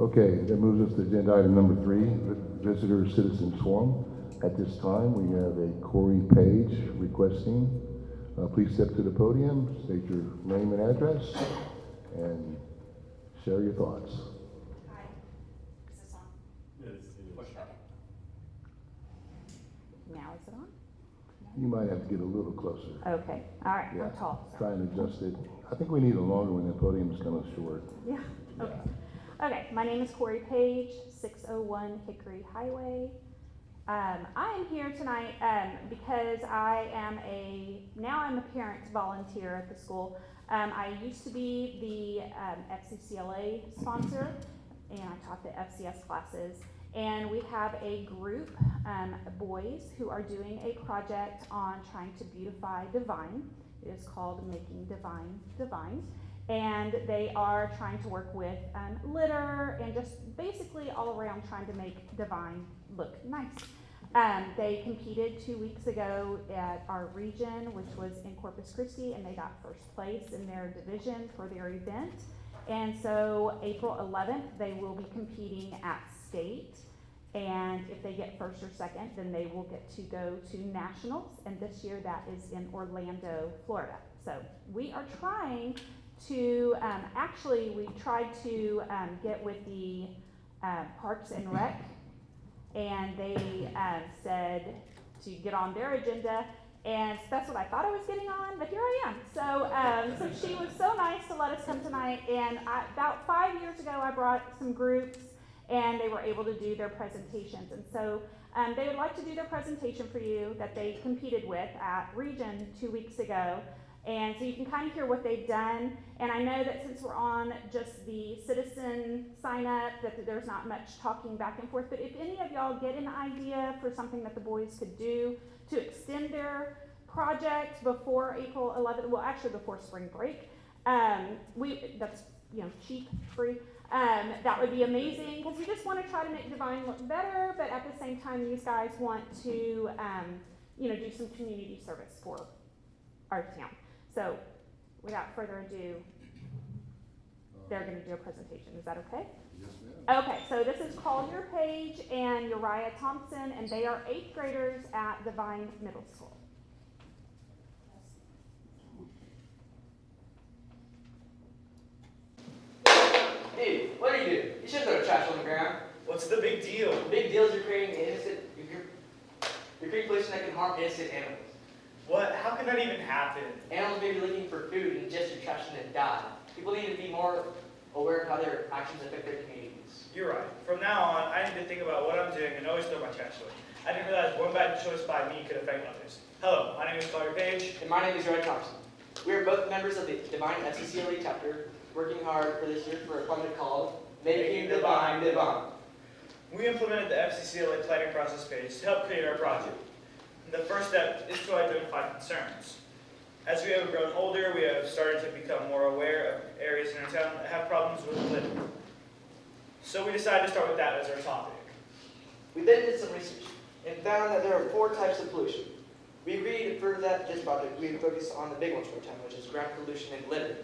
Okay, that moves us to agenda item number 3, Visitor Citizens Forum. At this time, we have a Corey Page requesting. Please step to the podium, state your name and address, and share your thoughts. Hi. Is this on? Yes, it is. Okay. Now is it on? You might have to get a little closer. Okay. All right. Yeah, I'm tall. So. try and adjust it. I think we need a longer one. The podium is kind of short. Yeah. Okay. Okay. My name is Corey Page, 601 Hickory Highway. I am here tonight because I'm a parent volunteer at the school. I used to be the FCCLA sponsor, and I taught the FCS classes. And we have a group of boys who are doing a project on trying to beautify Devine. It is called Making Devine Divine. And they are trying to work with litter and just basically all around trying to make Devine look nice. They competed 2 weeks ago at our region, which was in Corpus Christi, and they got first place in their division for their event. And so April 11th, they will be competing at state. And if they get first or second, then they will get to go to nationals. And this year that is in Orlando, Florida. So we are trying to, we tried to get with the Parks and Rec, and they said to get on their agenda, and that's what I thought I was getting on, but here I am. So she was so nice to let us come tonight, and about 5 years ago I brought some groups, and they were able to do their presentations, and so they would like to do their presentation for you that they competed with at Region 2 weeks ago. And so you can kind of hear what they've done. And I know that since we're on just the citizen sign up, that there's not much talking back and forth. But if any of y'all get an idea for something that the boys could do to extend their project before April 11th, well, actually before spring break, that's cheap, free. That would be amazing because we just want to try to make Devine look better, but at the same time, these guys want to, do some community service for our town. So, without further ado, they're going to do a presentation. Is that okay? Yes, ma'am. Okay, so this is Collier Page and Uriah Thompson, and they are 8th graders at Devine Middle School. Dude, what are you doing? You shouldn't throw trash on the ground. What's the big deal? The big deal is you're creating pollution that can harm innocent animals. What? How can that even happen? Animals may be looking for food and ingest your trash and then die. People need to be more aware of how their actions affect their communities. You're right. From now on, I need to think about what I'm doing and always throw my trash away. I didn't realize one bad choice by me could affect others. Hello, my name is Collier Page. And my name is Uriah Thompson. We are both members of the Devine FCCLA chapter, working hard for this year for a project called Making Devine Divine. We implemented the FCCLA planning process page to help create our project. The first step is to identify concerns. As we have grown older, we have started to become more aware of areas in our town that have problems with litter. So we decided to start with that as our topic. We then did some research and found that there are 4 types of pollution. We agreed for this project we would focus on the big ones for a time, which is ground pollution and litter.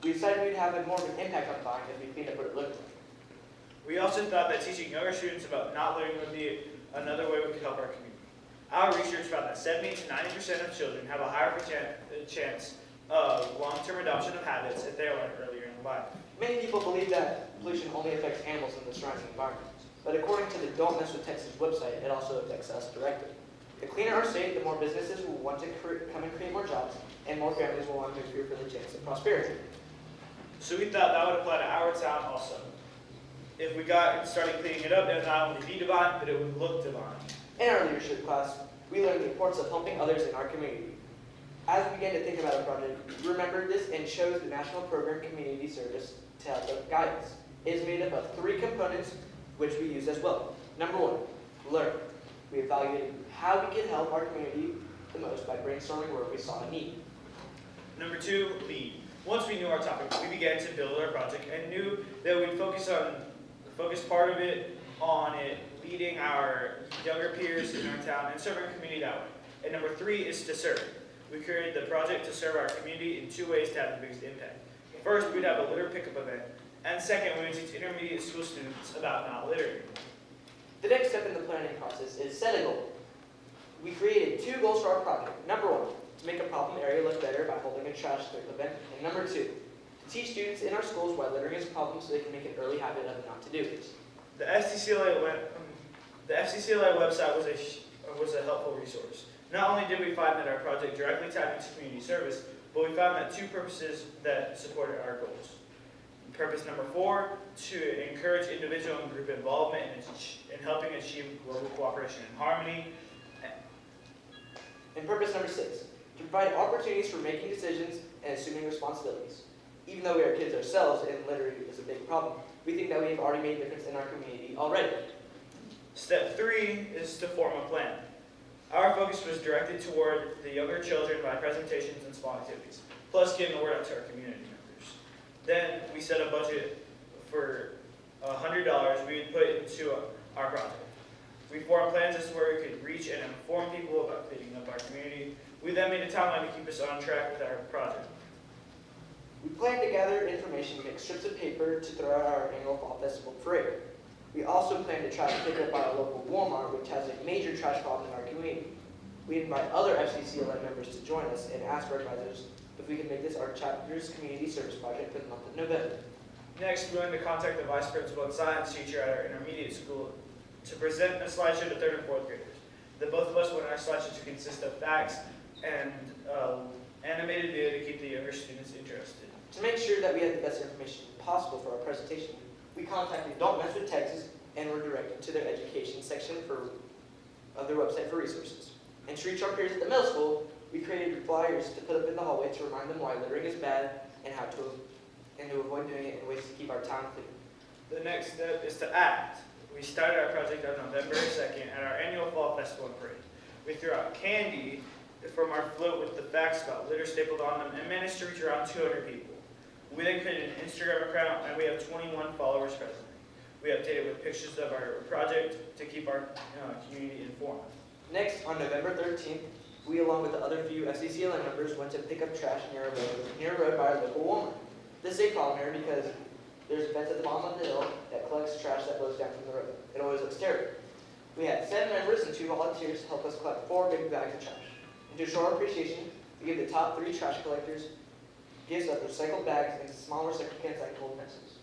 We decided we'd have more of an impact on Devine if we cleaned up what it looked like. We also thought that teaching younger students about not littering would be another way we could help our community. Our research found that 70 to 90% of children have a higher chance of long-term adoption of habits if they are learned earlier in life. Many people believe that pollution only affects animals in the surrounding environment, but according to the Don't Mess with Texas website, it also affects us directly. The cleaner our state, the more businesses will want to come and create more jobs, and more families will want to move here for the chance of prosperity. So we thought that would apply to our town also. If we got and started cleaning it up, it would not only be divine, but it would look divine. In our leadership class, we learned the importance of helping others in our community. As we began to think about our project, we remembered this and chose the National Program Community Service to help guide us. It is made up of 3 components, which we use as well. Number 1, learn. We evaluated how we could help our community the most by brainstorming where we saw a need. Number 2, lead. Once we knew our topic, we began to build our project and knew that we'd focus part of it on leading our younger peers in our town and serving our community that way. And number 3 is to serve. We created the project to serve our community in 2 ways to have the biggest impact. First, we'd have a litter pickup event And second, we would teach intermediate school students about not littering. The next step in the planning process is set a goal. We created 2 goals for our project. Number 1, to make a problem area look better by holding a trash pick event. And number 2, to teach students in our schools why littering is a problem so they can make an early habit of not to do it. The FCCLA website was a helpful resource. Not only did we find that our project directly tied into community service, but we found that 2 purposes that supported our goals. Purpose number 4, to encourage individual and group involvement in helping achieve global cooperation and harmony. And purpose number 6, to provide opportunities for making decisions and assuming responsibilities. Even though we are kids ourselves and littering is a big problem, we think that we have already made a difference in our community already. Step 3 is to form a plan. Our focus was directed toward the younger children by presentations and small activities, plus getting the word out to our community members. Then we set a budget for $100 we would put into our project. We formed plans as to where we could reach and inform people about cleaning up our community. We then made a timeline to keep us on track with our project. We plan to gather information and make strips of paper to throw out our annual fall festival parade. We also plan to trash pick up by our local Walmart, which has a major trash problem in our community. We invite other FCCLA members to join us and ask our advisors if we can make this our chapter's community service project for the month of November. Next, we're going to contact the vice principal and science teacher at our intermediate school to present a slideshow to 3rd and 4th graders. The both of us want our slideshow to consist of facts and animated video to keep the younger students interested. To make sure that we had the best information possible for our presentation, we contacted Don't Mess with Texas and were directed to their education section of their website for resources. And to reach our peers at the middle school, we created flyers to put up in the hallway to remind them why littering is bad and to avoid doing it and ways to keep our town clean. The next step is to act. We started our project on November 2nd at our annual fall festival and parade. We threw out candy from our float with the facts about litter stapled on them and managed to reach around 200 people. We then created an Instagram account and we have 21 followers presently. We updated with pictures of our project to keep our community informed. Next, on November 13th, we along with the other few FCCLA members went to pick up trash near a road by our local Walmart. This is a problem here because there's a fence at the bottom of the hill that collects trash that blows down from the road. It always looks terrible. We had 7 members and 2 volunteers help us collect 4 big bags of trash. And to show our appreciation, we give the top 3 trash collectors gifts of recycled bags and small recycled cans like cold pencils.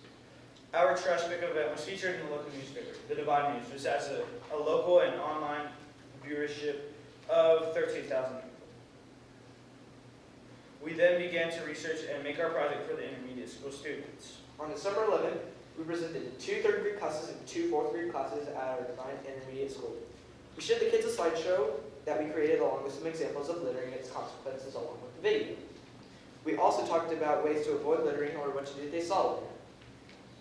Our trash pickup event was featured in the local newspaper, the Devine News, which has a local and online viewership of 13,000 people. We then began to research and make our project for the intermediate school students. On December 11th, we presented 2 3rd grade classes and 2 4th grade classes at our Devine Intermediate School. We showed the kids a slideshow that we created along with some examples of littering and its consequences along with the video. We also talked about ways to avoid littering or what to do if they saw littering.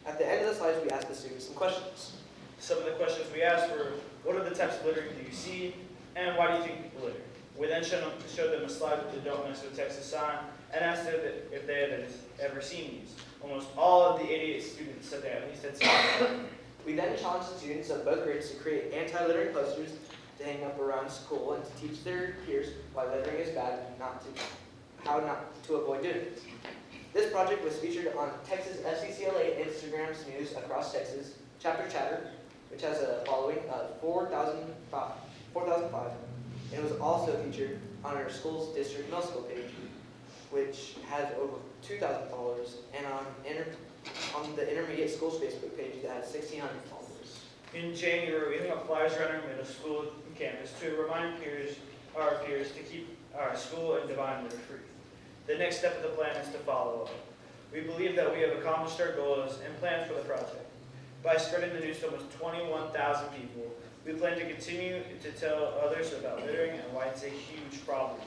At the end of the slides, we asked the students some questions. Some of the questions we asked were, what are the types of littering do you see, and why do you think people litter? We then showed them a slide with the Don't Mess with Texas sign and asked them if they had ever seen these. Almost all of the 88 students said they at least had seen them. We then challenged the students of both grades to create anti-littering posters to hang up around school and to teach their peers why littering is bad and how not to avoid doing it. This project was featured on Texas FCCLA Instagram's news across Texas, Chapter Chatter, which has a following of 4,005, and it was also featured on our school's district middle school page, which has over 2,000 followers, and on the intermediate school's Facebook page that has 1,600 followers. In January, we hung up flyers around our middle school campus to remind our peers to keep our school and Devine litter free. The next step of the plan is to follow up. We believe that we have accomplished our goals and plans for the project. By spreading the news to almost 21,000 people, we plan to continue to tell others about littering and why it's a huge problem.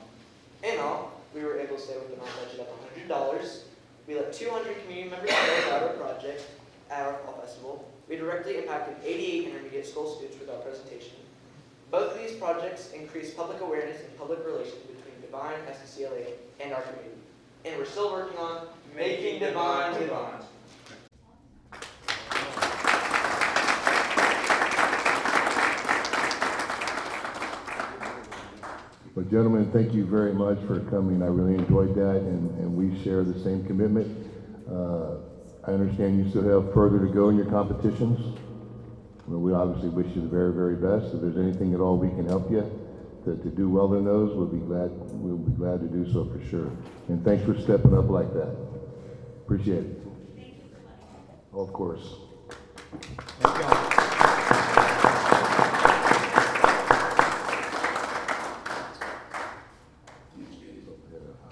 In all, we were able to stay within our budget of $100. We let 200 community members know about our project at our fall festival. We directly impacted 88 intermediate school students with our presentation. Both of these projects increase public awareness and public relations between Devine, FCCLA, and our community. And we're still working on making Devine Devine. Well, gentlemen, thank you very much for coming. I really enjoyed that, and we share the same commitment. I understand you still have further to go in your competitions. Well, we obviously wish you the very, very best. If there's anything at all we can help you to do well in those, we'll be glad to do so for sure. And thanks for stepping up like that. Appreciate it. Thank you so much. Oh, of course. Thank you all.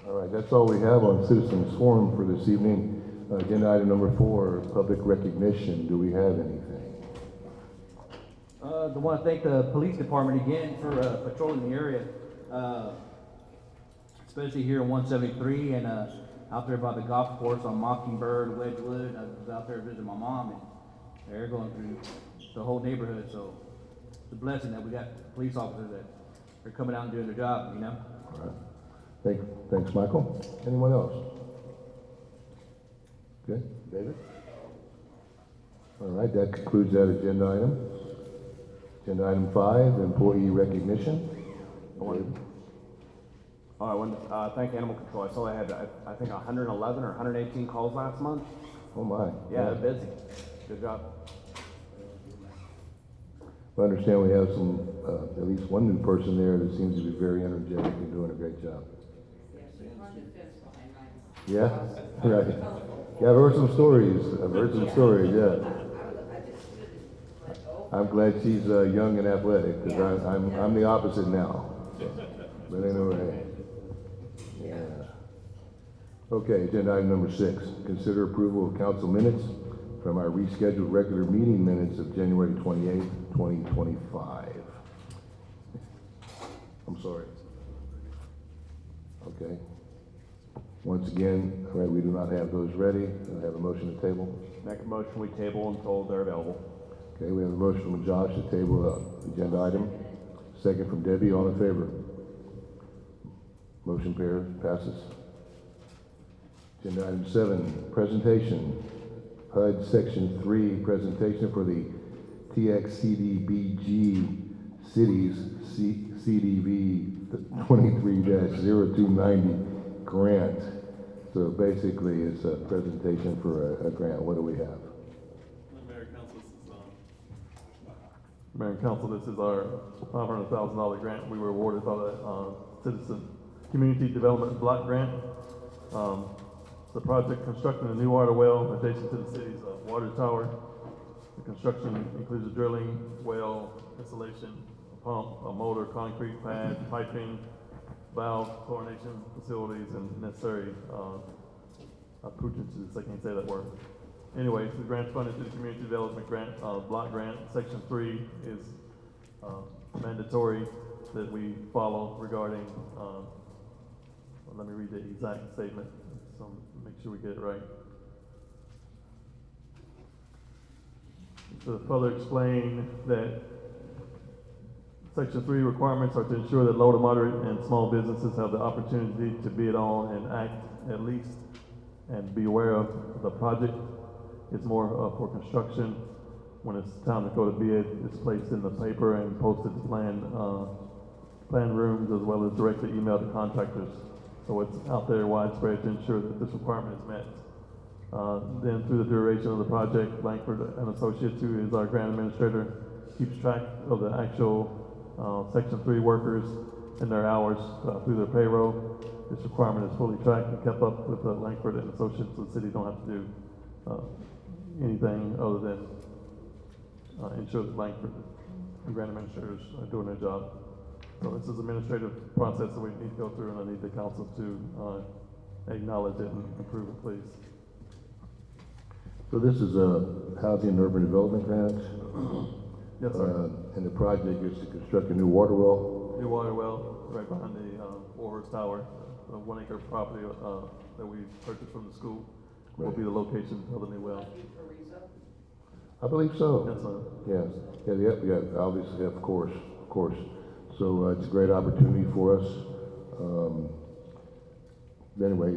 All right, that's all we have on citizens forum for this evening. Agenda item number 4, public recognition. Do we have anything? I want to thank the police department again for patrolling the area, especially here in 173 and out there by the golf course on Mockingbird, Wedgewood. I was out there visiting my mom, and they're going through the whole neighborhood. So it's a blessing that we got police officers that are coming out and doing their job, you know. All right. Thanks, Michael. Anyone else? Okay, David? All right, that concludes that agenda item. Agenda item 5, employee recognition. David? I want to thank Animal Control. I saw they had, I think, 111 or 118 calls last month. Oh, my. Yeah, they're busy. Good job. I understand we have some, at least one new person there that seems to be very energetic and doing a great job. Yeah, right. Yeah, I've heard some stories. Yeah. I'm glad she's young and athletic, because I'm the opposite now. So. But anyway, yeah. Okay, agenda item number 6, consider approval of council minutes from our rescheduled regular meeting minutes of January 28th, 2025. I'm sorry. Okay. Once again, all right, we do not have those ready. Do I have a motion to table? Make a motion we table until they're available. Okay, we have a motion from Josh to table the agenda item. Second from Debbie, all in favor? Motion passes. Agenda item 7, presentation. HUD Section 3, presentation for the TXCDBG Cities CDB 23-0290 grant. So basically, it's a presentation for a grant. What do we have? Mayor and Council, this is our $500,000 grant we were awarded by the Citizen Community Development Block Grant. It's a project constructing a new water well adjacent to the city's water tower. The construction includes a drilling, well, installation, a pump, a motor, concrete pad, piping, valve, chlorination facilities, and necessary appurtenances. I can't say that word. Anyway, the grant funded through the Community Development Grant, Block Grant. Section 3 is mandatory that we follow regarding, let me read the exact statement, so make sure we get it right. To further explain that Section 3 requirements are to ensure that low to moderate and small businesses have the opportunity to bid on and act at least and be aware of the project. It's more for construction. When it's time to go to bid, it's placed in the paper and posted to plan rooms as well as directly emailed to contractors. So it's out there widespread to ensure that this requirement is met. Then through the duration of the project, Langford and Associates, who is our grant administrator, keeps track of the actual Section 3 workers and their hours through their payroll. This requirement is fully tracked and kept up with Langford and Associates, so the city don't have to do anything other than ensure that Langford and grant administrators are doing their job. So this is an administrative process that we need to go through, and I need the council to acknowledge it and approve it, please. So this is a housing and urban development grant. Yes, sir. And the project is to construct a new water well. New water well right behind the Warhorse Tower, a 1 acre property that we purchased from the school. Will Right. be the location of the new well. I believe so. Yes, sir. Yes. Yeah, obviously, of course. So it's a great opportunity for us. Anyway,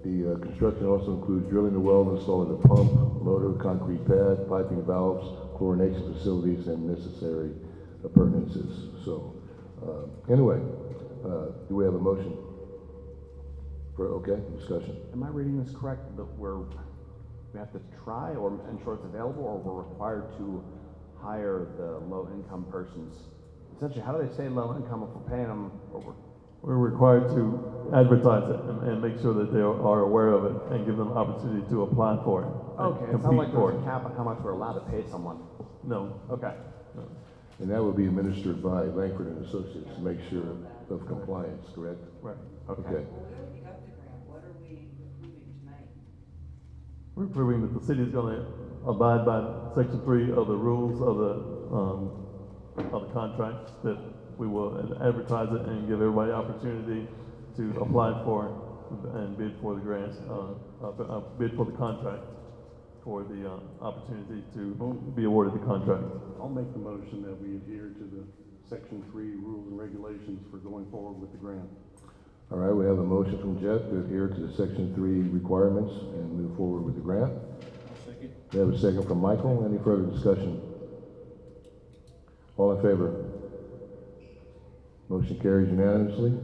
the construction also includes drilling the well, installing the pump, motor, concrete pad, piping valves, chlorination facilities, and necessary appurtenances. So anyway, do we have a motion? Okay, discussion. Am I reading this correct? That we have to try or ensure it's available, or we're required to hire the low-income persons? Essentially, how do they stay low-income if we're paying them, or We're required to advertise it and make sure that they are aware of it and give them an opportunity to apply for it. and Okay, it sounds compete like for there's a it. cap on how much we're allowed to pay someone. No, Okay. And that will be administered by Langford and Associates to make sure of compliance, correct? right. Okay. Well, we already got the grant, what are we approving tonight? We're proving that the city is gonna abide by section 3 of the rules of the contract, that we will advertise it and give everybody opportunity to apply for and bid for the grant, bid for the contract, for the opportunity to be awarded the contract. I'll make the motion that we adhere to the section 3 rules and regulations for going forward with the grant. All right, we have a motion from Jeff to adhere to the section 3 requirements and move forward with the grant. Second. We have a second from Michael. Any further discussion? All in favor? Motion carries unanimously.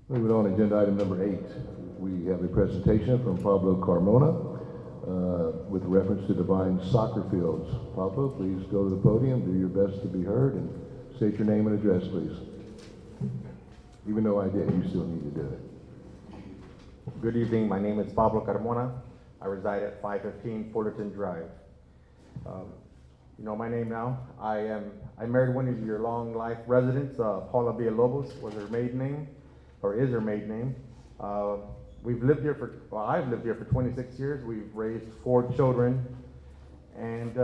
Moving on, agenda item number 8. We have a presentation from Pablo Carmona with reference to Devine soccer fields. Pablo, please go to the podium, do your best to be heard, and state your name and address, please. Even though I did, you still need to do it. Good evening, my name is Pablo Carmona. I reside at 515 Fullerton Drive. You know my name now. I married one of your long life residents, Paula Villalobos was her maiden name, or is her maiden name. I've lived here for 26 years. We've raised 4 children and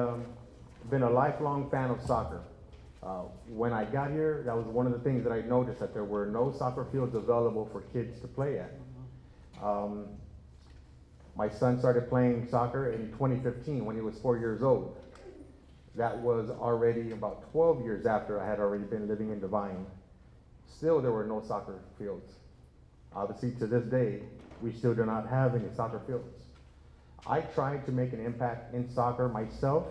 been a lifelong fan of soccer. When I got here, that was one of the things that I noticed, that there were no soccer fields available for kids to play at. My son started playing soccer in 2015 when he was 4 years old. That was already about 12 years after I had already been living in Devine. Still, there were no soccer fields. Obviously, to this day, we still do not have any soccer fields. I tried to make an impact in soccer myself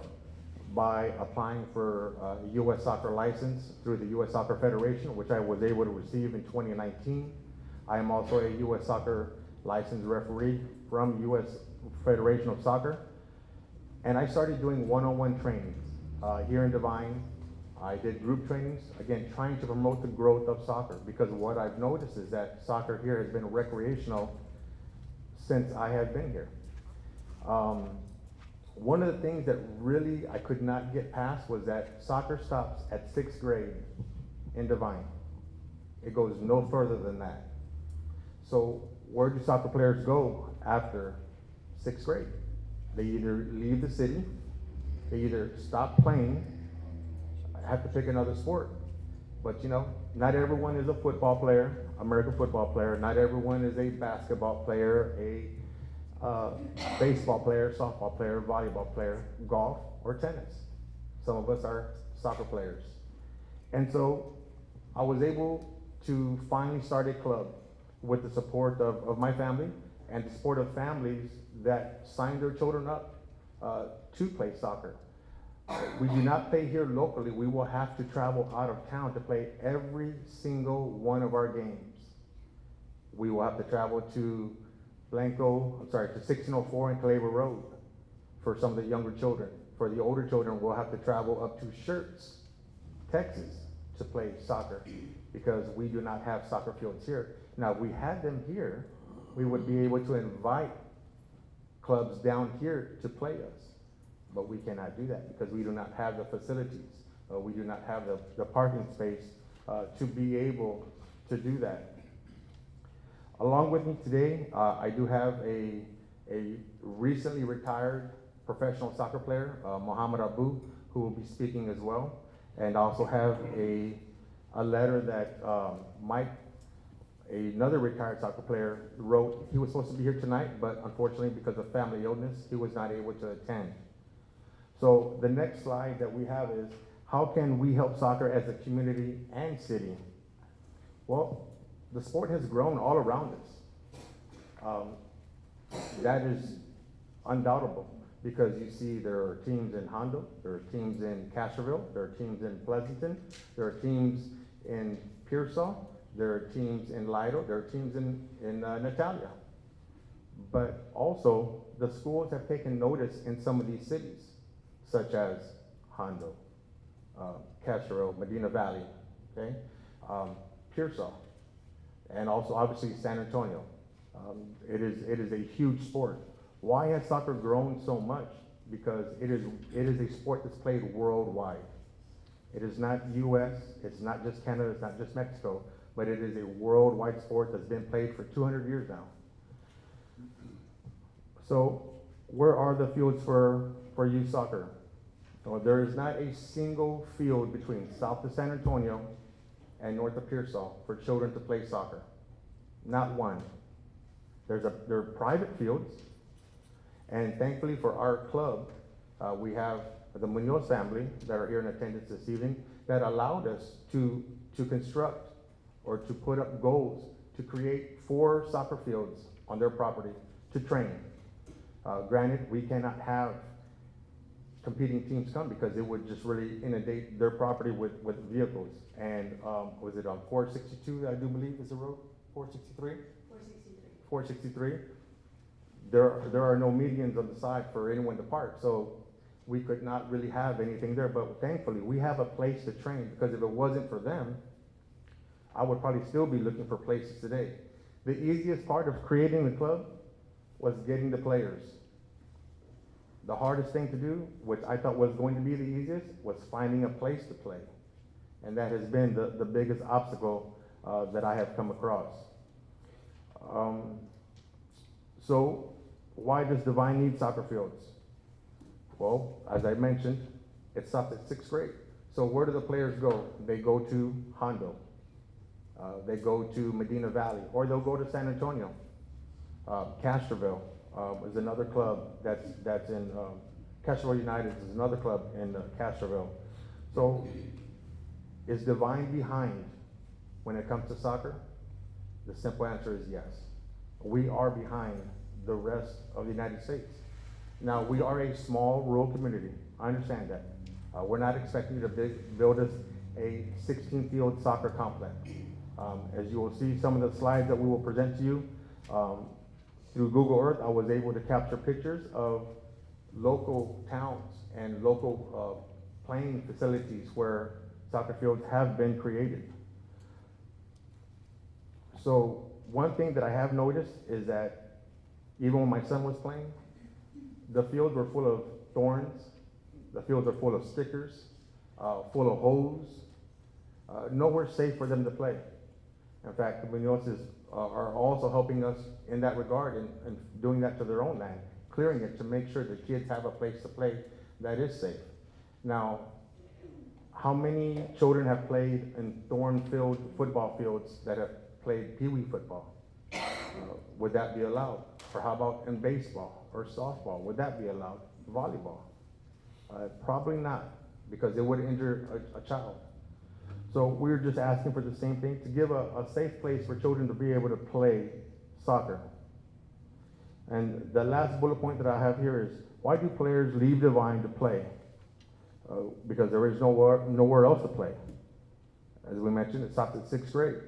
by applying for a U.S. soccer license through the U.S. Soccer Federation, which I was able to receive in 2019. I am also a U.S. soccer licensed referee from U.S. Federation of Soccer. And I started doing one-on-one trainings here in Devine. I did group trainings, again, trying to promote the growth of soccer, because what I've noticed is that soccer here has been recreational since I have been here. One of the things that really I could not get past was that soccer stops at 6th grade in Devine. It goes no further than that. So where do soccer players go after 6th grade? They either leave the city, they either stop playing, have to pick another sport. But you know, not everyone is a football player, American football player. Not everyone is a basketball player, a baseball player, softball player, volleyball player, golf, or tennis. Some of us are soccer players. And so I was able to finally start a club with the support of my family and the support of families that signed their children up to play soccer. We do not play here locally. We will have to travel out of town to play every single one of our games. We will have to travel to to 1604 and Calabria Road for some of the younger children. For the older children, we'll have to travel up to Schertz, Texas, to play soccer, because we do not have soccer fields here. Now, if we had them here, we would be able to invite clubs down here to play us. But we cannot do that because we do not have the facilities. We do not have the parking space to be able to do that. Along with me today, I do have a recently retired professional soccer player, Mohammed Abu, who will be speaking as well. And also have a letter that Mike, another retired soccer player, wrote. He was supposed to be here tonight, but unfortunately, because of family illness, he was not able to attend. So the next slide that we have is, how can we help soccer as a community and city? Well, the sport has grown all around us. That is undoubtable, because you see there are teams in Hondo, there are teams in Castroville, there are teams in Pleasanton, there are teams in Pearsall, there are teams in Lido, there are teams in Natalia. But also, the schools have taken notice in some of these cities, such as Hondo, Castro, Medina Valley, okay? Pearsall, and also obviously San Antonio. It is a huge sport. Why has soccer grown so much? Because it is a sport that's played worldwide. It is not US, it's not just Canada, it's not just Mexico, but it is a worldwide sport that's been played for 200 years now. So where are the fields for youth soccer? Well, there is not a single field between south of San Antonio and north of Pearsall for children to play soccer. Not one. There are private fields, and thankfully for our club, we have the Munoz family that are here in attendance this evening that allowed us to construct or to put up goals to create 4 soccer fields on their property to train. Granted, we cannot have competing teams come because it would just really inundate their property with vehicles. And was it on 462, I do believe is the road? 463? 463. There are no medians on the side for anyone to park, so we could not really have anything there. But thankfully, we have a place to train, because if it wasn't for them, I would probably still be looking for places today. The easiest part of creating the club was getting the players. The hardest thing to do, which I thought was going to be the easiest, was finding a place to play. And that has been the biggest obstacle that I have come across. So why does Devine need soccer fields? Well, as I mentioned, it stops at 6th grade. So where do the players go? They go to Hondo. They go to Medina Valley, or they'll go to San Antonio. Castroville is another club that's in, Castroville United is another club in Castroville. So is Devine behind when it comes to soccer? The simple answer is yes. We are behind the rest of the United States. Now, we are a small rural community. I understand that. We're not expecting you to build us a 16-field soccer complex. As you will see some of the slides that we will present to you, through Google Earth, I was able to capture pictures of local towns and local playing facilities where soccer fields have been created. So one thing that I have noticed is that even when my son was playing, the fields were full of thorns, the fields are full of stickers, full of holes, nowhere safe for them to play. In fact, the Munozes are also helping us in that regard and doing that to their own land, clearing it to make sure the kids have a place to play that is safe. Now, how many children have played in thorn-filled football fields that have played pee-wee football? Would that be allowed? Or how about in baseball or softball? Would that be allowed? Volleyball? Probably not, because it would injure a child. So we're just asking for the same thing, to give a safe place for children to be able to play soccer. And the last bullet point that I have here is, why do players leave Devine to play? Because there is nowhere else to play. As we mentioned, it stops at 6th grade.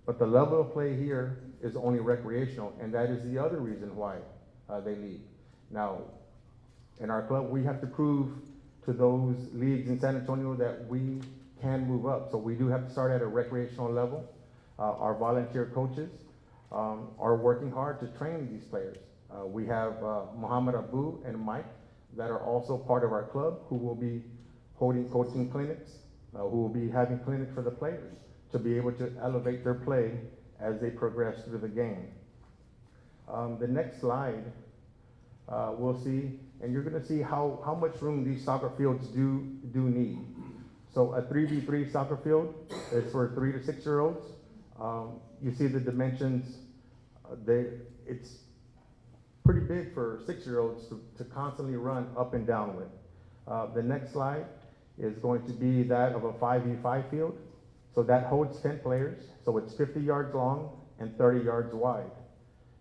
But the level of play here is only recreational, and that is the other reason why they leave. Now, in our club, we have to prove to those leagues in San Antonio that we can move up. So we do have to start at a recreational level. Our volunteer coaches are working hard to train these players. We have Muhammad Abu and Mike that are also part of our club, who will be holding coaching clinics, who will be having clinics for the players to be able to elevate their play as they progress through the game. The next slide, we'll see, and you're gonna see how much room these soccer fields do need. So a 3v3 soccer field is for 3 to 6 year olds. You see the dimensions, it's pretty big for 6-year-olds to constantly run up and down with. The next slide is going to be that of a 5v5 field. So that holds 10 players, so it's 50 yards long and 30 yards wide.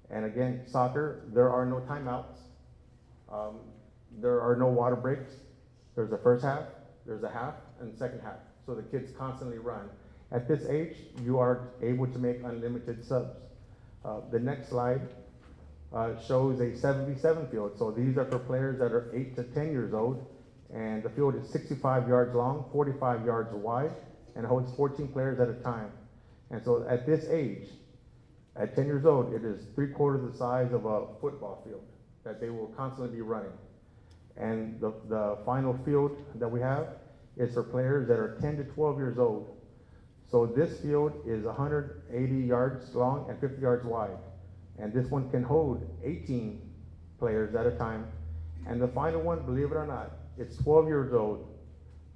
And again, soccer, there are no timeouts. There are no water breaks. There's a first half, there's a half, and second half. So the kids constantly run. At this age, you are able to make unlimited subs. The next slide shows a 7v7 field. So these are for players that are 8 to 10 years old, and the field is 65 yards long, 45 yards wide, and holds 14 players at a time. And so at this age, at 10 years old, it is 3/4 the size of a football field that they will constantly be running. And the final field that we have is for players that are 10 to 12 years old. So this field is 180 yards long and 50 yards wide. And this one can hold 18 players at a time. And the final one, believe it or not, it's 12 years old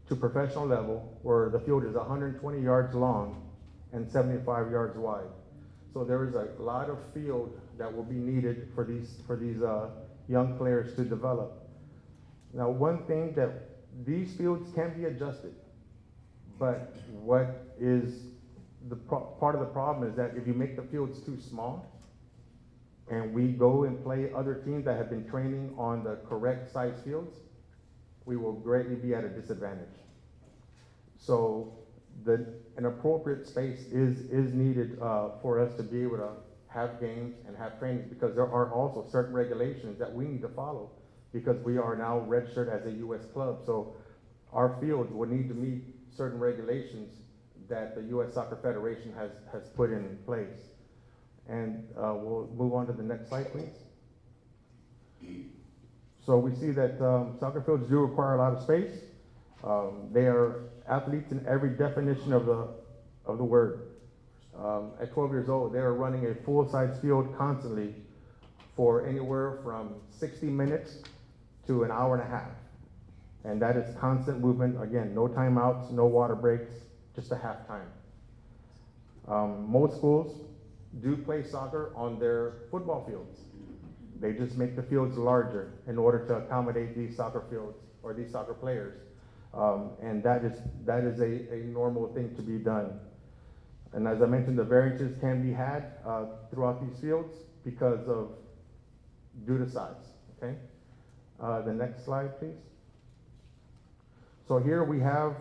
to professional level, where the field is 120 yards long and 75 yards wide. So there is a lot of field that will be needed for these young players to develop. Now, one thing that these fields can be adjusted, but what is part of the problem is that if you make the fields too small, and we go and play other teams that have been training on the correct size fields, we will greatly be at a disadvantage. So an appropriate space is needed for us to be able to have games and have trainings, because there are also certain regulations that we need to follow, because we are now registered as a U.S. club. So our fields will need to meet certain regulations that the U.S. Soccer Federation has put in place. And we'll move on to the next slide, please. So we see that soccer fields do require a lot of space. They are athletes in every definition of the word. At 12 years old, they are running a full-size field constantly for anywhere from 60 minutes to an hour and a half. And that is constant movement. Again, no timeouts, no water breaks, just a half time. Most schools do play soccer on their football fields. They just make the fields larger in order to accommodate these soccer fields or these soccer players. And that is a normal thing to be done. And as I mentioned, the variances can be had throughout these fields because of due to size. Okay. The next slide, please. So here we have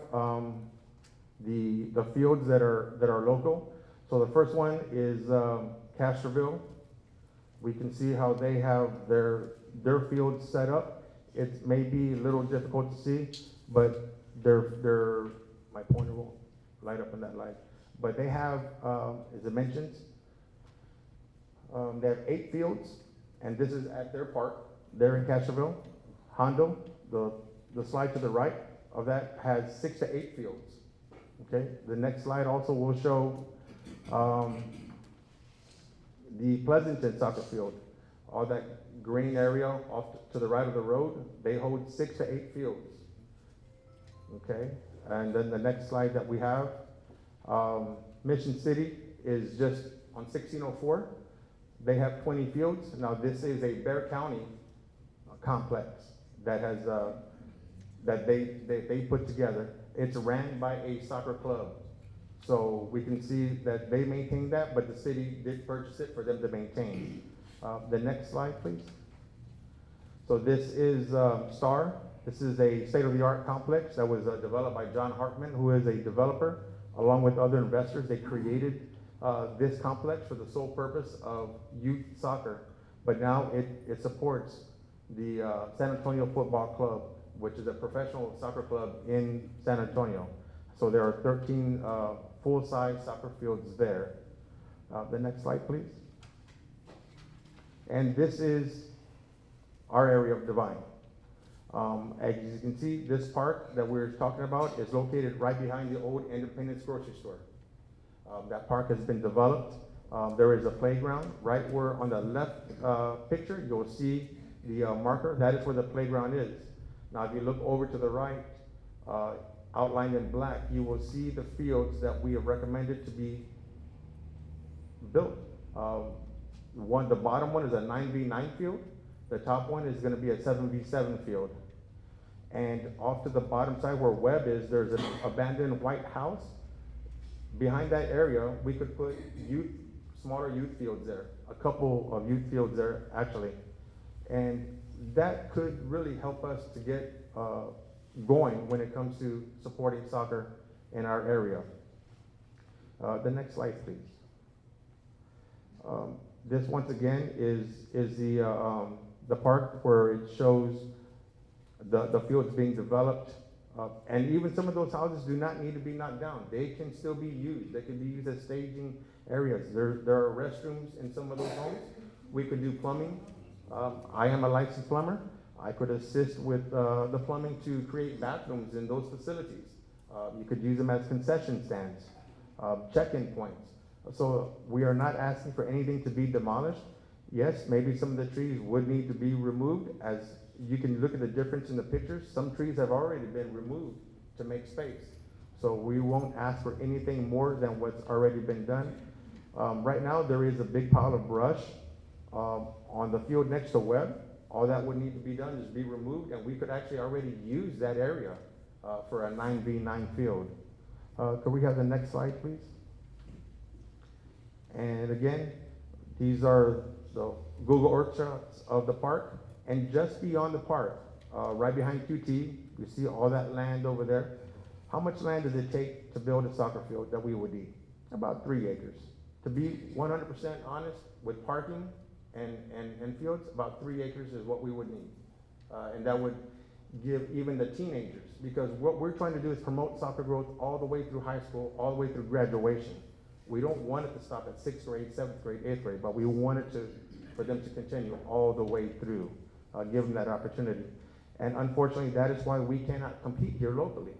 the fields that are local. So the first one is Castroville. We can see how they have their fields set up. It may be a little difficult to see, but my pointer will light up in that light. But they have, as I mentioned, they have 8 fields, and this is at their park. They're in Castroville. Hondo, the slide to the right of that, has 6 to 8 fields. Okay. The next slide also will show the Pleasanton soccer field. All that green area off to the right of the road, they hold 6 to 8 fields. Okay. And then the next slide that we have, Mission City is just on 1604. They have 20 fields. Now this is a Bexar County complex that has that they put together. It's ran by a soccer club. So we can see that they maintain that, but the city did purchase it for them to maintain. The next slide, please. So this is Star. This is a state-of-the-art complex that was developed by John Hartman, who is a developer, along with other investors. They created this complex for the sole purpose of youth soccer, but now it supports the San Antonio Football Club, which is a professional soccer club in San Antonio. So there are 13 full-size soccer fields there. The next slide, please. And this is our area of Devine. As you can see, this park that we're talking about is located right behind the old Independence grocery store. That park has been developed. There is a playground right where on the left picture, you'll see the marker. That is where the playground is. Now, if you look over to the right, outlined in black, you will see the fields that we have recommended to be built. The bottom one is a 9v9 field. The top one is going to be a 7v7 field. And off to the bottom side where Webb is, there's an abandoned white house. Behind that area, we could put smaller youth fields there, a couple of youth fields there, actually. And that could really help us to get going when it comes to supporting soccer in our area. The next slide, please. This once again is the park where it shows the fields being developed. And even some of those houses do not need to be knocked down. They can still be used. They can be used as staging areas. There are restrooms in some of those homes. We could do plumbing. I am a licensed plumber. I could assist with the plumbing to create bathrooms in those facilities. You could use them as concession stands, check-in points. So we are not asking for anything to be demolished. Yes, maybe some of the trees would need to be removed. As you can look at the difference in the pictures, some trees have already been removed to make space. So we won't ask for anything more than what's already been done. Right now, there is a big pile of brush on the field next to Webb. All that would need to be done is be removed, and we could actually already use that area for a 9v9 field. Could we have the next slide, please? And again, these are the Google Earth shots of the park. And just beyond the park, right behind QT, you see all that land over there. How much land does it take to build a soccer field that we would need? About 3 acres. To be 100% honest, with parking and fields, about 3 acres is what we would need. And that would give even the teenagers, because what we're trying to do is promote soccer growth all the way through high school, all the way through graduation. We don't want it to stop at 6th grade, 7th grade, 8th grade, but we want it for them to continue all the way through, give them that opportunity. And unfortunately, that is why we cannot compete here locally,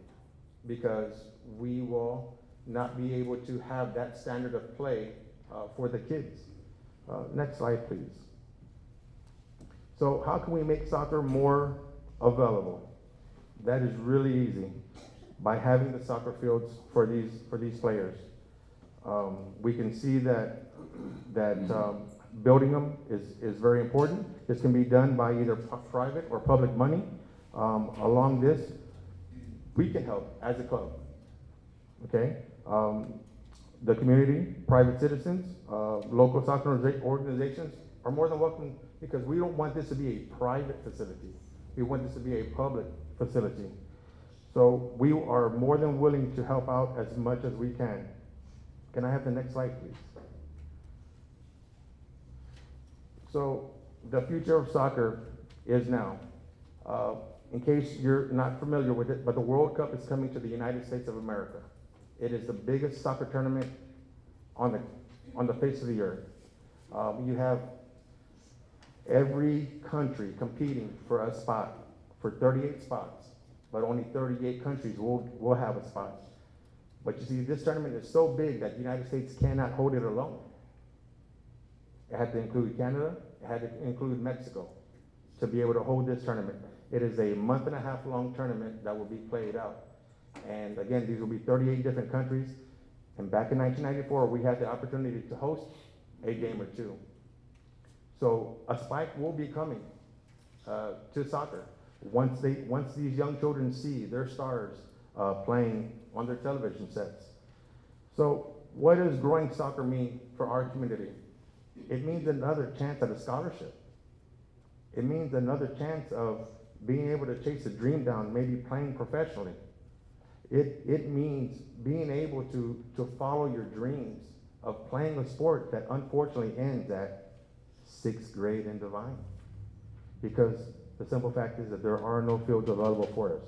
because we will not be able to have that standard of play for the kids. Next slide, please. So how can we make soccer more available? That is really easy, by having the soccer fields for these players. We can see that building them is very important. This can be done by either private or public money. Along this, we can help as a club, okay? The community, private citizens, local soccer organizations are more than welcome, because we don't want this to be a private facility. We want this to be a public facility. So we are more than willing to help out as much as we can. Can I have the next slide, please? So the future of soccer is now. In case you're not familiar with it, but the World Cup is coming to the United States of America. It is the biggest soccer tournament on the face of the earth. You have every country competing for a spot, for 38 spots, but only 38 countries will have a spot. But you see, this tournament is so big that the United States cannot hold it alone. It had to include Canada, it had to include Mexico to be able to hold this tournament. It is a month-and-a-half-long tournament that will be played out. And again, these will be 38 different countries. And back in 1994, we had the opportunity to host a game or two. So a spike will be coming to soccer once these young children see their stars playing on their television sets. So what does growing soccer mean for our community? It means another chance at a scholarship. It means another chance of being able to chase a dream down, maybe playing professionally. It means being able to follow your dreams of playing a sport that unfortunately ends at 6th grade in Devine. Because the simple fact is that there are no fields available for us.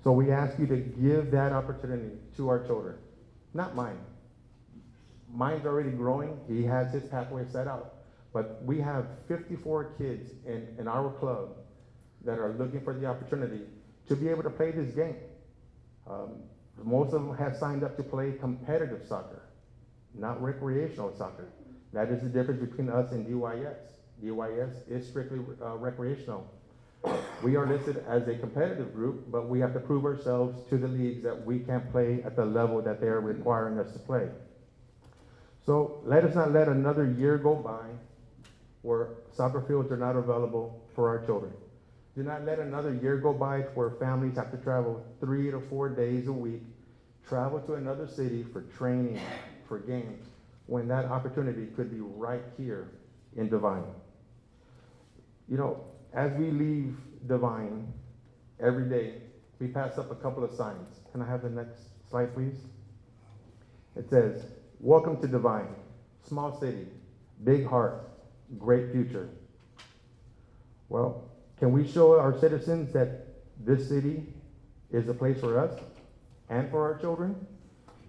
So we ask you to give that opportunity to our children, not mine. Mine's already growing. He has his pathway set out. But we have 54 kids in our club that are looking for the opportunity to be able to play this game. Most of them have signed up to play competitive soccer, not recreational soccer. That is the difference between us and DYS. DYS is strictly recreational. We are listed as a competitive group, but we have to prove ourselves to the leagues that we can play at the level that they are requiring us to play. So let us not let another year go by where soccer fields are not available for our children. Do not let another year go by where families have to travel 3 to 4 days a week, travel to another city for training, for games, when that opportunity could be right here in Devine. You know, as we leave Devine every day, we pass up a couple of signs. Can I have the next slide, please? It says, "Welcome to Devine, small city, big heart, great future. Well, can we show our citizens that this city is a place for us and for our children?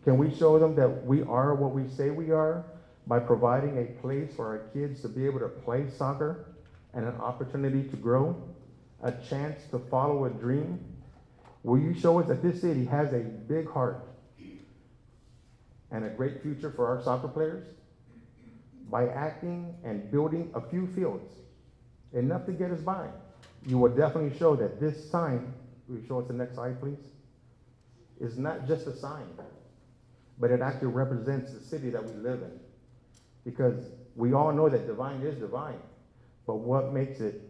Can we show them that we are what we say we are by providing a place for our kids to be able to play soccer and an opportunity to grow, a chance to follow a dream? Will you show us that this city has a big heart and a great future for our soccer players? By acting and building a few fields, enough to get us by, you will definitely show that this sign, will you show us the next slide, please? Is not just a sign, but it actually represents the city that we live in. Because we all know that Devine is Devine, but what makes it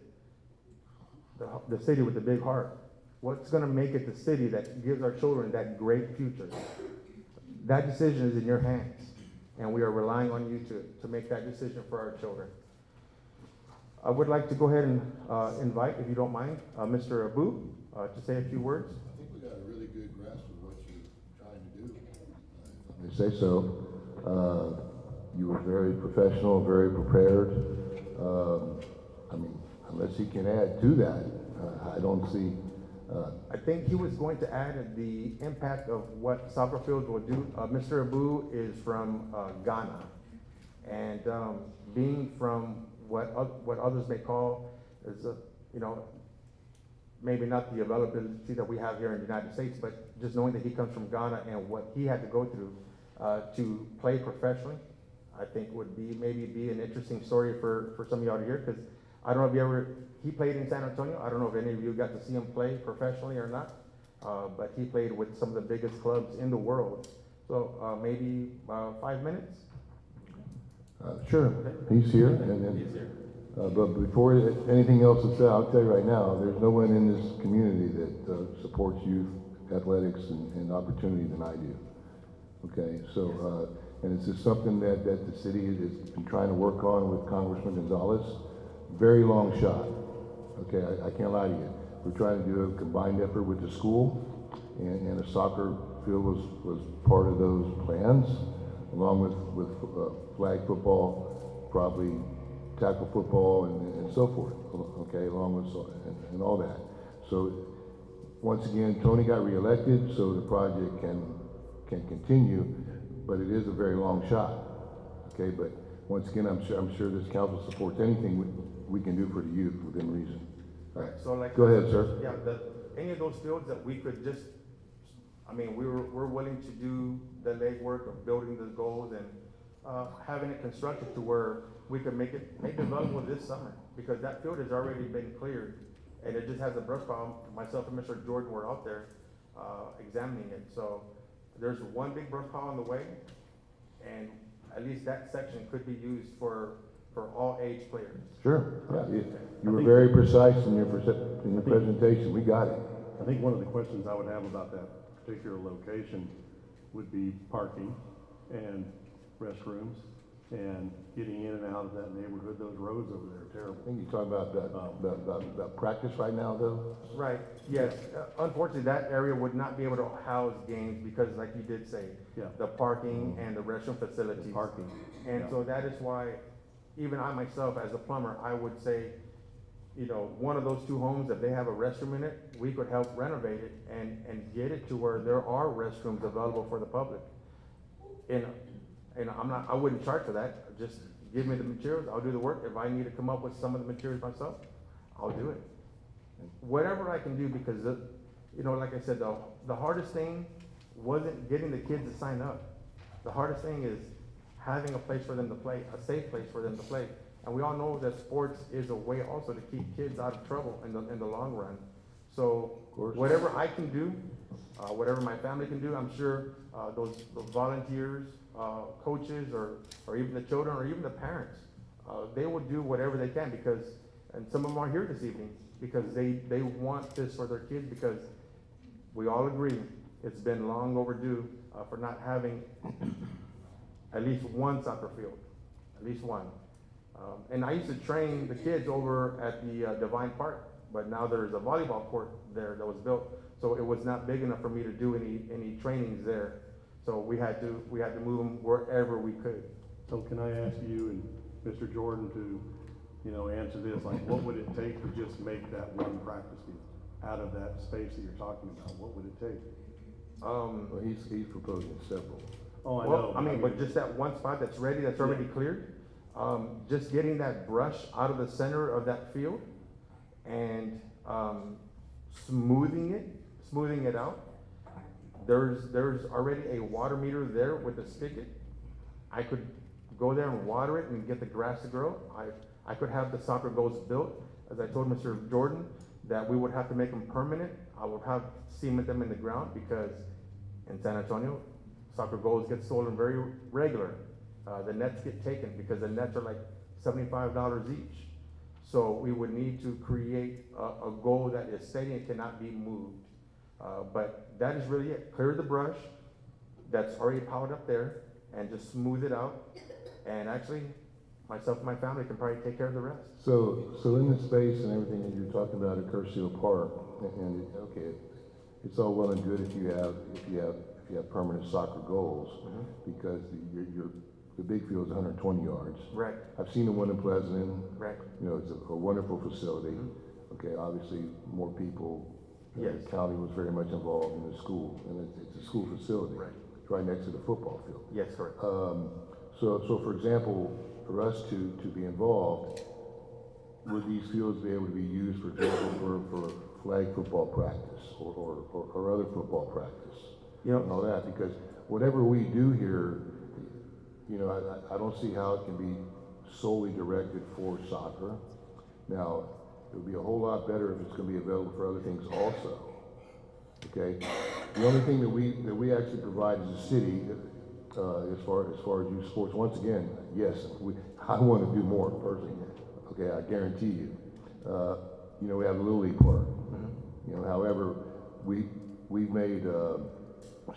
the city with the big heart? What's gonna make it the city that gives our children that great future? That decision is in your hands, and we are relying on you to make that decision for our children. I would like to go ahead and invite, if you don't mind, Mr. Abu to say a few words. I think we got a really good grasp of what you're trying to do. If I may say so. You were very professional, very prepared. I mean, unless he can add to that, I don't see. I think he was going to add the impact of what soccer fields will do. Mr. Abu is from Ghana, and being from what others may call is maybe not the availability that we have here in the United States, but just knowing that he comes from Ghana and what he had to go through to play professionally, I think would be an interesting story for some of y'all to hear, because I don't know if he played in San Antonio. I don't know if any of you got to see him play professionally or not, but he played with some of the biggest clubs in the world. So maybe 5 minutes? Sure, he's here, and then, but before anything else is said, I'll tell you right now, there's no one in this community that supports youth athletics and opportunity than I do. Okay, so, and it's just something that the city has been trying to work on with Congressman Gonzalez. Very long shot. Okay, I can't lie to you. We're trying to do a combined effort with the school, and a soccer field was part of those plans, along with flag football, probably tackle football, and so forth. Okay, along with and all that. So once again, Tony got reelected, so the project can continue, but it is a very long shot. Okay, but once again, I'm sure this council supports anything we can do for the youth within reason. All right, So like, go ahead, sir. Yeah, any of those fields that we could just, I mean, we're willing to do the legwork of building the goals and having it constructed to where we could make it available this summer, because that field has already been cleared and it just has a brush pile. Myself and Mr. Jordan were out there examining it. So there's one big brush pile on the way, and at least that section could be used for all age players. Sure. Yeah, you were very precise in your presentation. We got it. I think one of the questions I would have about that particular location would be parking and restrooms and getting in and out of that neighborhood. Those roads over there are terrible. I think you're talking about the practice right now, though. Right, yes. Unfortunately, that area would not be able to house games because, like you did say, Yeah. the parking and the restroom facilities. Parking. And Yeah. so that is why, even I myself, as a plumber, I would say, one of those two homes, if they have a restroom in it, we could help renovate it and get it to where there are restrooms available for the public. And I wouldn't charge for that. Just give me the materials, I'll do the work. If I need to come up with some of the materials myself, I'll do it. Whatever I can do, because like I said, the hardest thing wasn't getting the kids to sign up. The hardest thing is having a place for them to play, a safe place for them to play. And we all know that sports is a way also to keep kids out of trouble in the long run. So whatever I can do, whatever my family can do, I'm sure those volunteers, coaches, or even the children, or even the parents, they will do whatever they can, and some of them are here this evening, because they want this for their kids, because we all agree it's been long overdue for not having at least one soccer field, at least one. And I used to train the kids over at the Devine Park, but now there's a volleyball court there that was built, so it was not big enough for me to do any trainings there. So we had to move them wherever we could. So can I ask you and Mr. Jordan to answer this, like, what would it take to just make that one practice field out of that space that you're talking about? What would it take? Well, he's proposing several. Oh, I Well, know. I mean, but just that one spot that's ready, that's already cleared, just getting that brush out of the center of that field and, smoothing it out. There's already a water meter there with a spigot. I could go there and water it and get the grass to grow. I could have the soccer goals built, as I told Mr. Jordan, that we would have to make them permanent. I would have cement them in the ground because in San Antonio, soccer goals get stolen very regular. The nets get taken because the nets are like $75 each. So we would need to create a goal that is steady and cannot be moved. But that is really it. Clear the brush that's already piled up there and just smooth it out. And actually, myself and my family can probably take care of the rest. So in the space and everything that you're talking about at Curcio Park, and okay, it's all well and good if you have permanent soccer goals, because the big field is 120 yards. Right. I've seen the one in Pleasanton. Right. It's a wonderful facility. Okay, obviously more people. Yes. The county was very much involved in the school, and it's a school facility. Right. It's right next to the football field. Yes, correct. So for example, for us to be involved, would these fields be able to be used, for example, for flag football practice or other football practice? And all that, because whatever we do here, I don't see how it can be solely directed for soccer. Now, it would be a whole lot better if it's going to be available for other things also. Okay, the only thing that we actually provide as a city, as far as youth sports, once again, yes, I want to do more personally. Okay, I guarantee you. We have a Little League park. However, we've made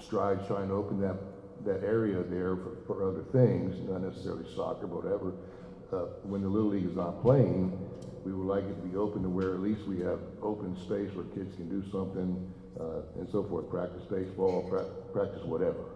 strides trying to open that area there for other things, not necessarily soccer, but whatever. When the Little League is not playing, we would like it to be open to where at least we have open space where kids can do something, and so forth, practice baseball, practice whatever.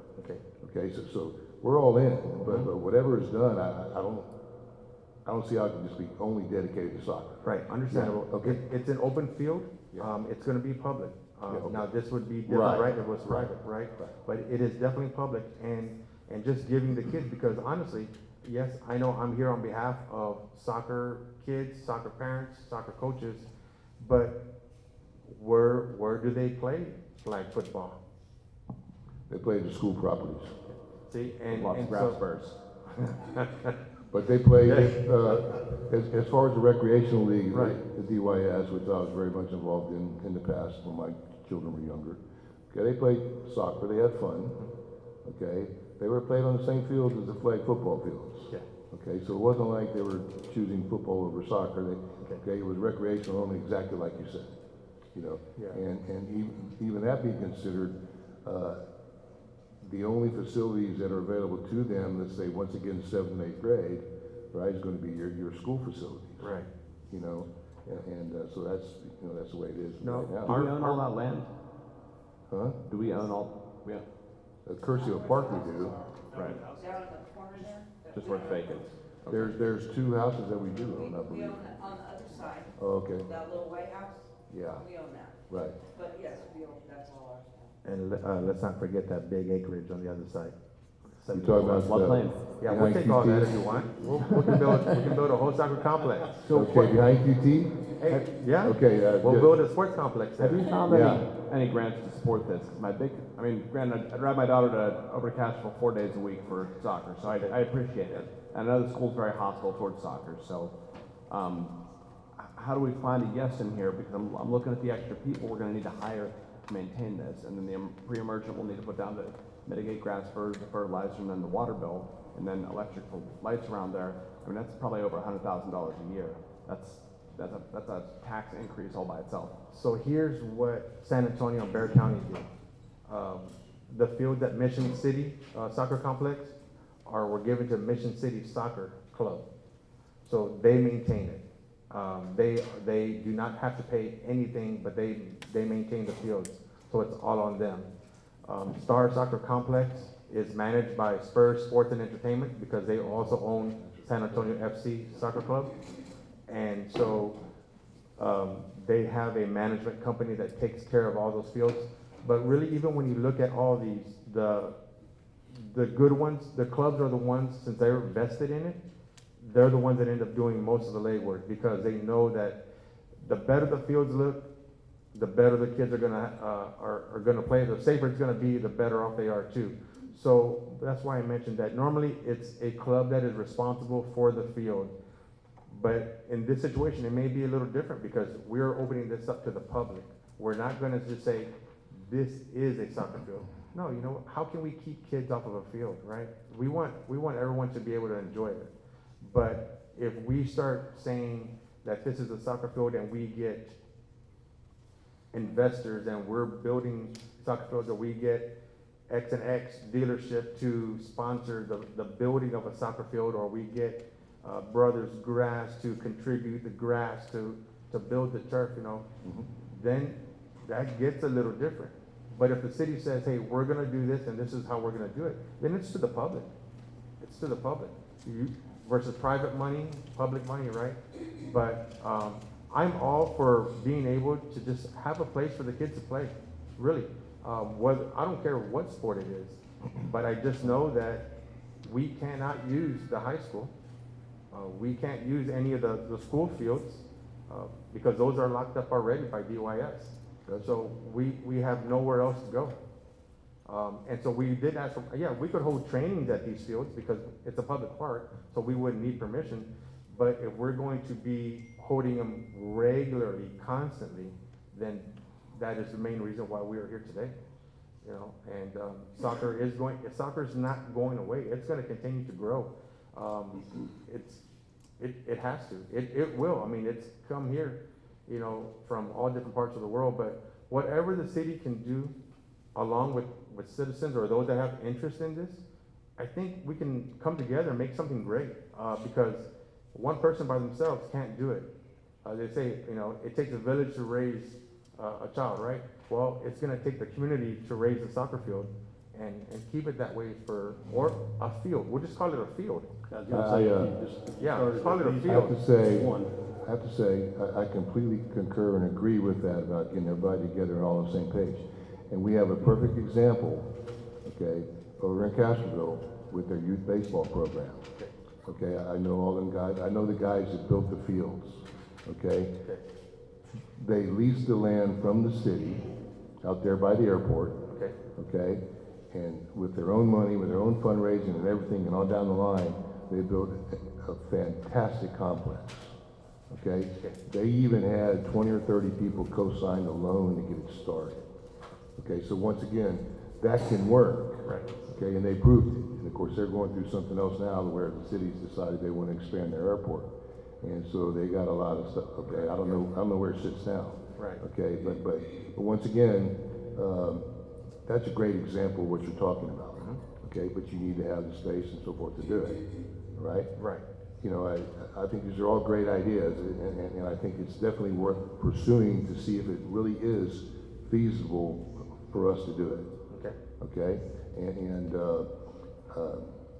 Okay, so we're all in, but whatever is done, I don't see how it can just be only dedicated to soccer. Right, understandable. Yeah, okay. It's an open field. Yeah. It's gonna be public. Okay. Now, this would be different, Right. right, if it was private, right? Right. But it is definitely public and just giving the kids, because honestly, yes, I know I'm here on behalf of soccer kids, soccer parents, soccer coaches, but where do they play flag football? They play the school properties, See, and Lots of grass so, spurs. but they play, as far as the recreational league, Right. the DYS, which I was very much involved in the past when my children were younger. Okay, they played soccer, they had fun, okay? They were played on the same fields as the flag football fields. Yeah. Okay, so it wasn't like they were choosing football over soccer, it was recreational only, exactly like you said, Yeah. And even that being considered, the only facilities that are available to them, let's say, once again, 7th and 8th grade, right, is gonna be your school facilities. Right. And so that's the way it is No, right Do now. we own all that land? Huh? Do we own all, we own, At Curcio Park we do. right, Down in the corner there? just where it's vacant? There's 2 houses that we do own, I We believe. own that on the other side, Oh, okay, that little white house, yeah, we own that. right. But yes, we own, that's all ours now. And let's not forget that big acreage on the other side. You talking about Floodplain. Yeah, we'll take all that if you want. We can build a whole soccer complex. Okay, behind QT? Hey, yeah. Okay, We'll good. build a sports complex there. Have you found any grants to support this? 'Cause granted, I drive my daughter over to Castro 4 days a week for soccer, so I appreciate it. And I know the school's very hostile towards soccer, so, how do we find a yes in here? Because I'm looking at the extra people we're gonna need to hire to maintain this, and then the pre-emergent will need to put down to mitigate grass spurs, the fertilizer, and then the water bill, and then electrical lights around there. That's probably over $100,000 a year. That's a tax increase all by itself. So here's what San Antonio and Bexar County did. The field at Mission City Soccer Complex were given to Mission City Soccer Club. So they maintain it. They do not have to pay anything, but they maintain the fields. So it's all on them. Star Soccer Complex is managed by Spurs Sports and Entertainment because they also own San Antonio FC Soccer Club. And so, they have a management company that takes care of all those fields. But really, even when you look at all these, the good ones, the clubs are the ones, since they're vested in it, they're the ones that end up doing most of the legwork, because they know that the better the fields look, the better the kids are gonna play, the safer it's gonna be, the better off they are too. So that's why I mentioned that normally it's a club that is responsible for the field. But in this situation, it may be a little different because we're opening this up to the public. We're not gonna just say, this is a soccer field. No, you know, how can we keep kids off of a field, right? We want everyone to be able to enjoy it. But if we start saying that this is a soccer field and we get investors and we're building soccer fields, or we get X and X dealership to sponsor the building of a soccer field, or we get Brothers Grass to contribute the grass to build the turf, you know, then that gets a little different. But if the city says, hey, we're gonna do this and this is how we're gonna do it, then it's to the public. It's to the public. Versus private money, public money, right? But I'm all for being able to just have a place for the kids to play, really. I don't care what sport it is, but I just know that we cannot use the high school. We can't use any of the school fields because those are locked up already by DYS. So we have nowhere else to go. And so we did ask, we could hold trainings at these fields because it's a public park, so we wouldn't need permission. But if we're going to be holding them regularly, constantly, then that is the main reason why we are here today. You know, and soccer is not going away. It's going to continue to grow. It has to. It will. I mean, it's come here, you know, from all different parts of the world. But whatever the city can do, along with citizens or those that have interest in this, I think we can come together and make something great. Because one person by themselves can't do it. They say, you know, it takes a village to raise a child, right? Well, it's going to take the community to raise a soccer field and keep it that way or a field. We'll just call it a field. Let's call it a I have to say, I completely concur and agree with that about getting everybody together and all on the same page. And we have a perfect example, okay, over in Castroville with their youth baseball program. Okay, I know all them guys. I know the guys that built the fields. Okay, they leased the land from the city out there by the airport. Okay, and with their own money, with their own fundraising and everything, and on down the line, they built a fantastic complex. Okay, they even had 20 or 30 people co-sign a loan to get it started. Okay, so once again, that can work. Right. Okay, and they proved it. And of course, they're going through something else now where the city's decided they want to expand their airport. And so they got a lot of stuff. Okay, I don't know where it sits now. Right. Okay, but once again, that's a great example of what you're talking about. Okay, but you need to have the space and so forth to do it. Right? Right. You know, I think these are all great ideas, and I think it's definitely worth pursuing to see if it really is feasible for us to do it. Okay? And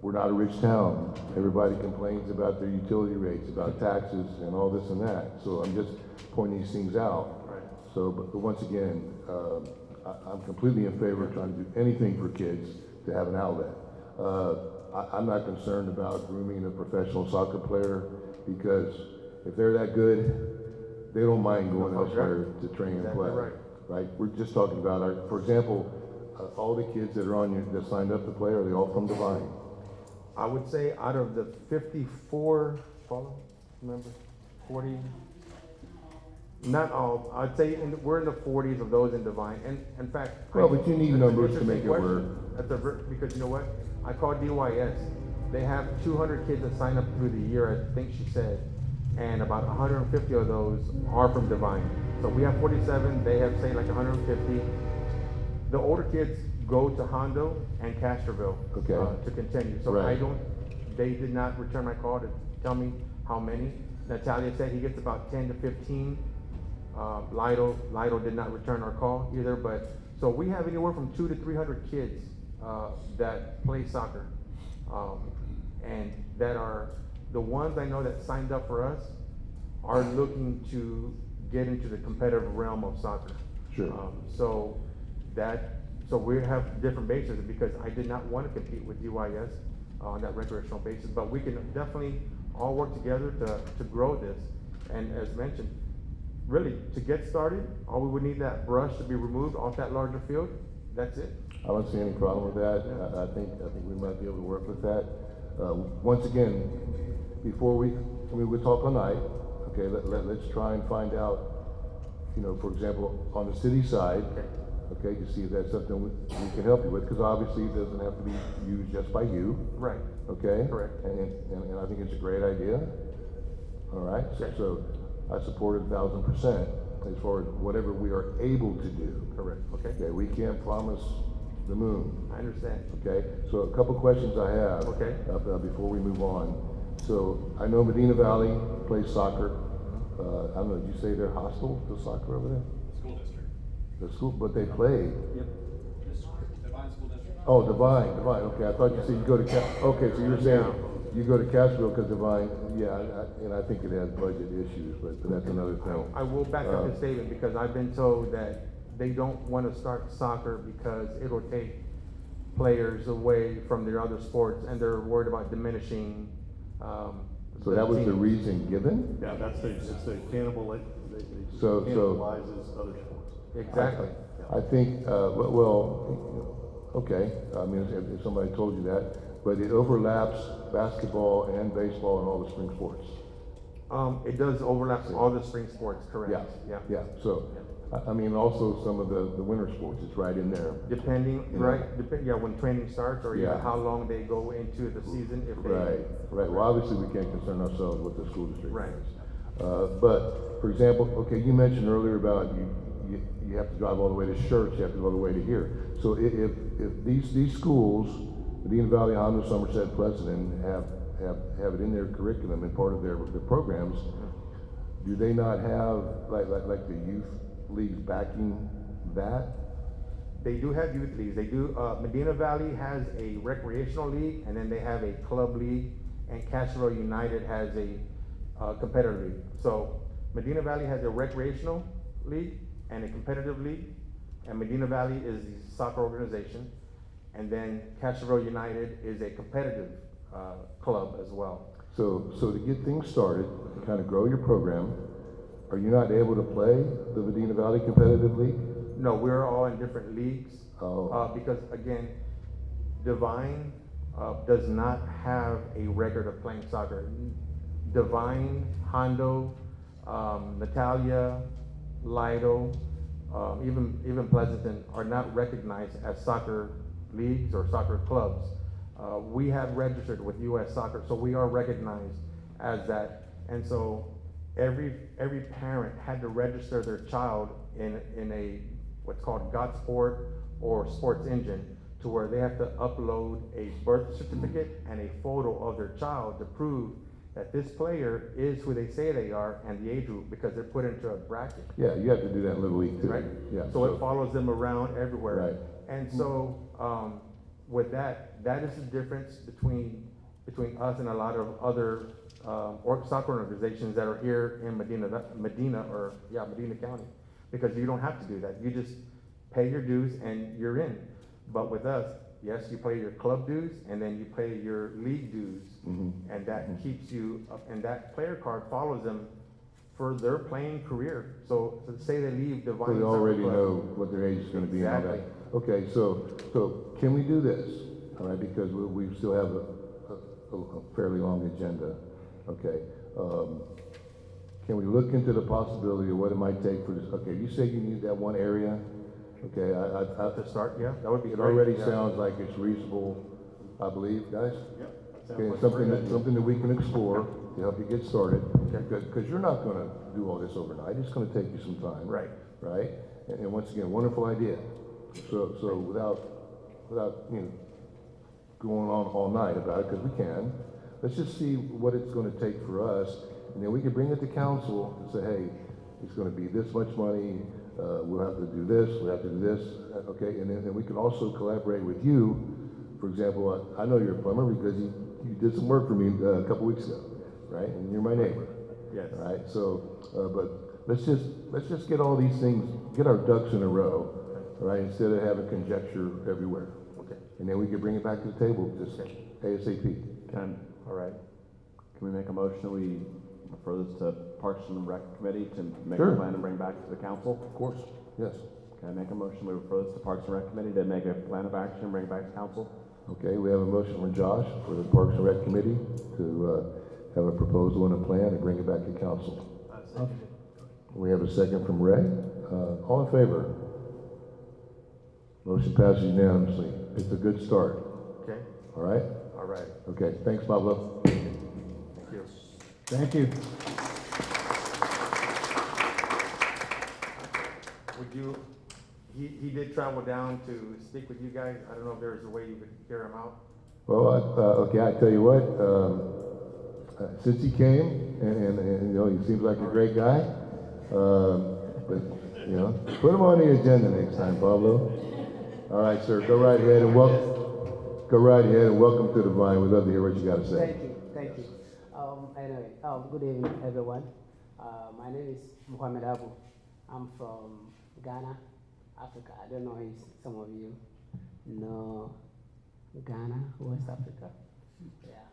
we're not a rich town. Everybody complains about their utility rates, about taxes, and all this and that. So I'm just pointing these things out. Right. So, but once again, I'm completely in favor of trying to do anything for kids to have an outlet. I'm not concerned about grooming a professional soccer player because if they're that good, they don't mind going elsewhere to train and play. Right? We're just talking about for example, all the kids that are that signed up to play, are they all from Devine? I would say out of the 54, remember, 40, not all. I'd say we're in the 40s of those in Devine. And in fact, well, but you need numbers to make it work. Because you know what? I called DYS. They have 200 kids that sign up through the year, I think she said, and about 150 of those are from Devine. So we have 47. They have, say, like 150. The older kids go to Hondo and Castroville to continue. So they did not return my call to tell me how many. Natalia said he gets about 10 to 15. Lido did not return our call either. But so we have anywhere from 200 to 300 kids that play soccer, and that are the ones I know that signed up for us are looking to get into the competitive realm of soccer. Sure. So we have different bases, because I did not want to compete with UIS on that recreational basis, but we can definitely all work together to grow this. And as mentioned, really, to get started, all we would need that brush to be removed off that larger field, that's it. I don't see any problem with that. I think we might be able to work with that. Once again, before we'll talk all night, okay, let's try and find out, for example, on the city side, okay, to see if that's something we can help you with, because obviously it doesn't have to be used just by you. Right. Okay? Correct. And I think it's a great idea. All right? Okay. So I support it 1,000% as far as whatever we are able to do. Correct, okay. Okay, we can't promise the moon. I understand. Okay, so a couple questions I have. Okay. Before we move on. So I know Medina Valley plays soccer. I don't know, did you say they're hostile to soccer over there? School district. The school, but they play. Yep. Devine School District. Oh, Devine, okay, I thought you said you go to okay, so you're saying you go to Castroville because Devine, and I think it has budget issues, but that's another thing. I will back up his statement, because I've been told that they don't want to start soccer because it'll take players away from their other sports, and they're worried about diminishing. So that was the teams. reason given? Yeah, it's the cannibalizes So- other sports. Exactly. I think, okay, I mean, if somebody told you that, but it overlaps basketball and baseball and all the spring sports. It does overlap all the spring sports, correct? Yeah, so, I mean, also some of the winter sports, it's right in there. Depending, Yeah. when training starts, or Yeah. how long they go into the season, if they. Right, well, obviously, we can't concern ourselves with the school district. Right. But, for example, okay, you mentioned earlier about you have to drive all the way to Schertz, you have to go all the way to here. So if these schools, Medina Valley, Hondo, Somerset, Pleasanton, have it in their curriculum and part of their programs, do they not have, like the youth leagues backing that? They do have youth leagues. They do, Medina Valley has a recreational league, and then they have a club league, and Castroville United has a competitive league. So Medina Valley has a recreational league and a competitive league, and Medina Valley is the soccer organization, and then Castroville United is a competitive club as well. So to get things started, to kind of grow your program, are you not able to play the Medina Valley Competitive League? No, we're all in different leagues. Oh. Because again, Devine does not have a record of playing soccer. Devine, Hondo, Natalia, Lido, even Pleasanton are not recognized as soccer leagues or soccer clubs. We have registered with U.S. Soccer, so we are recognized as that. And so every parent had to register their child in a what's called GotSport or Sports Engine, to where they have to upload a birth certificate and a photo of their child to prove that this player is who they say they are and the age group, because they're put into a bracket. Yeah, you have to do that in Little League too. Right. Yeah. So it follows them around everywhere. Right. And so, with that is the difference between us and a lot of other soccer organizations that are here in Medina County, because you don't have to do that. You just pay your dues and you're in. But with us, yes, you pay your club dues and then you pay your league dues, and that keeps you up, and that player card follows them for their playing career. So say they leave Devine. So they already know what their age is going to be and all that. Okay, so can we do this? All right, because we still have a fairly long agenda. Okay, can we look into the possibility of what it might take for this? Okay, you say you need that one area. Okay, To start, yeah, that would be it great. already Yeah. sounds like it's reasonable, I believe, guys. Yep. Okay, something that we can explore to help you get started. Because you're not going to do all this overnight. It's going to take you some time. Right. Right. And once again, wonderful idea. So without going on all night about it, because we can, let's just see what it's going to take for us, and then we can bring it to council and say, hey, it's going to be this much money. We'll have to do this. We'll have to do this. Okay, and then we can also collaborate with you. For example, I know you're a plumber because you did some work for me a couple weeks ago, right? And you're my neighbor. Yes. All right, so, but let's just get all these things, get our ducks in a row, all right, instead of having conjecture everywhere. Okay. And then we can bring it back to the table, just ASAP. All right. Can we make a motion that we refer this to Parks and Rec Committee to make Sure. a plan and bring back to the council? Of course, yes. Can I make a motion, we refer this to Parks and Rec Committee to make a plan of action and bring it back to council? Okay, we have a motion from Josh for the Parks and Rec Committee to have a proposal and a plan and bring it back to council. We have a second from Ray. All in favor? Motion passes unanimously. It's a good start, Okay. all right? All right. Okay, thanks, Pablo. Thank you. Thank you. Would you, he did travel down to speak with you guys. I don't know if there's a way you could hear him out. Well, okay, I tell you what, since he came, and, you know, he seems like a great guy, but, you know, put him on the agenda next time, Pablo. All right, sir, go right ahead and welcome to Devine. We'd love to hear what you got to say. Thank you. Anyway, good evening, everyone. My name is Mohamed Abu. I'm from Ghana, Africa. I don't know if some of you know Ghana, West Africa. Yeah.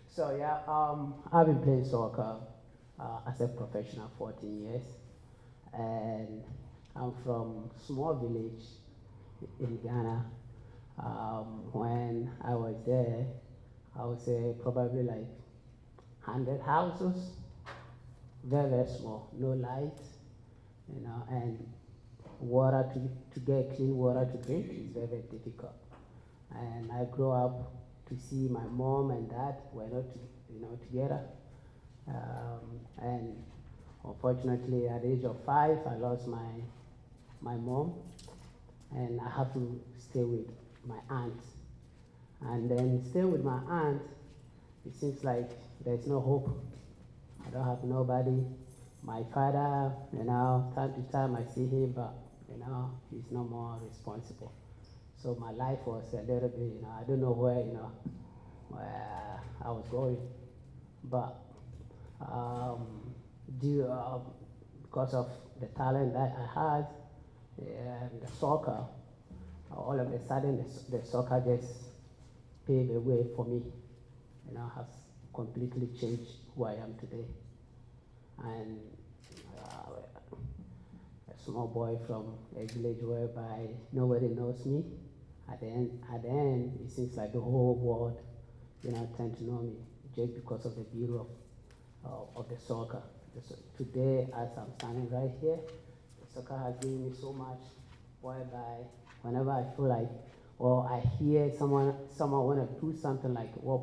So yeah, I've been playing soccer as a professional 14 years, and I'm from small village in Ghana. When I was there, I would say probably like 100 houses, very, very small, no light, you know, and water to get clean water to drink is very, very difficult. And I grew up to see my mom and dad were not, together. And unfortunately, at the age of 5, I lost my mom, and I have to stay with my aunt. And then stay with my aunt, it seems like there's no hope. I don't have nobody. My father, time to time I see him, but, he's no more responsible. So my life was a little bit, I don't know where I was going. But because of the talent that I had, and the soccer, all of a sudden the soccer just paved a way for me, has completely changed who I am today. And a small boy from a village whereby nobody knows me, at the end, it seems like the whole world, tend to know me just because of the beauty of the soccer. Today, as I'm standing right here, the soccer has given me so much, whereby whenever I feel like, or I hear someone want to do something like what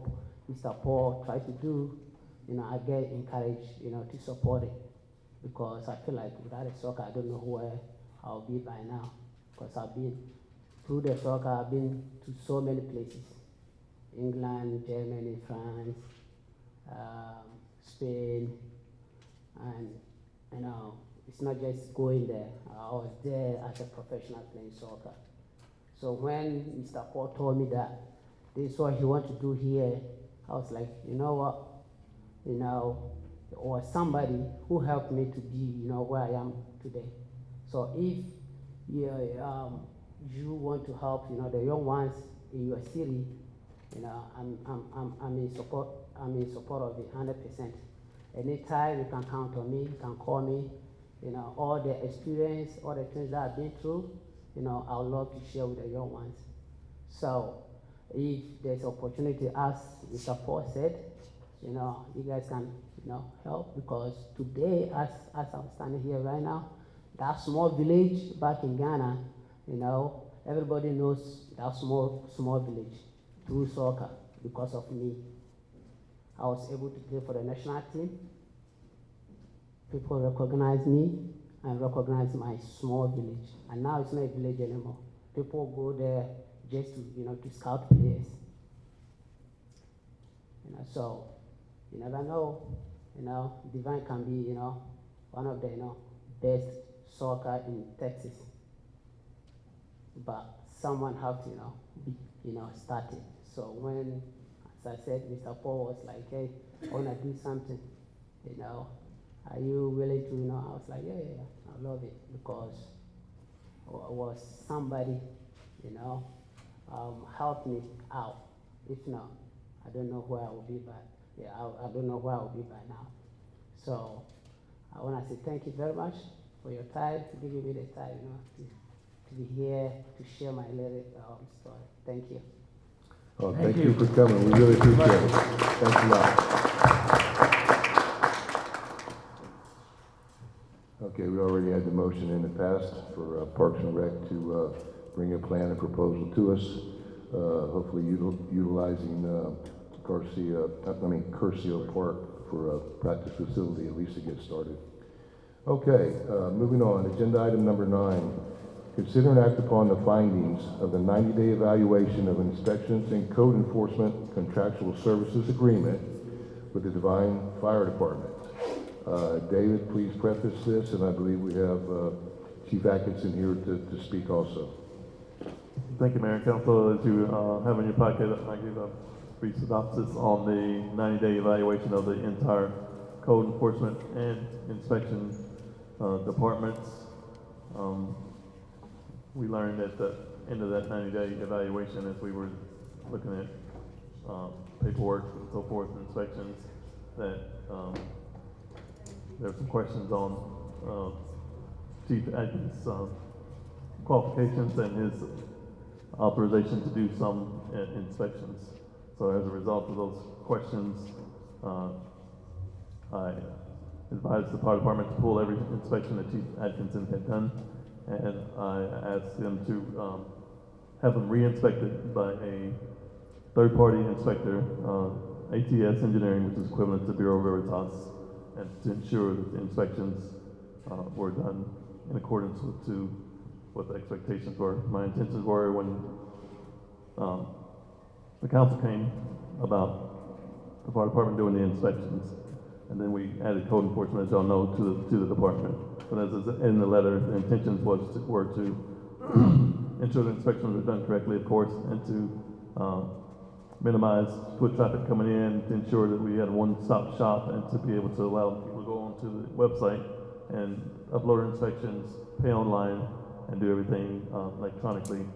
Mr. Paul tried to do, I get encouraged, to support it. Because I feel like without the soccer, I don't know where I'll be by now. Because through the soccer, I've been to so many places. England, Germany, France, Spain, and, it's not just going there. I was there as a professional playing soccer. So when Mr. Paul told me that this is what he wants to do here, I was like, you know what? Or somebody who helped me to be, where I am today. So if you want to help, the young ones in your city, I'm in support. I'm in support of it 100%. Anytime you can count on me, you can call me. All the experience, all the things that I've been through, I would love to share with the young ones. So if there's opportunity, as Mr. Paul said, you guys can, help, because today, as I'm standing here right now, that small village back in Ghana, everybody knows that small village through soccer because of me. I was able to play for the national team. People recognize me and recognize my small village. And now it's not a village anymore. People go there just to, to scout players. So you never know, Devine can be, one of the, best soccer in Texas. But someone have to, be, started. So when, as I said, Mr. Paul was like, hey, I want to do something, are you willing to, I was like, yeah, I love it, because was somebody, helped me out. If not, I don't know where I will be by, I don't know where I will be by now. So I want to say thank you very much for your time, to giving me the time, to be here, to share my little story. Thank you. Oh, thank you for coming. We really appreciate it. Thanks a lot. Okay, we already had the motion in the past for Parks and Rec to bring a plan and proposal to us, hopefully utilizing Curcio Park for a practice facility, at least to get started. Okay, moving on. Agenda item number 9. Consider and act upon the findings of the 90-day evaluation of inspections and code enforcement contractual services agreement with the Devine Fire Department. David, please preface this, and I believe we have Chief Atkinson here to speak also. Thank you, Mayor and Council. As you have in your packet, I gave a brief synopsis on the 90-day evaluation of the entire code enforcement and inspection departments. We learned at the end of that 90-day evaluation, as we were looking at paperwork and so forth, inspections, that there are some questions on Chief Atkins' qualifications and his authorization to do some inspections. So as a result of those questions, I advised the fire department to pull every inspection that Chief Atkinson had done, and I asked him to have them re-inspected by a third-party inspector, ATS Engineering, which is equivalent to Bureau Veritas, and to ensure that the inspections were done in accordance with what the expectations were. My intentions were, when the council came about the fire department doing the inspections, and then we added code enforcement, as y'all know, to the department. But as is in the letter, the intentions were to ensure the inspections were done correctly, of course, and to minimize foot traffic coming in, to ensure that we had a one-stop shop, and to be able to allow people to go onto the website and upload inspections, pay online, and do everything electronically,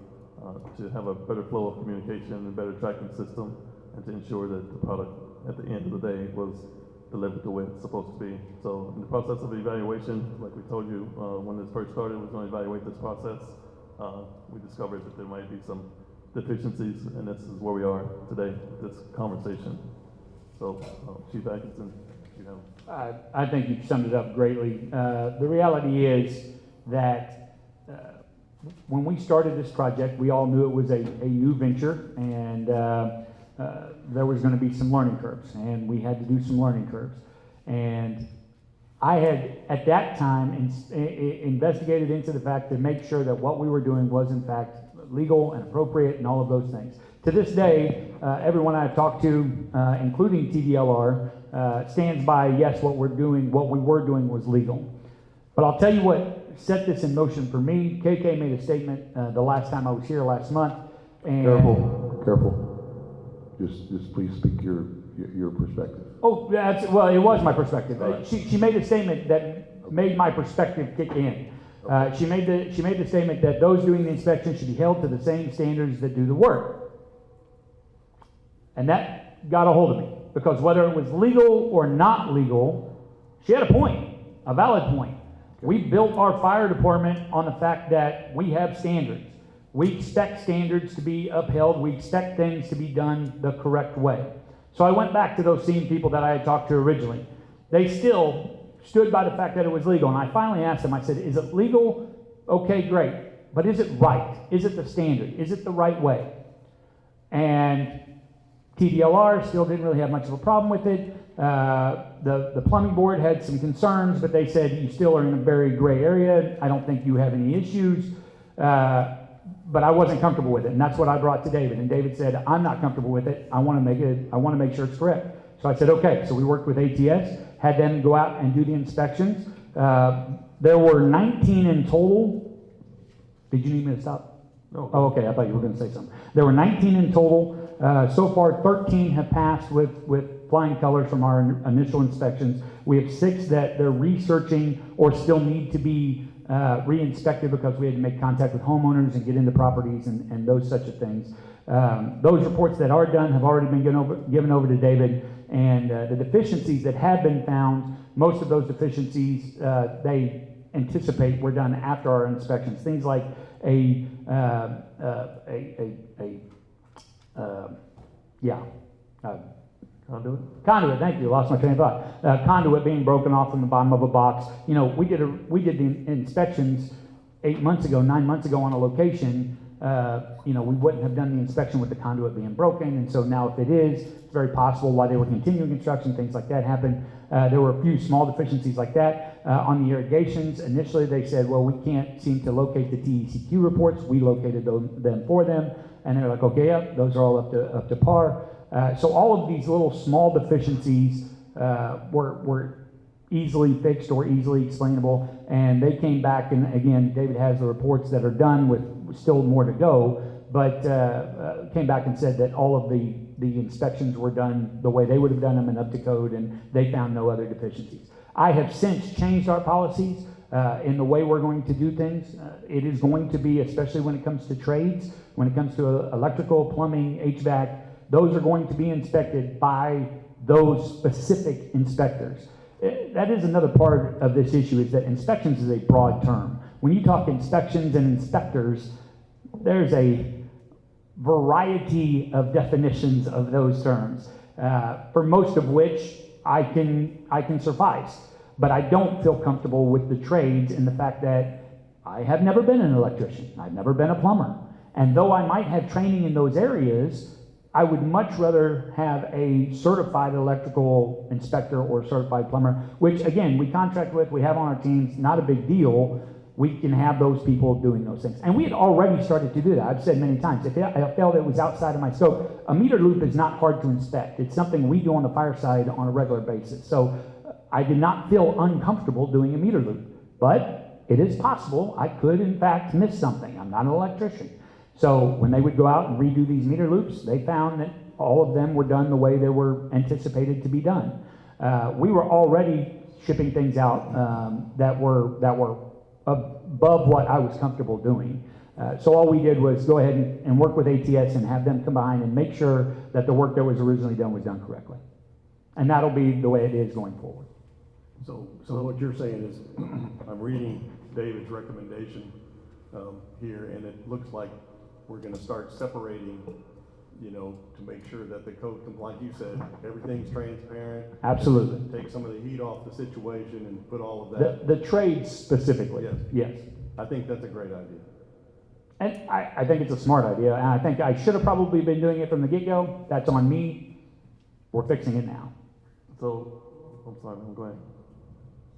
to have a better flow of communication and better tracking system, and to ensure that the product at the end of the day was delivered the way it's supposed to be. So in the process of evaluation, like we told you when this first started, we was going to evaluate this process. We discovered that there might be some deficiencies, and this is where we are today, this conversation. So Chief Atkinson, you have. I think you've summed it up greatly. The reality is that when we started this project, we all knew it was a new venture, and there was going to be some learning curves, and we had to do some learning curves. And I had, at that time, investigated into the fact to make sure that what we were doing was, in fact, legal and appropriate and all of those things. To this day, everyone I've talked to, including TDLR, stands by, yes, what we were doing was legal. But I'll tell you what set this in motion for me. KK made a statement the last time I was here last month. And Careful. Just please speak your perspective. Oh, well, it was my perspective. Right. She made a statement that made my perspective kick in. She made the statement that those doing the inspection should be held to the same standards that do the work. And that got a hold of me, because whether it was legal or not legal, she had a point, a valid point. We built our fire department on the fact that we have standards. We expect standards to be upheld. We expect things to be done the correct way. So I went back to those same people that I had talked to originally. They still stood by the fact that it was legal. And I finally asked them, I said, is it legal? Okay, great. But is it right? Is it the standard? Is it the right way? And TDLR still didn't really have much of a problem with it. The plumbing board had some concerns, but they said you still are in a very gray area. I don't think you have any issues. But I wasn't comfortable with it, and that's what I brought to David. And David said, I'm not comfortable with it. I want to make sure it's correct. So I said, okay. So we worked with ATS, had them go out and do the inspections. There were 19 in total. Did you need me to stop? No. Oh, okay. I thought you were going to say something. There were 19 in total. So far, 13 have passed with flying colors from our initial inspections. We have 6 that they're researching or still need to be re-inspected because we had to make contact with homeowners and get into properties and those such of things. Those reports that are done have already been given over to David, and the deficiencies that have been found, most of those deficiencies they anticipate were done after our inspections. Things like conduit, thank you, lost my train of thought. Conduit being broken off from the bottom of a box. You know, we did the inspections 9 months ago on a location. You know, we wouldn't have done the inspection with the conduit being broken, and so now if it is, it's very possible while they were continuing construction, things like that happened. There were a few small deficiencies like that. On the irrigations, initially they said, well, we can't seem to locate the TECQ reports. We located them for them, and they're like, okay, yep, those are all up to par. So all of these little small deficiencies were easily fixed or easily explainable, and they came back, and again, David has the reports that are done with still more to go, but came back and said that all of the inspections were done the way they would have done them and up to code, and they found no other deficiencies. I have since changed our policies in the way we're going to do things. It is going to be, especially when it comes to trades, when it comes to electrical, plumbing, HVAC, those are going to be inspected by those specific inspectors. That is another part of this issue, is that inspections is a broad term. When you talk inspections and inspectors, there's a variety of definitions of those terms, for most of which I can suffice. But I don't feel comfortable with the trades and the fact that I have never been an electrician. I've never been a plumber. And though I might have training in those areas, I would much rather have a certified electrical inspector or certified plumber, which again, we contract with, we have on our teams, not a big deal. We can have those people doing those things. And we had already started to do that. I've said many times, if I felt it was outside of my scope, a meter loop is not hard to inspect. It's something we do on the fire side on a regular basis. So I did not feel uncomfortable doing a meter loop, but it is possible I could in fact miss something. I'm not an electrician. So when they would go out and redo these meter loops, they found that all of them were done the way they were anticipated to be done. We were already shipping things out that were above what I was comfortable doing. So all we did was go ahead and work with ATS and have them combine and make sure that the work that was originally done was done correctly. And that'll be the way it is going forward. So what you're saying is, I'm reading David's recommendation here, and it looks like we're gonna start separating, you know, to make sure that the code, like you said, everything's transparent. Absolutely. Take some of the heat off the situation and put all of that. The trades specifically. Yes. Yes. I think that's a great idea. And I think it's a smart idea, and I think I should have probably been doing it from the get-go. That's on me. We're fixing it now. So, I'm sorry, go ahead.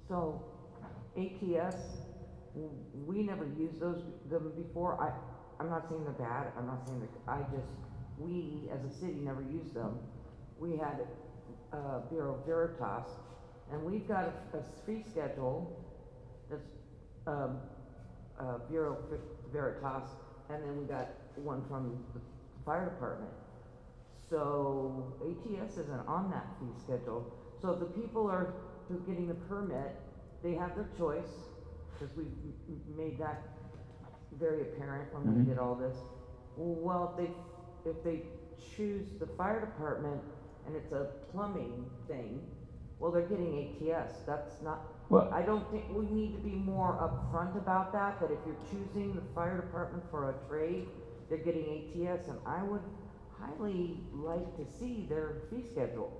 So, ATS, we never used them before. I'm not saying they're bad, I'm not saying we as a city never used them. We had Bureau Veritas, and we've got a fee schedule that's Bureau Veritas, and then we got one from the fire department. So ATS isn't on that fee schedule. So if the people who are getting the permit, they have their choice, because we made that very apparent when we did all this. Well, if they choose the fire department and it's a plumbing thing, well, they're getting ATS. That's not, Well, I don't think we need to be more upfront about that if you're choosing the fire department for a trade, they're getting ATS, and I would highly like to see their fee schedule,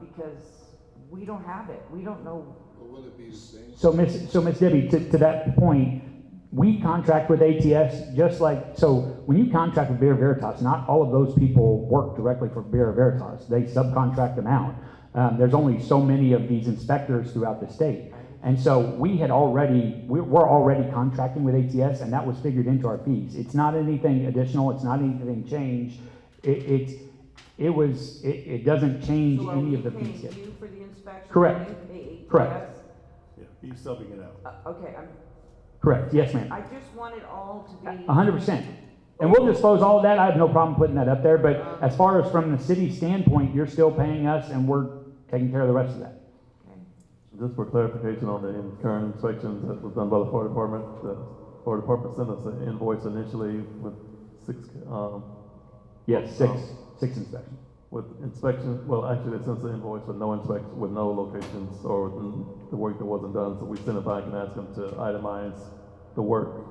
because we don't have it. We don't know. Will it be the same? So Miss Debbie, to that point, we contract with ATS just like, so when you contract with Bureau Veritas, not all of those people work directly for Bureau Veritas. They subcontract them out. There's only so many of these inspectors throughout the state. And so we're already contracting with ATS, and that was figured into our fees. It's not anything additional, it's not anything changed. It doesn't change So any of the are we fees. paying you for the inspection? Correct. and you pay ATS? Correct. Yeah, he's subbing it out. Okay, Correct, yes ma'am. I just want it all to be. 100%. And we'll dispose all of that, I have no problem putting that up there, but as far as from the city standpoint, you're still paying us and we're taking care of the rest of that. Just for clarification on the current inspections that was done by the fire department, the fire department sent us an invoice initially with Yes, six inspections. with inspection, well, actually, they sent us an invoice with no inspection, with no locations or the work that wasn't done, so we sent it back and asked them to itemize the work.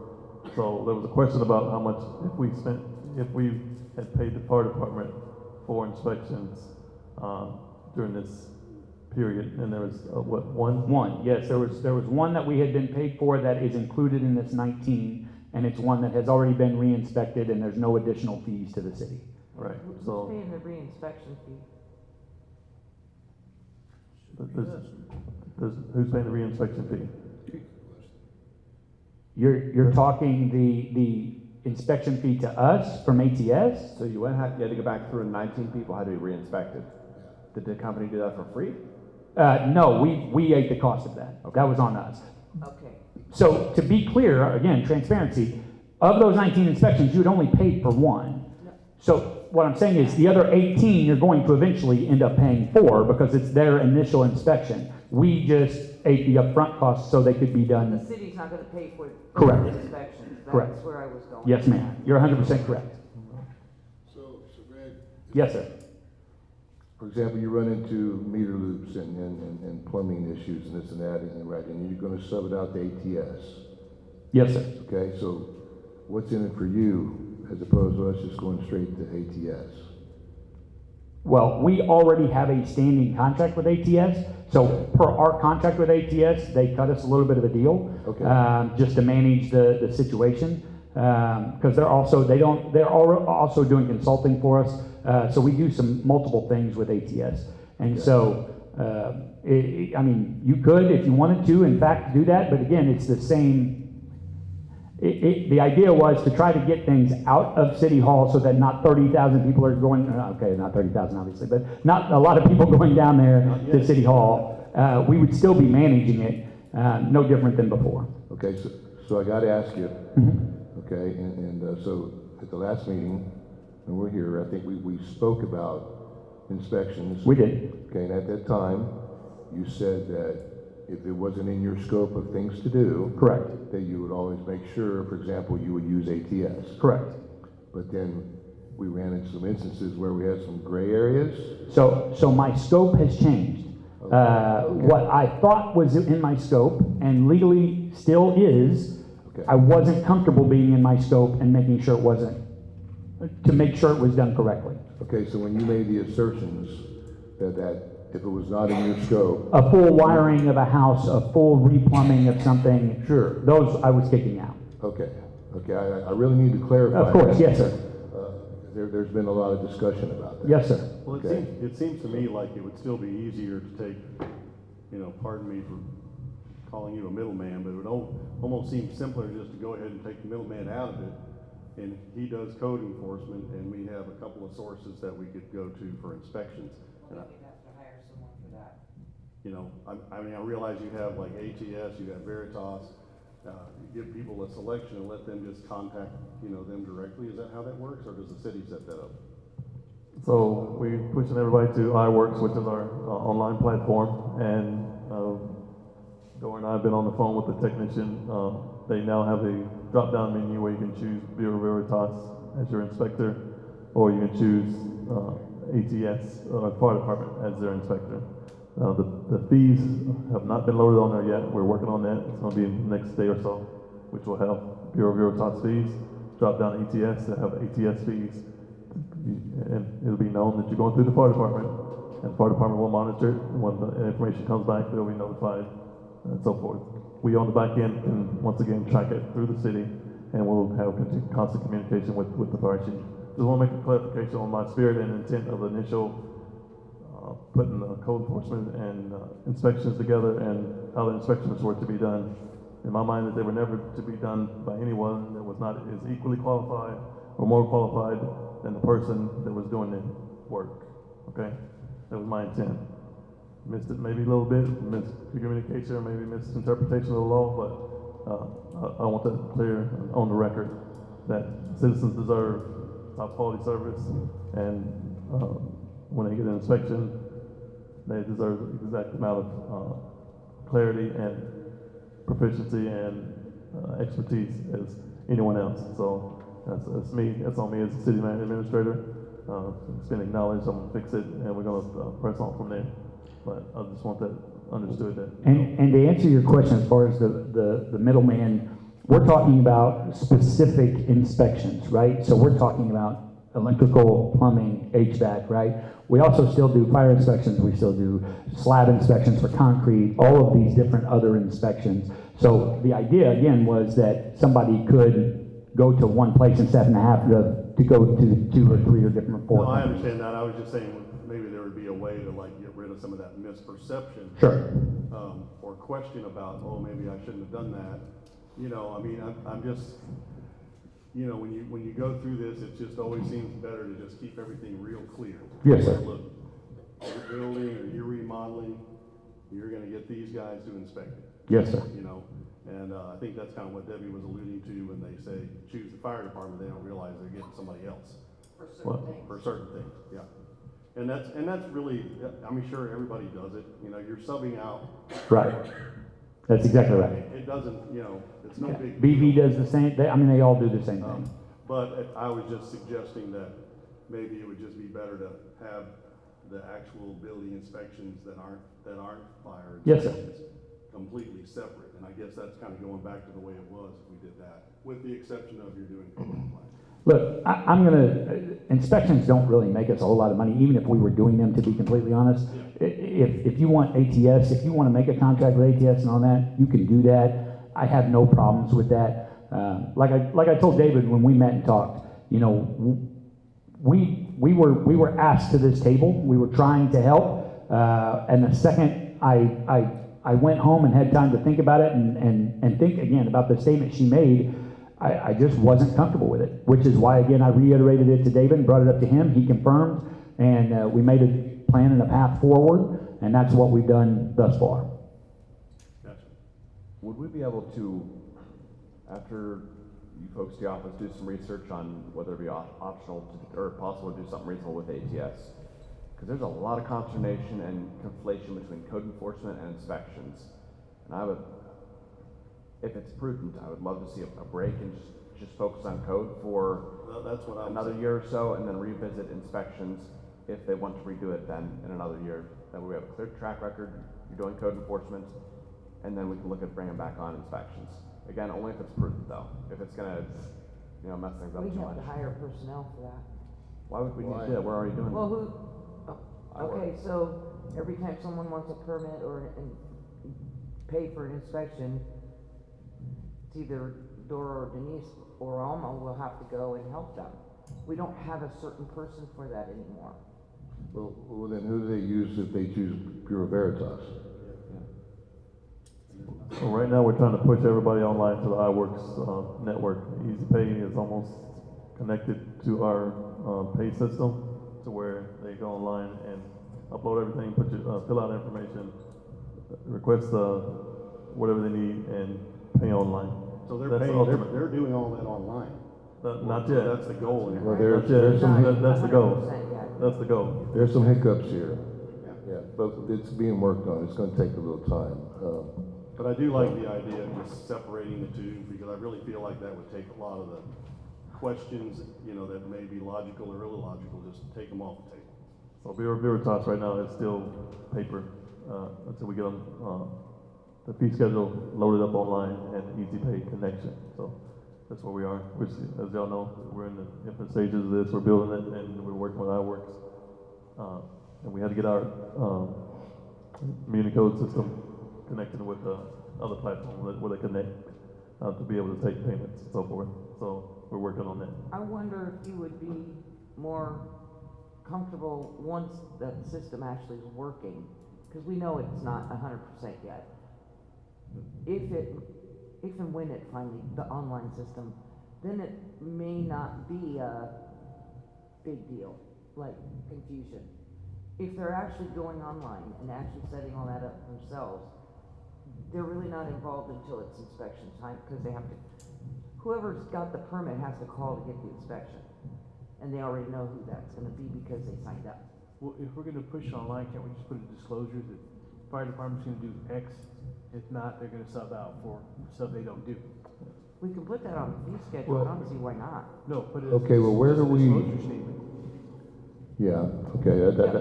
So there was a question about how much, if we had paid the fire department for inspections, during this period, and there was, one? One, yes, there was one that we had been paid for that is included in this 19, and it's one that has already been re-inspected, and there's no additional fees to the city. Right, Who's so, paying the re-inspection fee? who's paying the re-inspection fee? You're talking the inspection fee to us from ATS? So you had to go back through and 19 people had to be re-inspected. Did the company do that for free? No, we ate the cost of that. Okay. That was on us. Okay. So to be clear, again, transparency, of those 19 inspections, you had only paid for one. So what I'm saying is the other 18 you're going to eventually end up paying for because it's their initial inspection. We just ate the upfront costs so they could be The done. city's not gonna pay for Correct. the inspections. Correct. That's where I was going. Yes, ma'am. You're 100% correct. So Greg, Yes, sir. for example, you run into meter loops and plumbing issues and this and that, and right, and you're gonna sub it out to ATS, Yes, sir. okay? So what's in it for you as opposed to us just going straight to ATS? Well, we already have a standing contract with ATS. So per our contract with ATS, they cut us a little bit of a deal, Okay. just to manage the situation. Because they're also doing consulting for us. So we do some multiple things with ATS. And Okay. so, I mean, you could, if you wanted to, in fact, do that. But again, it's the same. The idea was to try to get things out of City Hall so that not 30,000 people are going, okay, not 30,000 obviously, but not a lot of people going down there to City Hall. We would still be managing it, no different than before. Okay, so I gotta ask you, Mhm. okay, and so at the last meeting, when we're here, I think we spoke about inspections. We did. Okay, and at that time, you said that if it wasn't in your scope of things to do, Correct. that you would always make sure, for example, you would use ATS. Correct. But then we ran into some instances where we had some gray areas. So my scope has changed. What I thought was in my scope and legally still is, Okay. I wasn't comfortable being in my scope and making sure it wasn't, to make sure it was done correctly. Okay, so when you made the assertions that if it was not in your scope, A full wiring of a house, a full replumbing of something. Sure. Those I was kicking out. okay, I really need to clarify. Of course, that. yes, sir. There's been a lot of discussion about that. Yes, sir. Well, Okay. it seems to me like it would still be easier to take, pardon me for calling you a middleman, but it would almost seem simpler just to go ahead and take the middleman out of it. And he does code enforcement, and we have a couple of sources that we could go to for inspections. And We'd have to hire someone for that. I realize you have like ATS, you have Veritas, you give people a selection and let them just contact, them directly. Is that how that works, or does the city set that up? So we're pushing everybody to iWorks, which is our online platform, and Dora and I have been on the phone with the technician. They now have a drop-down menu where you can choose Bureau Veritas as your inspector, or you can choose ATS, Fire Department, as their inspector. The fees have not been loaded on there yet. We're working on that. It's going to be in the next day or so, which will have Bureau Veritas fees, drop down ATS to have ATS fees, and it'll be known that you're going through the fire department, and the fire department will monitor it. When the information comes back, they'll be notified, and so forth. We on the back end can once again track it through the city, and we'll have constant communication with the fire chief. Just want to make a clarification on my spirit and intent of the initial putting code enforcement and inspections together, and how the inspections were to be done. In my mind, that they were never to be done by anyone that was not as equally qualified or more qualified than the person that was doing the work. Okay, that was my intent. Missed it maybe a little bit, miscommunication or maybe misinterpretation of the law, but I want that clear on the record. that citizens deserve top quality service, and, when they get an inspection, they deserve the exact amount of, clarity and proficiency and, expertise as anyone else. So that's me, that's on me as a city manager administrator. It's been acknowledged, I'm gonna fix it, and we're gonna press on from there. But I just want that understood that. And to answer your question as far as the middleman, we're talking about specific inspections, right? So we're talking about electrical, plumbing, HVAC, right? We also still do fire inspections, we still do slab inspections for concrete, all of these different other inspections. So the idea, again, was that somebody could go to one place instead of have to go to 2 or 3 or different 4. No, I understand that. I was just saying maybe there would be a way to like get rid of some of that misperception. Sure. Or question about, oh, maybe I shouldn't have done that. You know, I mean, I'm just, you know, when you go through this, it just always seems better to just keep everything real clear. Yes, sir. Look, you're building or you're remodeling, you're gonna get these guys to inspect it. Yes, sir. You know, and I think that's kind of what Debbie was alluding to when they say choose the fire department, they don't realize they're getting somebody else. For certain things, yeah. And that's really, I mean, sure, everybody does it, you know, you're subbing out. Right. That's exactly right. It doesn't, you know, it's no big BV deal. does the same, they all do the same thing. But I was just suggesting that maybe it would just be better to have the actual building inspections that aren't fire Yes, sir. inspections completely separate. And I guess that's kind of going back to the way it was if we did that, with the exception of you're doing code compliance. Look, inspections don't really make us a whole lot of money, even if we were doing them, to be completely honest. If you want ATS, if you want to make a contract with ATS and all that, you can do that. I have no problems with that. Like I told David when we met and talked, you know, we were asked to this table. We were trying to help, and the second I went home and had time to think about it and think again about the statement she made, I just wasn't comfortable with it, which is why, again, I reiterated it to David and brought it up to him. He confirmed, and we made a plan and a path forward, and that's what we've done thus far. Gotcha. Would we be able to, after you folks at the office do some research on whether it be optional to, or possible to do something reasonable with ATS? Because there's a lot of consternation and conflation between code enforcement and inspections. And I would, if it's prudent, I would love to see a break and just focus on code for That's what I'm another saying. year or so, and then revisit inspections if they want to redo it then in another year. That way we have a clear track record, you're doing code enforcement, and then we can look at bringing back on inspections. Again, only if it's prudent though. If it's gonna, you know, mess things up We too have much. to hire personnel for that. Why would we need to do that? We're already doing Well, it. who, okay, so every time someone wants a permit or pay for an inspection, it's either Dora or Denise or Alma will have to go and help them. We don't have a certain person for that anymore. Well, then who do they use if they choose Bureau Veritas? So right now, we're trying to push everybody online to the iWorks network. EasyPay is almost connected to our pay system, to where they go online and upload everything, fill out information, request whatever they need, and pay online. So they're That's paying, ultimate. they're doing all that online. Not yet. That's the goal. Well, there's some, That's the goal. 100% yet. That's the goal. there's some hiccups here. Yeah, but it's being worked on. It's gonna take a little time. But I do like the idea of just separating the two, because I really feel like that would take a lot of the questions, you know, that may be logical or illogical, just take them off the table. So Bureau Veritas right now is still paper until we get the fee schedule loaded up online and EasyPay connection. So that's where we are. Which, as y'all know, we're in the infant stages of this. We're building it, and we're working with iWorks. And we had to get our Communicode system connected with other platforms where they connect to be able to take payments and so forth. So we're working on that. I wonder if you would be more comfortable once that system actually is working, because we know it's not 100% yet. If and when it finally, the online system, then it may not be a big deal, like confusion. If they're actually going online and actually setting all that up themselves, they're really not involved until it's inspection time, because they have to, whoever's got the permit has to call to get the inspection. And they already know who that's gonna be because they signed up. Well, if we're gonna push online, can't we just put a disclosure that fire department's gonna do X? If not, they're gonna sub out for stuff they don't do. We can put that on the fee schedule, Well- I don't see why not. No, put it as Okay, well, where as a do we- disclosure statement. Yeah, okay, Yeah, but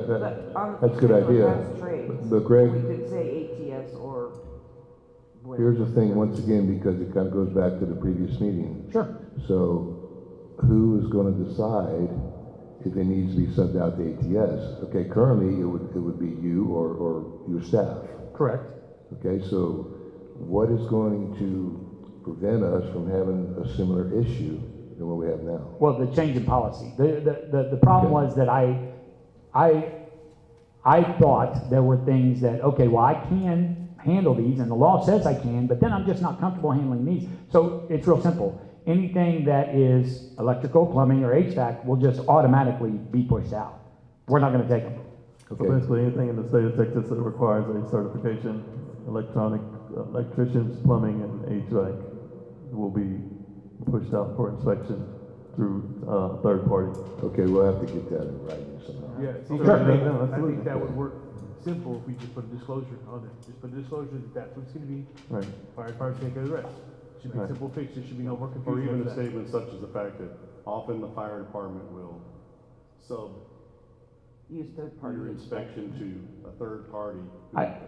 on the that's a fee good schedule, it idea. has trades. But Greg, We could say ATS or. here's the thing, once again, because it kind of goes back to the previous meeting. Sure. So who is going to decide if it needs to be subbed out to ATS? Okay, currently it would be you or your staff. Correct. Okay, so what is going to prevent us from having a similar issue than what we have now? Well, the change in policy. The problem Okay. was that I thought there were things that, okay, well, I can handle these, and the law says I can, but then I'm just not comfortable handling these. So it's real simple. Anything that is electrical, plumbing, or HVAC will just automatically be pushed out. We're not gonna take them. So Okay. basically, anything in the state of Texas that requires a certification, electricians, plumbing, and HVAC will be pushed out for inspection through, third party. Okay, we'll have to get that in writing somehow. Yeah, see, Sure. I think, No, I absolutely. think that would work simple if we just put a disclosure on it. Just put a disclosure that that's what it's gonna be. Right. Fire department take care of the rest. Should be a Right. simple fix, there should be no more Or confusion even a after that. statement such as the fact that often the fire department will sub Use third party. your inspection to a third party.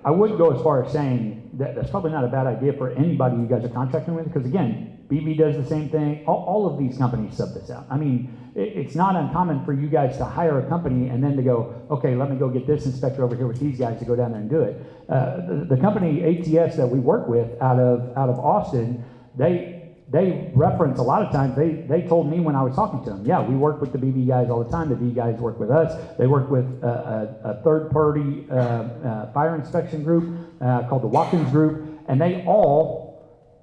I wouldn't go as far as saying that that's probably not a bad idea for anybody you guys are contracting with, because again, BB does the same thing. All of these companies sub this out. I mean, it's not uncommon for you guys to hire a company and then to go, okay, let me go get this inspector over here with these guys to go down there and do it. The company ATS that we work with out of Austin, they reference a lot of times, they told me when I was talking to them, yeah, we work with the BB guys all the time, the B guys work with us. They work with a third-party fire inspection group called the Watkins Group, and they all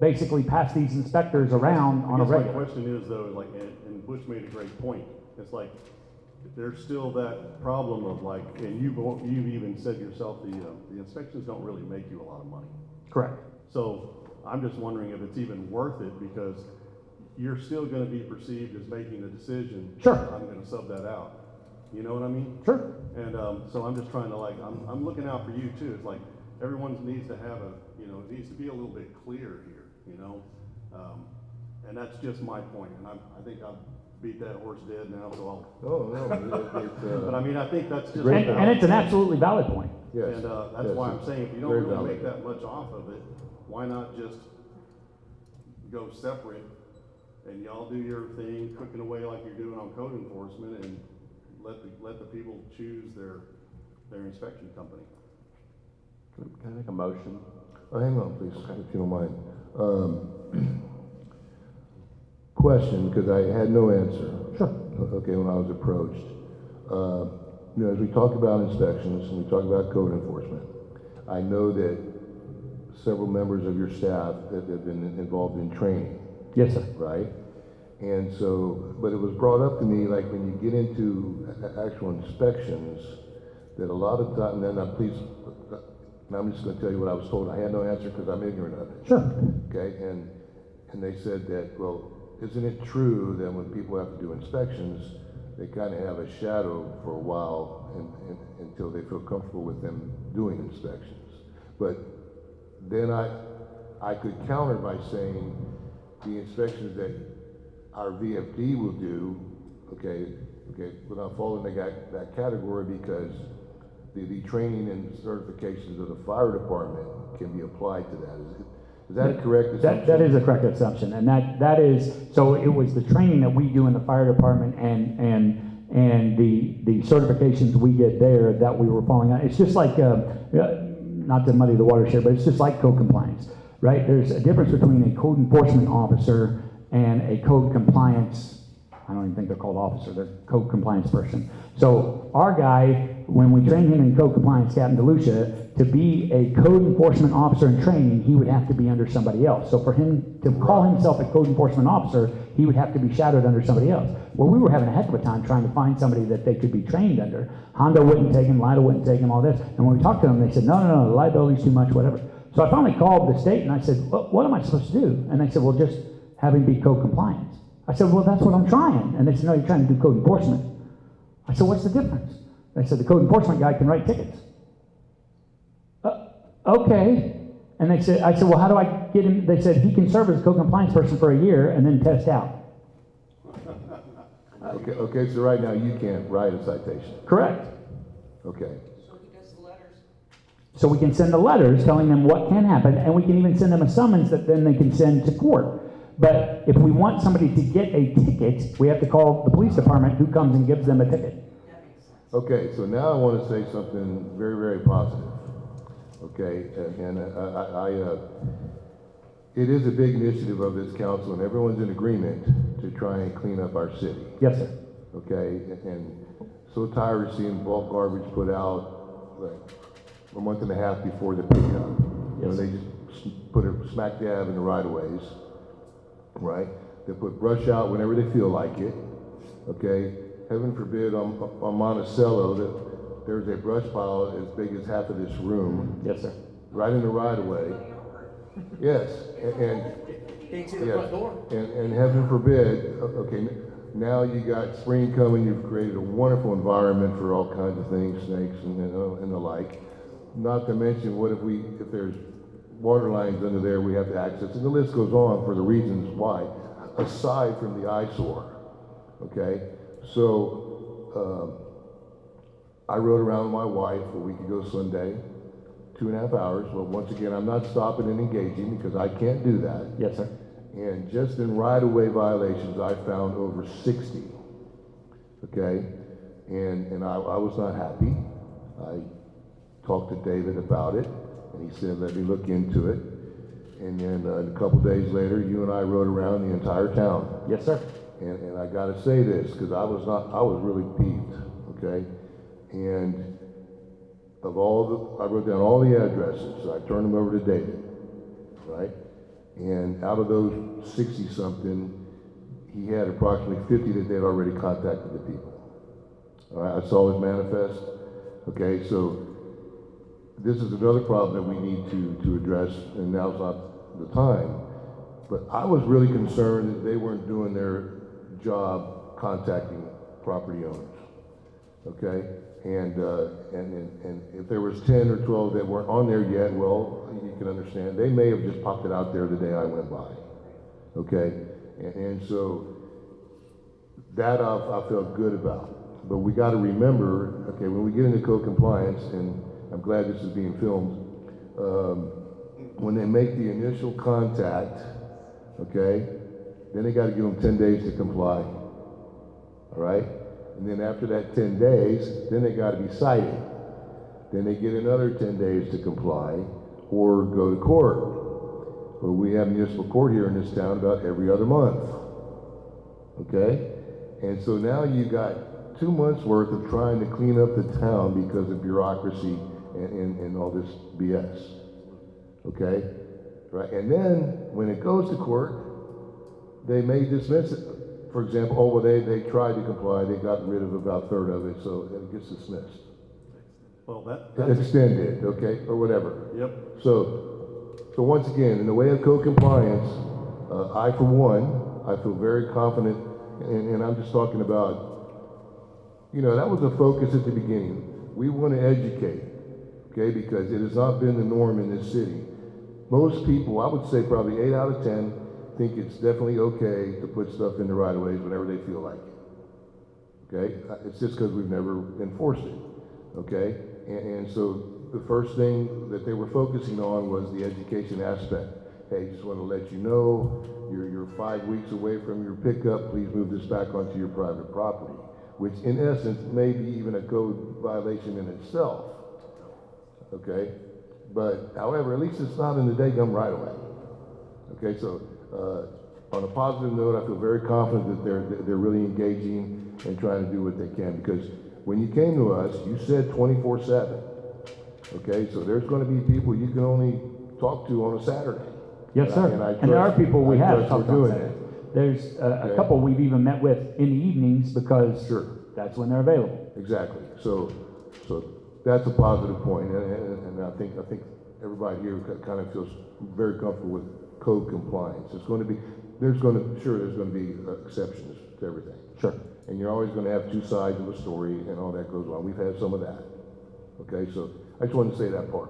basically pass these inspectors around on a I guess my regular. question is though, like, and Butch made a great point, it's like, there's still that problem of like, and you've even said yourself, the inspections don't really make you a lot of money. Correct. So I'm just wondering if it's even worth it, because you're still gonna be perceived as making a decision. Sure. I'm gonna sub that out. You know what I mean? Sure. And, so I'm just trying to like, I'm looking out for you too. It's like, everyone needs to have it needs to be a little bit clear here, you know? And that's just my point, and I think I've beat that horse dead now, so Oh, no, but I mean, I think that's just. And it's an absolutely valid point. yes. And, that's yes, why I'm it's saying, if you don't very really valid. make that much off of it, why not just go separate, and y'all do your thing, cooking away like you're doing on code enforcement, and let the people choose their inspection company. Can I make a motion? Oh, hang on, please, if you don't mind. Question, because I had no answer. Sure. Okay, when I was approached. As we talk about inspections and we talk about code enforcement, I know that several members of your staff that have been involved in training, Yes, sir. right? And so, but it was brought up to me, like when you get into actual inspections, that a lot of time, I'm just gonna tell you what I was told. I had no answer because I'm ignorant of it. Sure. Okay, and they said that, well, isn't it true that when people have to do inspections, they kind of have a shadow for a while until they feel comfortable with them doing inspections? But then I could counter by saying the inspections that our VFD will do, okay, will not fall into that category because the training and certifications of the fire department can be applied to that. Is that a correct assumption? That is a correct assumption, and that is, so it was the training that we do in the fire department and the certifications we get there that we were following on. It's just like, not to muddy the water here, but it's just like code compliance, right? There's a difference between a code enforcement officer and a code compliance, I don't even think they're called officer, they're code compliance person. So our guy, when we train him in code compliance, Captain DeLucia, to be a code enforcement officer in training, he would have to be under somebody else. So for him to call himself a code enforcement officer, he would have to be shadowed under somebody else. Well, we were having a heck of a time trying to find somebody that they could be trained under. Honda wouldn't take him, Lida wouldn't take him, all this. And when we talked to them, they said, no, the liability's too much, whatever. So I finally called the state and I said, what am I supposed to do? And they said, well, just have him be code compliant. I said, well, that's what I'm trying. And they said, no, you're trying to do code enforcement. I said, what's the difference? They said, the code enforcement guy can write tickets. Okay. And I said, well, how do I get him? They said, he can serve as a code compliance person for a year and then test out. Okay, so right now you can't write a citation. Correct. Okay. So he does the letters. So we can send the letters telling them what can happen, and we can even send them a summons that then they can send to court. But if we want somebody to get a ticket, we have to call the police department, who comes and gives them a ticket. Okay, so now I want to say something very, very positive. Okay, and it is a big initiative of this council, and everyone's in agreement to try and clean up our city. Yes, sir. Okay, and so tired of seeing bulk garbage put out like a month and a half before the pickup. You know, they just put it smack dab in the right of ways, right? They put brush out whenever they feel like it. Okay, heaven forbid on Monticello that there's a brush pile as big as half of this room. Yes, sir. Right in the right of way. Yes, and Can't see the front door. and heaven forbid, okay, now you got spring coming, you've created a wonderful environment for all kinds of things, snakes and the like. Not to mention, what if there's water lines under there we have to access, and the list goes on for the reasons why, aside from the eyesore, okay? So, I rode around with my wife a week ago Sunday, 2.5 hours. Well, once again, I'm not stopping and engaging because I can't do that. Yes, sir. And just in right-of-way violations, I found over 60. Okay? And I was not happy. I talked to David about it, and he said, let me look into it. And then a couple days later, you and I rode around the entire town. Yes, sir. And I gotta say this, because I was really peeved, okay? And I wrote down all the addresses, I turned them over to David, right? And out of those 60-something, he had approximately 50 that they'd already contacted the people. All right, I saw his manifest. Okay, so this is another problem that we need to address, and now's not the time. But I was really concerned that they weren't doing their job contacting property owners. Okay, and if there was 10 or 12 that weren't on there yet, well, you can understand they may have just popped it out there the day I went by. Okay, and so that I felt good about. But we got to remember, okay, when we get into code compliance, and I'm glad this is being filmed, when they make the initial contact, okay, then they got to give them 10 days to comply. All right? And then after that 10 days, then they got to be cited. Then they get another 10 days to comply or go to court. But we have municipal court here in this town about every other month. Okay? And so now you got 2 months worth of trying to clean up the town because of bureaucracy and all this BS. Okay? Right? And then when it goes to court, they may dismiss it. For example, oh, well, they tried to comply, they got rid of about a third of it, so it gets dismissed. Well, that's Extended, okay, or whatever. Yep. So once again, in the way of code compliance, I, for one, I feel very confident, and I'm just talking about, you know, that was a focus at the beginning. We want to educate, okay, because it has not been the norm in this city. Most people, I would say probably 8 out of 10, think it's definitely okay to put stuff in the right of ways whenever they feel like it. Okay? It's just because we've never enforced it. Okay? And so the first thing that they were focusing on was the education aspect. Hey, just want to let you know, you're 5 weeks away from your pickup, please move this back onto your private property, which in essence may be even a code violation in itself. Okay? But however, at least it's not in the daggum right of way. Okay, so on a positive note, I feel very confident that they're really engaging and trying to do what they can, because when you came to us, you said 24/7. Okay, so there's going to be people you can only talk to on a Saturday. Yes, sir. And there are people we have talked on doing Saturday. it. There's a couple we've even met with in the evenings because Sure. that's when they're available. Exactly. So that's a positive point, and I think everybody here kind of feels very comfortable with code compliance. It's going to be, there's gonna be exceptions to everything. Sure. And you're always gonna have two sides of a story and all that goes on. We've had some of that. Okay, so I just wanted to say that part.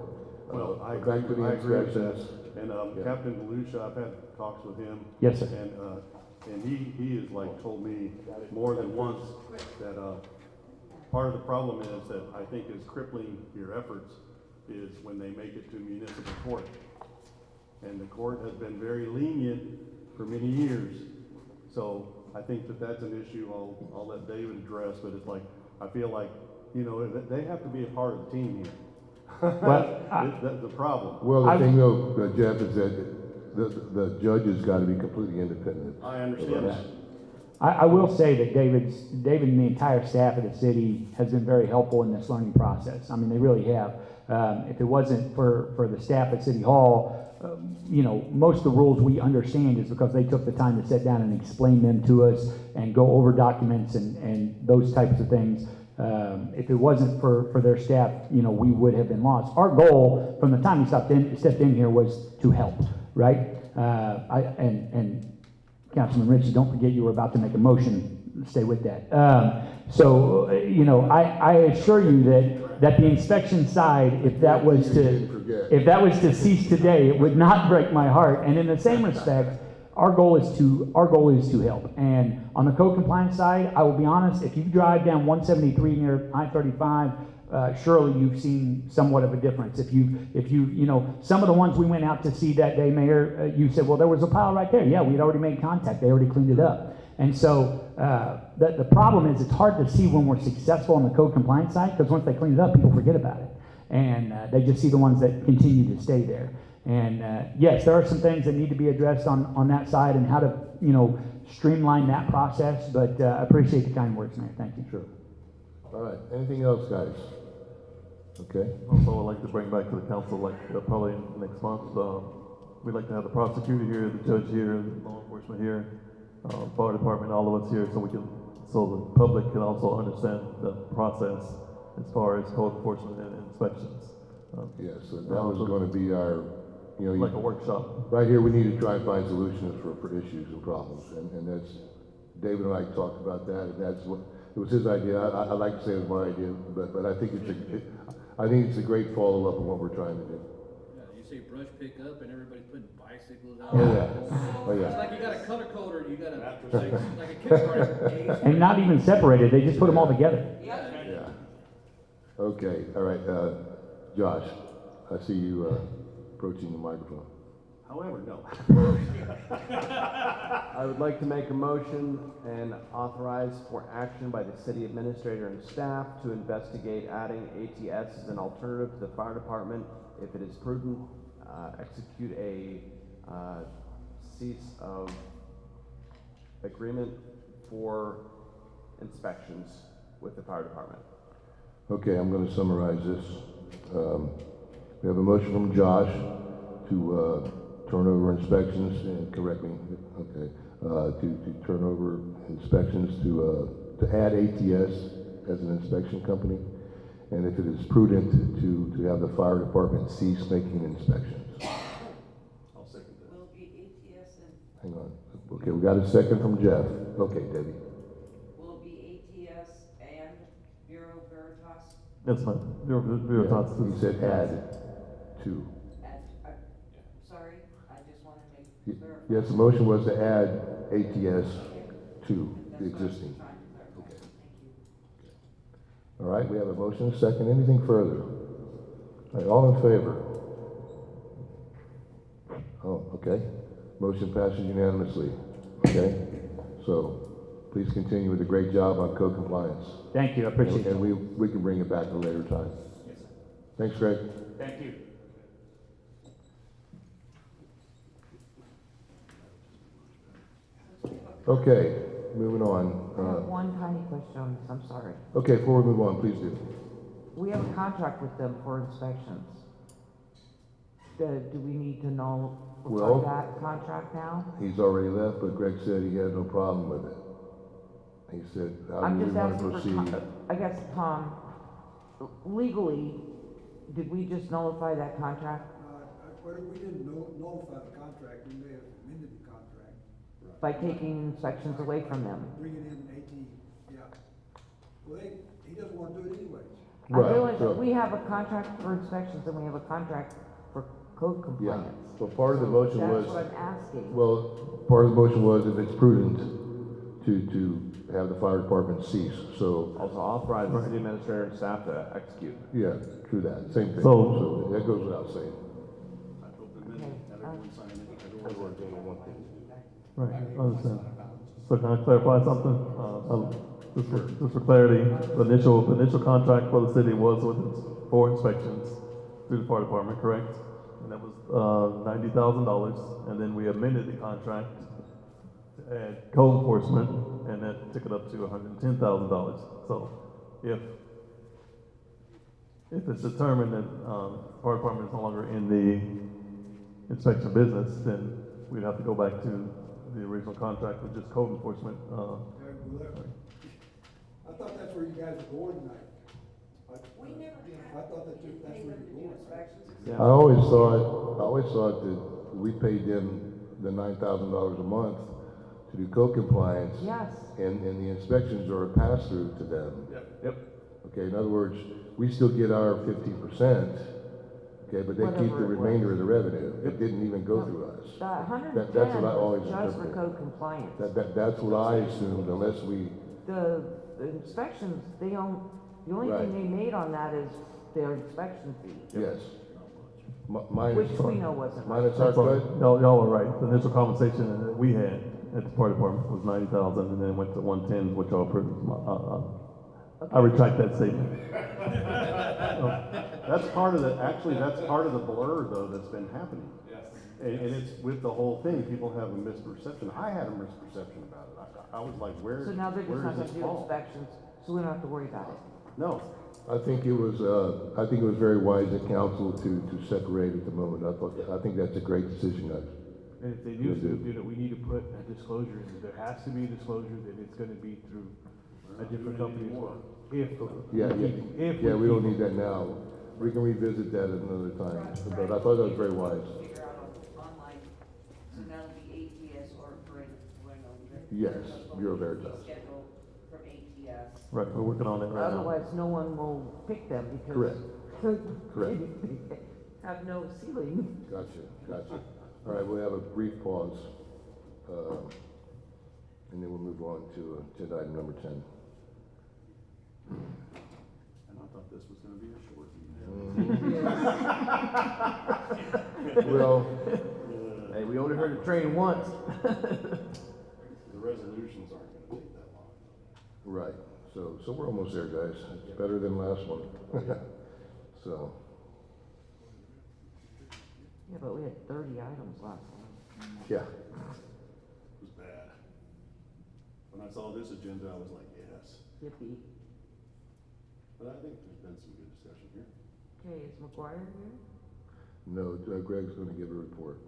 Well, I Back to agree, the I agree with inspections. that. And, Yeah. Captain Volusia, I've had talks with him. Yes, sir. And he has like told me more than once that, part of the problem is that I think is crippling your efforts is when they make it to municipal court. And the court has been very lenient for many years. So I think that that's an issue I'll let David address, but it's like, I feel like, you know, they have to be a part of the team here. Well, That's the problem. Well, the thing though, Jeff, is that the judge has got to be completely independent. I understand that. I will say that David and the entire staff of the city has been very helpful in this learning process. I mean, they really have. If it wasn't for the staff at City Hall, you know, most of the rules we understand is because they took the time to sit down and explain them to us and go over documents and those types of things. If it wasn't for their staff, you know, we would have been lost. Our goal from the time we stepped in here was to help, right? And Councilman Ritchie, don't forget you were about to make a motion. Stay with that. So, you know, I assure you that the inspection side, if that was to cease today, it would not break my heart. And in the same respect, our goal is to help. And on the code compliance side, I will be honest, if you drive down 173 near I-35, surely you've seen somewhat of a difference. If you know, some of the ones we went out to see that day, Mayor, you said, well, there was a pile right there. Yeah, we'd already made contact. They already cleaned it up. And so the problem is it's hard to see when we're successful on the code compliance side, because once they clean it up, people forget about it. And they just see the ones that continue to stay there. And yes, there are some things that need to be addressed on that side and how to, you know, streamline that process. But I appreciate the kind words, Mayor. Thank you. Sure. All right, anything else, guys? Okay. Also, I'd like to bring back to the council, like, probably next month, we'd like to have the prosecutor here, the judge here, the law enforcement here, fire department, all of us here, so the public can also understand the process as far as code enforcement and inspections. Yes, so that was going to be our, you know, Like a workshop. right here, we need to try and find solutions for issues and problems, and that's, David and I talked about that, and that's what, it was his idea. I like to say it was my idea, but I think it's a great follow-up on what we're trying to do. Yeah, you say brush pickup and everybody's putting bicycles out. Oh, yeah. Oh, yeah. It's like you got a color coder, you got a, like a kindergarten. And not even separated. They just put them all together. Yeah. Okay, all right, Josh, I see you approaching the microphone. However, no. I would like to make a motion and authorize for action by the city administrator and staff to investigate adding ATS as an alternative to the fire department. If it is prudent, execute a cease of agreement for inspections with the fire department. Okay, I'm going to summarize this. We have a motion from Josh to turn over inspections, and correct me, okay, to turn over inspections to add ATS as an inspection company, and if it is prudent to have the fire department cease making inspections. I'll second that. Will be ATS and, Hang on. Okay, we got a second from Jeff. Okay, Debbie. will it be ATS and Bureau Veritas? That's fine. Your thoughts. He said add to. Sorry, I just want to make clarify. Yes, the motion was to add ATS to the existing. Okay. All right, we have a motion, a second. Anything further? All right, all in favor? Oh, okay. Motion passes unanimously. Okay? So, please continue with a great job on code compliance. Thank you. I appreciate it. And we can bring it back at a later time. Yes, sir. Thanks, Greg. Thank you. Okay, moving on. I have one tiny question on this, I'm sorry. Okay, before we move on, please do. We have a contract with them for inspections. Do we need to know Well- that contract now? He's already left, but Greg said he had no problem with it. He said, how I'm do we just want to asking proceed? for, I guess, Tom, legally, did we just nullify that contract? Well, we didn't notify the contract, we may have amended the contract. by taking inspections away from them. Bringing in yeah. Well, he doesn't want to do it anyways. I Right, realize so- that we have a contract for inspections and we have a contract for code Yeah, compliance. so part of the motion was. That's what I'm asking. Well, part of the motion was if it's prudent to have the fire department cease, so, Also authorize the city administrator and staff to execute. yeah, true that, same thing. So- So that goes without saying. I wrote the minute, had everyone sign it. Everyone's doing one thing. Right, I understand. So can I clarify something? Just for clarity, the initial contract for the city was for inspections through the fire department, correct? And that was, $90,000, and then we amended the contract to add code enforcement, and that took it up to $110,000. So if it's determined that, fire department is no longer in the inspection business, then we'd have to go back to the original contract with just code enforcement, I thought that's where you guys were going tonight. I thought that's where you were going. I always thought that we paid them the $9,000 a month to do code compliance. Yes. And the inspections are a pass-through to them. Yep. Okay, in other words, we still get our 15%, okay, but they keep Whatever the it was. remainder of the revenue. It didn't even go through us. The $110 That's what I always was just for interpreted. code compliance. That's what I assumed, unless we, The inspections, the only Right. thing they made on that is their inspection fee, yes. Minus, which we know wasn't right. minus our cut, y'all are right. The initial compensation that we had at the fire department was 90,000, and then it went to 110, which y'all approved. I retract that statement. That's part of that's part of the blur though that's been happening. Yes. And it's with the whole thing, people have a misperception. I had a misperception about it. I was like, So now they're just where not does gonna this do fall? inspections, so we don't have to worry about it. No, I think it was very wise of council to separate at the moment. I think that's a great decision, guys. And if they do that, we need to put a disclosure in. There has to be a disclosure that it's gonna be through a different company as well. If We don't need that now. We can revisit that at another time, but I thought that was very wise. Figure out online, so that'll be ATS or Yes, Bureau Veritas. Schedule from ATS. Right, we're working on it right now. Otherwise, no one will pick them because. Correct. Correct. they have no ceiling. Gotcha. All right, we'll have a brief pause, and then we'll move on to agenda item number 10. and I thought this was gonna be a short meeting. Well, Hey, we only heard the train once. The resolutions aren't gonna take that long. right, so we're almost there, guys. It's better than last one. So, Yeah, but we had 30 items last time. yeah. It was bad. When I saw this agenda, I was like, yes. Yippee. But I think there's been some good discussion here. Okay, is McGuire here? No, Greg's gonna give a report.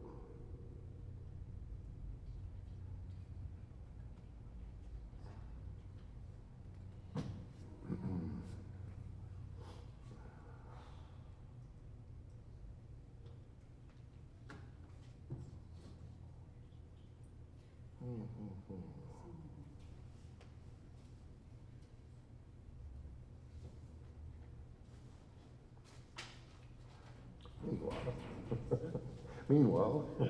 Meanwhile, yeah.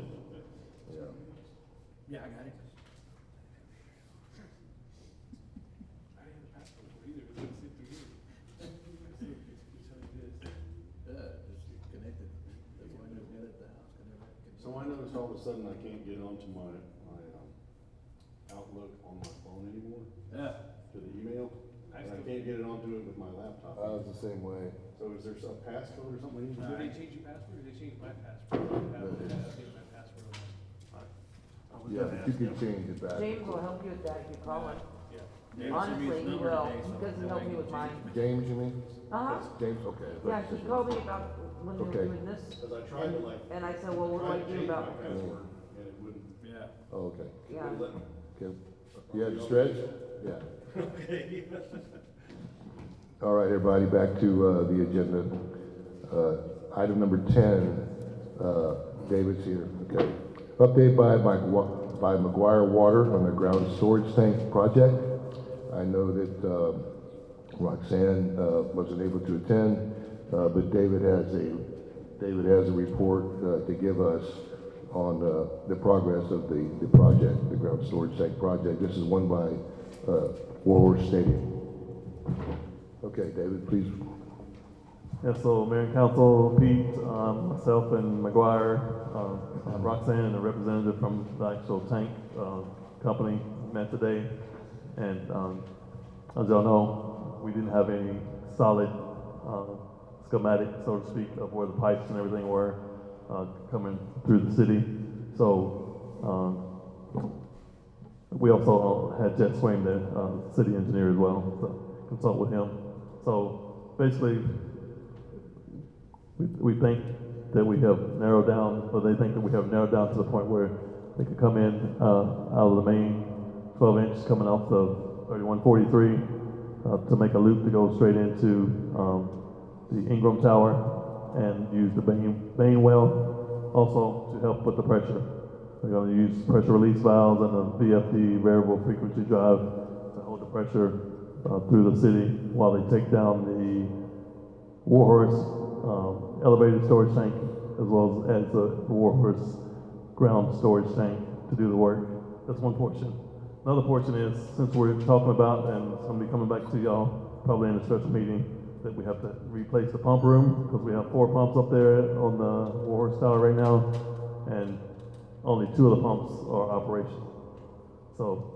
Yeah, I got it. I didn't have a passport either, it was gonna sit through here. Just connected. That's why I never got at the house. So I noticed all of a sudden I can't get onto my Outlook on my phone anymore, Yeah. to the email. And I can't get it onto it with my laptop. I was the same way. So is there some passcode or something I need to Did do? they change your password, or they changed my password? I have to update my password on I was Yeah, gonna but you ask can him. change it back. James will help you with that if you call him. Yeah. Honestly, he will. He doesn't help me with mine. James, you mean? Uh-huh. James, okay. Yeah, he called me about when we were Okay. doing this. Cause I tried to like. And I said, well, what do I tried to do change about? my password and it wouldn't. Yeah. Oh, okay. Yeah. wouldn't let me. Okay. You had to stretch? Yeah. Okay. All right, everybody, back to the agenda. Item number 10, David's here, okay. Update by by McGuire Water on the ground storage tank project. I know that Roxanne wasn't able to attend, but David has a report to give us on the progress of the project, the ground storage tank project. This is one by Warhorse Stadium. Okay, David, please. Yeah, so Mayor and Council, Pete, myself and McGuire, Roxanne and a representative from the actual tank company met today. And as y'all know, we didn't have any solid schematic, so to speak, of where the pipes and everything were coming through the city. So we also had Jet Swain, the city engineer as well, to consult with him. So basically, we think that we have narrowed down, or they think that we have narrowed down to the point where they could come in out of the main 12 inch coming off the 3143 to make a loop to go straight into the Ingram Tower and use the Bain well also to help with the pressure. They're going to use pressure release valves and a VFD, variable frequency drive, to hold the pressure through the city while they take down the Warhorse elevated storage tank as well as the Warhorse ground storage tank to do the work. That's one portion. Another portion is, since we're talking about, and it's going to be coming back to y'all probably in a special meeting, that we have to replace the pump room because we have 4 pumps up there on the Warhorse Tower right now, and only 2 of the pumps are operational. So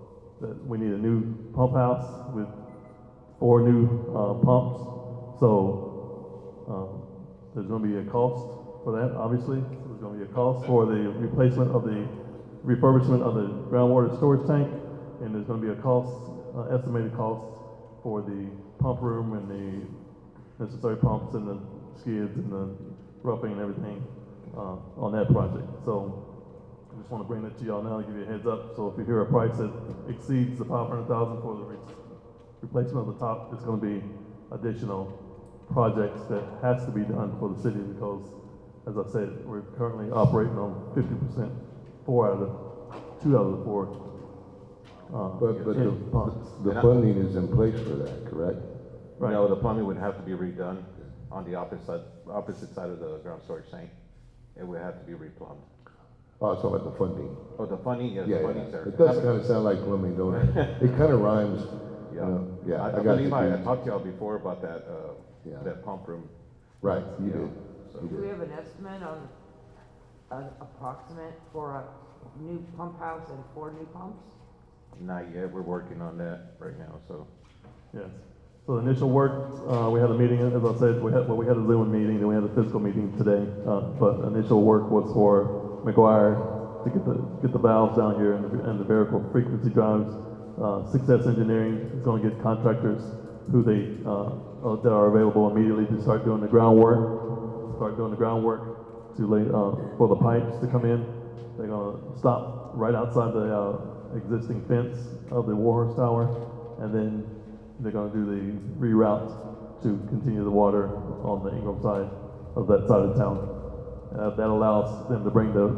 we need a new pump house with 4 new pumps. So there's going to be a cost for that, obviously. There's going to be a cost for the replacement of the refurbishment of the groundwater storage tank, and there's going to be a cost, estimated cost for the pump room and the necessary pumps and the skids and the roughing and everything on that project. So I just want to bring that to y'all now to give you a heads up. So if you hear a price that exceeds the $500,000 for the replacement of the top, it's going to be additional projects that has to be done for the city because, as I said, we're currently operating on 50%, 2 out of the 4 But pumps. the funding is in place for that, correct? Right. No, the plumbing would have to be redone on the opposite side of the ground storage tank. It would have to be replumbed. Oh, it's all about the funding. Oh, the funding, yes, Yeah, the funding's there. it does kind of sound like plumbing, don't it? It kind of rhymes. Yeah, I I got believe I you. talked to y'all before about that, Yeah. that pump room. Right, you Yeah. did. So- You Do we did. have an estimate on an approximate for a new pump house and 4 new pumps? Not yet, we're working on that right now, so. Yes. So the initial work, we had a meeting, as I said, we had a Zoom meeting, then we had a physical meeting today. But initial work was for McGuire to get the valves down here and the variable frequency drives. Success Engineering is going to get contractors who that are available immediately to start doing the groundwork. To lay for the pipes to come in. They're going to stop right outside the existing fence of the Warhorse Tower, and then they're going to do the reroute to continue the water on the Ingram side of that side of town. That allows them to bring the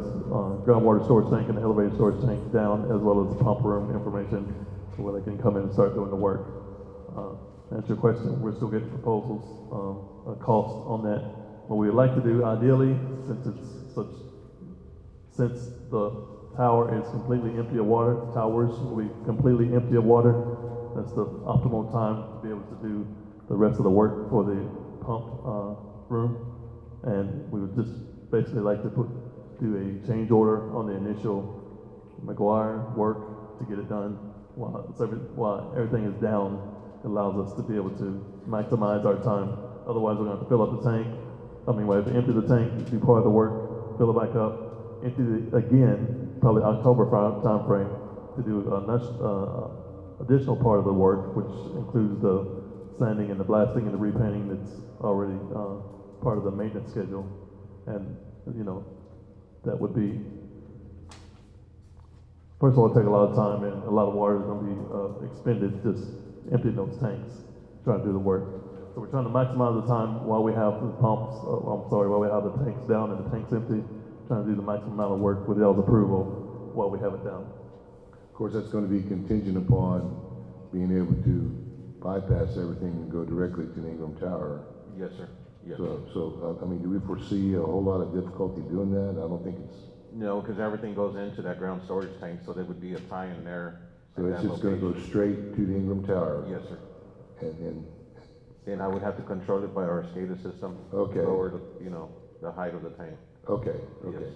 groundwater storage tank and the elevated storage tank down, as well as the pump room information, where they can come in and start doing the work. To answer your question, we're still getting proposals, a cost on that. What we would like to do, ideally, since the tower is completely empty of water, towers will be completely empty of water. That's the optimal time to be able to do the rest of the work for the pump room. And we would just basically like to do a change order on the initial McGuire work to get it done while everything is down. It allows us to be able to maximize our time. Otherwise, we're going to have to fill up the tank. We have to empty the tank, do part of the work, fill it back up, empty it again, probably October time frame, to do additional part of the work, which includes the sanding and the blasting and the repainting that's already part of the maintenance schedule. And, that would be, first of all, it'll take a lot of time and a lot of water is going to be expended just emptying those tanks, trying to do the work. So we're trying to maximize the time while we have the pumps, while we have the tanks down and the tanks empty, trying to do the maximum amount of work with y'all's approval while we have it down. Of course, that's gonna be contingent upon being able to bypass everything and go directly to the Ingram Tower. Yes, sir. Yes. So, I mean, do we foresee a whole lot of difficulty doing that? I don't think it's, No, because everything goes into that ground storage tank, so there would be a tie-in there. so at it's that just gonna go location. straight to the Ingram Tower? Yes, sir. And, And I would have to control it by our SCADA system. Okay. Lower the, the height of the tank. okay, Yes. okay.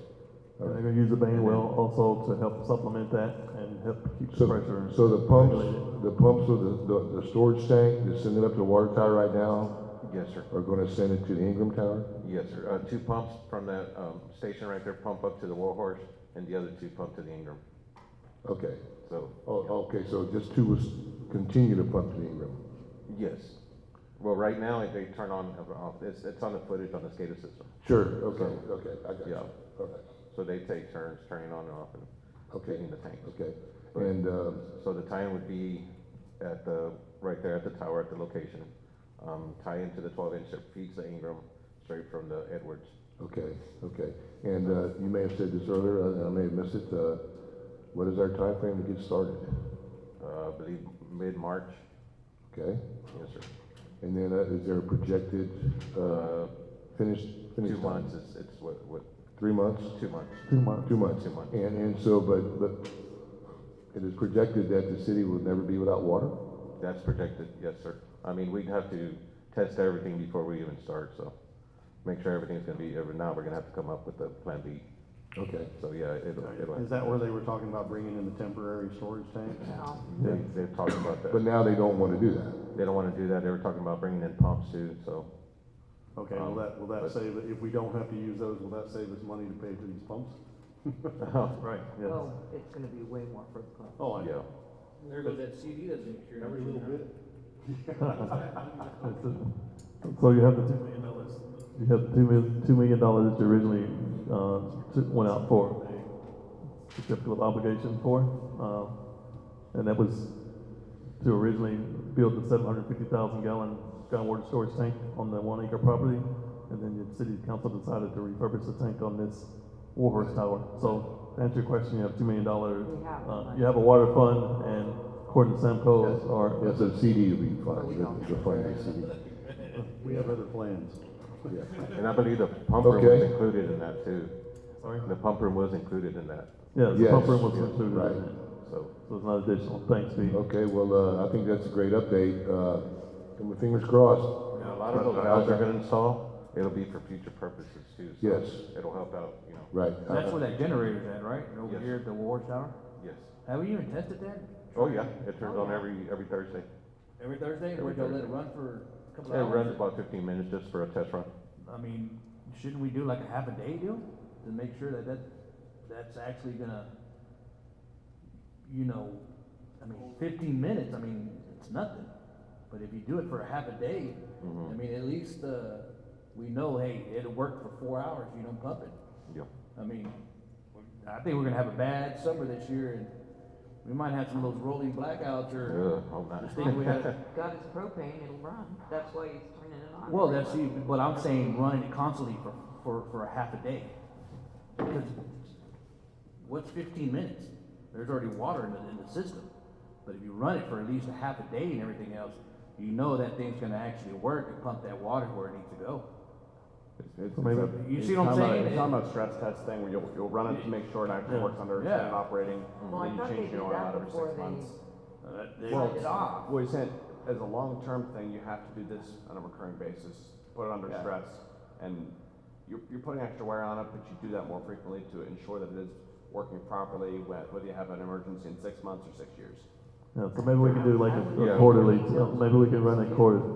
And they're gonna use the main well also to help supplement that and help keep the pressure. So the pumps, regulated. the pumps with the storage tank that's sending it up to the water tower right now Yes, sir. are gonna send it to the Ingram Tower? Yes, sir. 2 pumps from that station right there pump up to the Warhorse, and the other 2 pump to the Ingram. Okay. So, Oh, okay, so just two was continue to pump to the Ingram? yes. Well, right now, if they turn on, off, it's on the footage on the SCADA system. Sure, okay, okay, I got you. Yeah. All right, So they take turns turning on and off and okay, feeding the tanks. okay. But- And, So the tie-in would be right there at the tower at the location. Tie into the 12-inch that feeds the Ingram straight from the Edwards. okay, okay. And, you may have said this earlier, I may have missed it, what is our time frame to get started? I believe mid-March. Okay, Yes, sir. and then, is there a projected, finish 2 time? months, it's what, 3 months? 2 months. 2 months. 2 months. 2 months. And so, but it is projected that the city will never be without water? That's projected, yes, sir. I mean, we'd have to test everything before we even start, so make sure everything's gonna be, now we're gonna have to come up with a plan B. Okay. So, yeah, it'll. Is that where they were talking about bringing in the temporary storage tanks? They've talked about that. But now they don't want to do that. They don't wanna do that. They were talking about bringing in pumps too, so. Okay, will that but- save, if we don't have to use those, will that save us money to pay for these pumps? Right, yes. Well, it's gonna be way more for the club. Oh, I Yeah. know. There goes that CD that's in here. Every little bit. That's it. So you have the $2 million that you originally, went out for, certificate of obligation for, and that was to originally build the 750,000 gallon groundwater storage tank on the 1 acre property, and then the city council decided to repurpose the tank on this Warhorse Tower. So to answer your question, you have $2 million, you have a water fund, and according to Samco, or. Yes, a CD will be fine, the finance CD. We have other plans. Yeah. And I believe the pump room was Okay. included in that too. Sorry? The pump room was included in that, Yeah, the Yes, pump room was yes, included right. in that, so. so it's not additional. Thanks, Steve. Okay, well, I think that's a great update, and with fingers crossed. A lot of those valves they're gonna install, it'll be for future purposes too. So Yes. It'll help out, Right. That's where that generator's at, right? Over Yes. here at the Warhorse Tower? Yes. Have we even tested that? Oh, yeah, it turns on every Thursday. Every Thursday? Every We're gonna let Thursday. it run for a couple It hours? runs about 15 minutes just for a test run. I mean, shouldn't we do like a half a day deal to make sure that's actually gonna, I mean, 15 minutes, I mean, it's nothing. But if you do it for a half a day, I mean, at least, we know, hey, it'll work for 4 hours, you don't pump it. Yeah. I mean, I think we're gonna have a bad summer this year, and we might have some of those rolling blackouts or Hope not. this thing we had. God, it's propane, it'll run. That's why he's turning it on. Well, that's, see, but I'm saying running it constantly for a half a day. Because what's 15 minutes? There's already water in the system. But if you run it for at least a half a day and everything else, you know that thing's gonna actually work and pump that water where it needs to go. You see what I'm saying? It's not a stress test thing where you'll run it to make sure it actually works under Yeah. extended operating, Well, I and then thought you they change did your oil that out every before 6 they months. signed it off. Well, he said, as a long-term thing, you have to do this on a recurring basis, put it under Yeah. stress. And you're putting extra wear on it, but you do that more frequently to ensure that it is working properly, whether you have an emergency in 6 months or 6 years. Yeah, so maybe we can do like a Yeah. quarterly, maybe we can run it quarterly.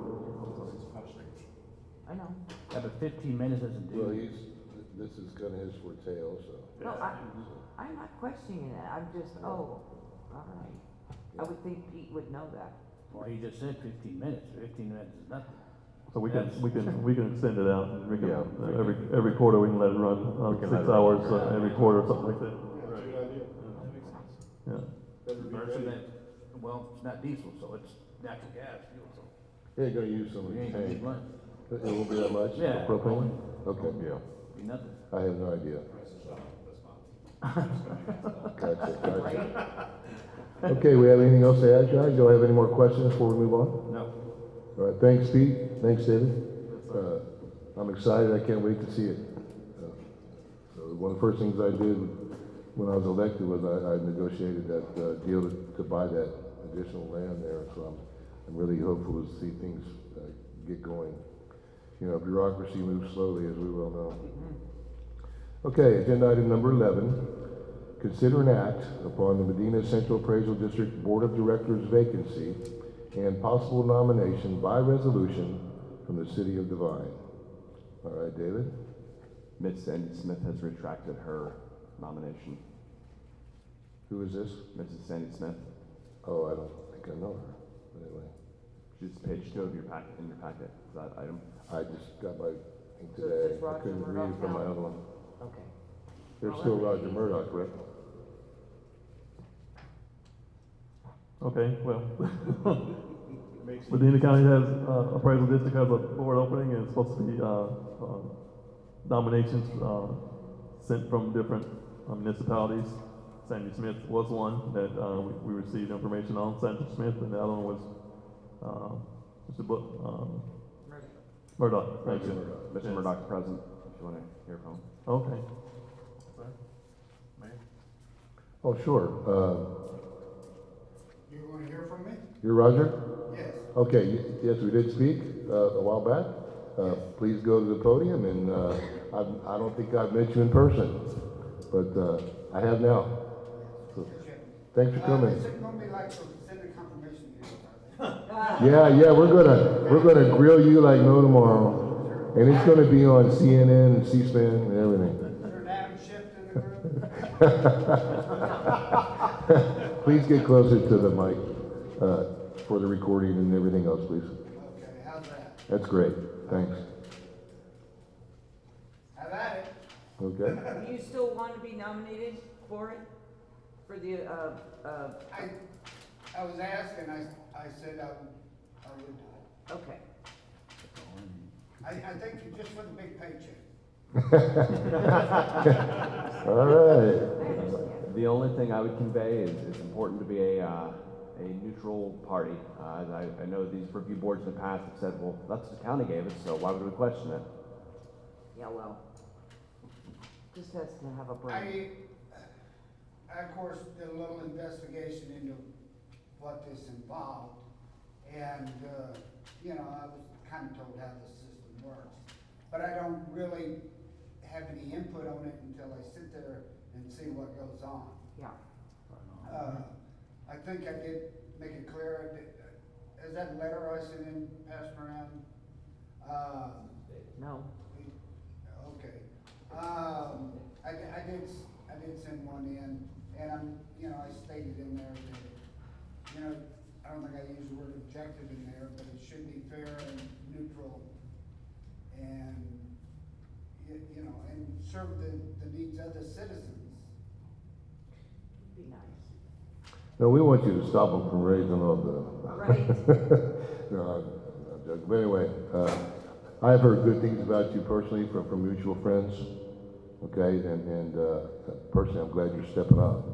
I know. Yeah, but 15 minutes doesn't do Well, it. this is kind of his forte also. No, I'm not questioning it. I'm just, all right. I would think Pete would know that. Well, he just said 15 minutes. 15 minutes is nothing. So we can extend it out. We can, Yeah. every quarter we can let it run, We can let 6 it run. hours, every quarter or something like that. Yeah. Versus that, well, it's not diesel, so it's natural gas fuel, so Yeah, you're gonna use some of you the ain't gonna tank. need much. It won't be that much? Yeah. Propane? Okay, Yeah. Be nothing. I have no idea. Gotcha. Okay, we have anything else to add, guys? Do I have any more questions before we move on? No. All right, thanks, Pete. Thanks, David. I'm excited. I can't wait to see it. So one of the first things I did when I was elected was I negotiated that deal to buy that additional land there. So I'm really hopeful to see things get going. You know, bureaucracy moves slowly, as we well know. Okay, agenda item number 11. Consider an act upon the Medina Central Appraisal District Board of Directors vacancy and possible nomination by resolution from the city of Devine. All right, David? Ms. Sandy Smith has retracted her nomination. Who is this? Mrs. Sandy Smith. Oh, I don't think I know her. But anyway, She's page 2 of your packet, in your packet, that item. I just got my thing So today. it's I Roger couldn't read Murdoch it from my now? other one. Okay. There's still Roger Murdoch, correct? Okay, well. Medina County has, appraisal district has a board opening and it's supposed to be, nominations, sent from different municipalities. Sandy Smith was one that, we received information on, Sandy Smith, and the other one was, Mr. Murdoch, thank you. Mr. Yes. Murdoch present, if you want to hear from him. Okay. Oh, sure. You want to hear from me? You're Roger? Yes. Okay, yes, we did speak a while back. Please go to the podium, and I don't think I've met you in person, but I have now. So, thanks for coming. Is it going to be like the Senate confirmation hearings? Yeah, we're gonna grill you like no tomorrow, and it's gonna be on CNN and C-SPAN and everything. Is there an Adam Schiff in the group? Please get closer to the mic for the recording and everything else, please. Okay, how's that? That's great. Thanks. Have at it. Okay. Do you still want to be nominated for it? For the, I was asked and I said I would do it. okay. I think just for the big paycheck. All right. The only thing I would convey is it's important to be a neutral party. As I know these review boards in the past have said, well, that's what the county gave us, so why would we question it? Yeah, well, just has to have a brain. I of course did a little investigation into what this involved, and you know, I was kind of told how the system works, but I don't really have any input on it until I sit there and see what goes on. Yeah. I think I did make it clear. Is that letter I sent in passed around? No. Okay. I did send one in, and I stated in there that, I don't think I used the word objective in there, but it should be fair and neutral, and, and serve the needs of the citizens. Be nice. No, we want you to stop them from raising all the. Right. No, I'm joking. But anyway, I've heard good things about you personally from mutual friends. Okay, and personally, I'm glad you're stepping up.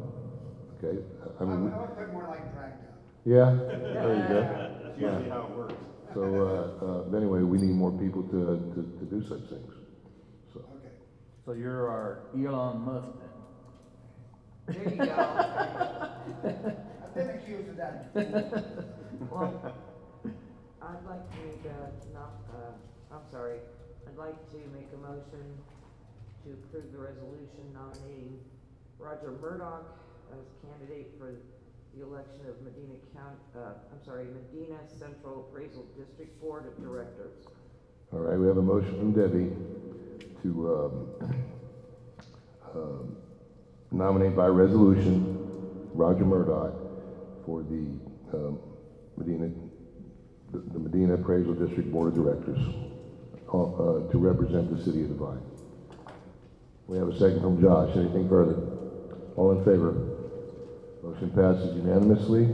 Okay, I mean. I would put more like dragged up. Yeah, there you go. That's usually how it works. So anyway, we need more people to do such things. So. Okay. So you're our Elon Musk then? There you go. I've been accused of that before. Well, I'd like to make I'd like to make a motion to approve the resolution nominating Roger Murdoch as candidate for the election of Medina Central Appraisal District Board of Directors. All right, we have a motion from Debbie to nominate by resolution Roger Murdoch for the Medina Appraisal District Board of Directors to represent the city of Devine. We have a second from Josh. Anything further? All in favor? Motion passes unanimously.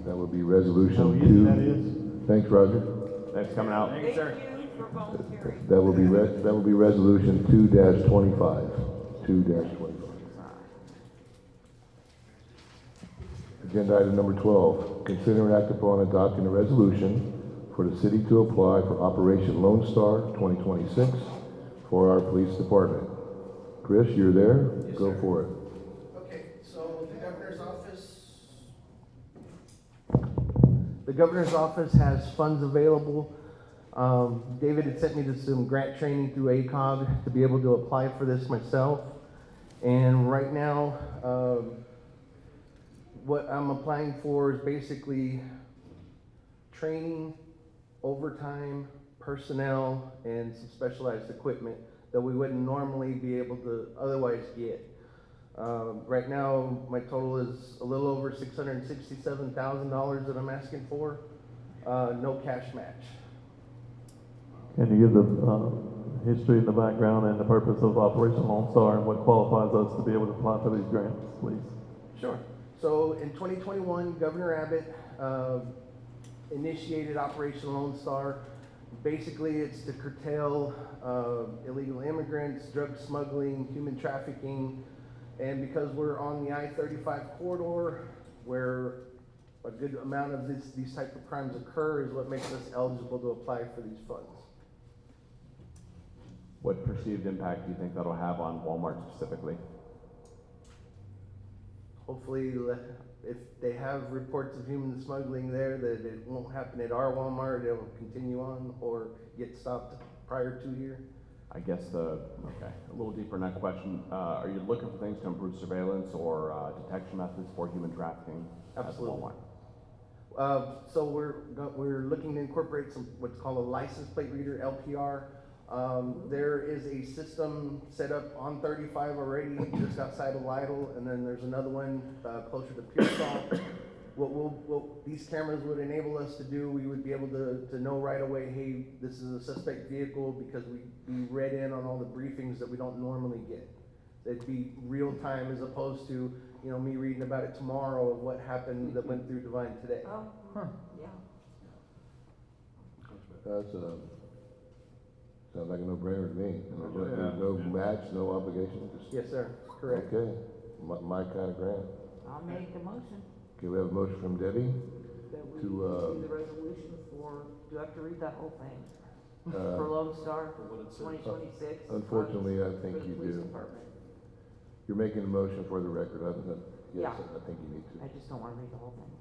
That would be resolution How easy two. that is? Thanks, Roger. Thanks for coming out. Thank you for volunteering. That will be resolution 2-25. 2-25. Agenda item number 12, consider and act upon adopting a resolution for the city to apply for Operation Lone Star 2026 for our police department. Chris, you're there? Yes, Go sir. for it. Okay, so the governor's office has funds available. David had sent me to some grant training through ACOG to be able to apply for this myself. And right now, what I'm applying for is basically training, overtime, personnel, and some specialized equipment that we wouldn't normally be able to otherwise get. Right now, my total is a little over $667,000 that I'm asking for, no cash match. Can you give the history and the background and the purpose of Operation Lone Star and what qualifies us to be able to apply for these grants, please? Sure. So in 2021, Governor Abbott initiated Operation Lone Star. Basically, it's to curtail illegal immigrants, drug smuggling, human trafficking, and because we're on the I-35 corridor, where a good amount of these type of crimes occur, is what makes us eligible to apply for these funds. What perceived impact do you think that'll have on Walmart specifically? Hopefully, if they have reports of human smuggling there, that it won't happen at our Walmart, it will continue on or get stopped prior to here. I guess a little deeper in that question, are you looking for things to improve surveillance or detection methods for human trafficking at Absolutely. Walmart? So we're looking to incorporate some what's called a license plate reader, LPR. There is a system set up on 35 already, just outside of Lytle, and then there's another one closer to Pearsall. What these cameras would enable us to do, we would be able to know right away, hey, this is a suspect vehicle, because we read in on all the briefings that we don't normally get. It'd be real time as opposed to, me reading about it tomorrow of what happened that went through Devine today. Oh, yeah. That's sounds like a no-brainer to me. There's no match, no obligation. Yes, sir, correct. Okay, my kind of grant. I'll make the motion Okay, we have a motion from Debbie that we to, do the resolution for, do I have to read that whole thing? For Lone Star, 2026. unfortunately, I think for the you police do. department. You're making a motion for the record. Yes, Yeah. I think you need to. I just don't wanna read the whole thing.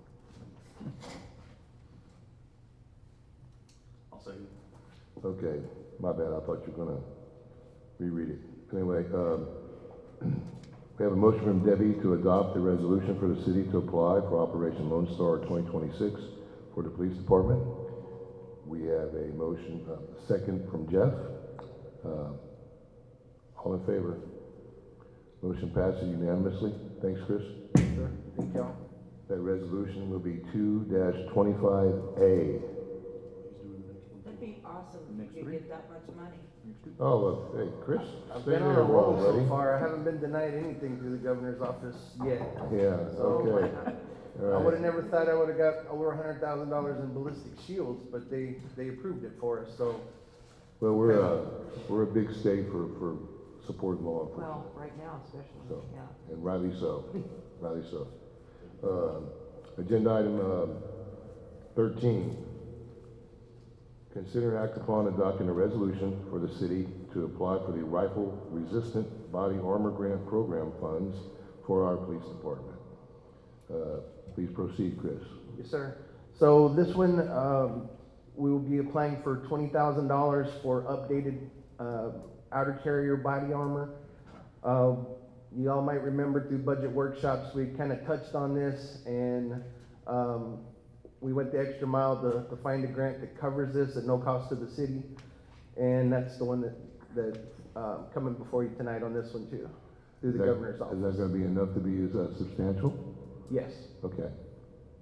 I'll second. Okay, my bad, I thought you were gonna reread it. Anyway, we have a motion from Debbie to adopt the resolution for the city to apply for Operation Lone Star 2026 for the police department. We have a motion, second from Jeff. All in favor? Motion passes unanimously. Thanks, Chris. Sir, thank y'all. That resolution will be 2-25A. That'd be awesome if you get that much money. Oh, hey, Chris, I've stay been on there a a while, roll so buddy. far. I haven't been denied anything through the governor's office yet. Yeah, So, okay. I All would right. have never thought I would have got over $100,000 in ballistic shields, but they approved it for us, so. Well, we're a big state for supporting law enforcement. Well, right now especially, So, yeah. and rightly so, rightly so. Agenda item 13. Consider and act upon adopting a resolution for the city to apply for the rifle-resistant body armor grant program funds for our police department. Please proceed, Chris. Yes, sir. So this one, we will be applying for $20,000 for updated outer carrier body armor. You all might remember through budget workshops, we kind of touched on this, and we went the extra mile to find a grant that covers this at no cost to the city. And that's the one that coming before you tonight on this one too, through the governor's office. Is that going to be enough to be substantial? Yes. Okay,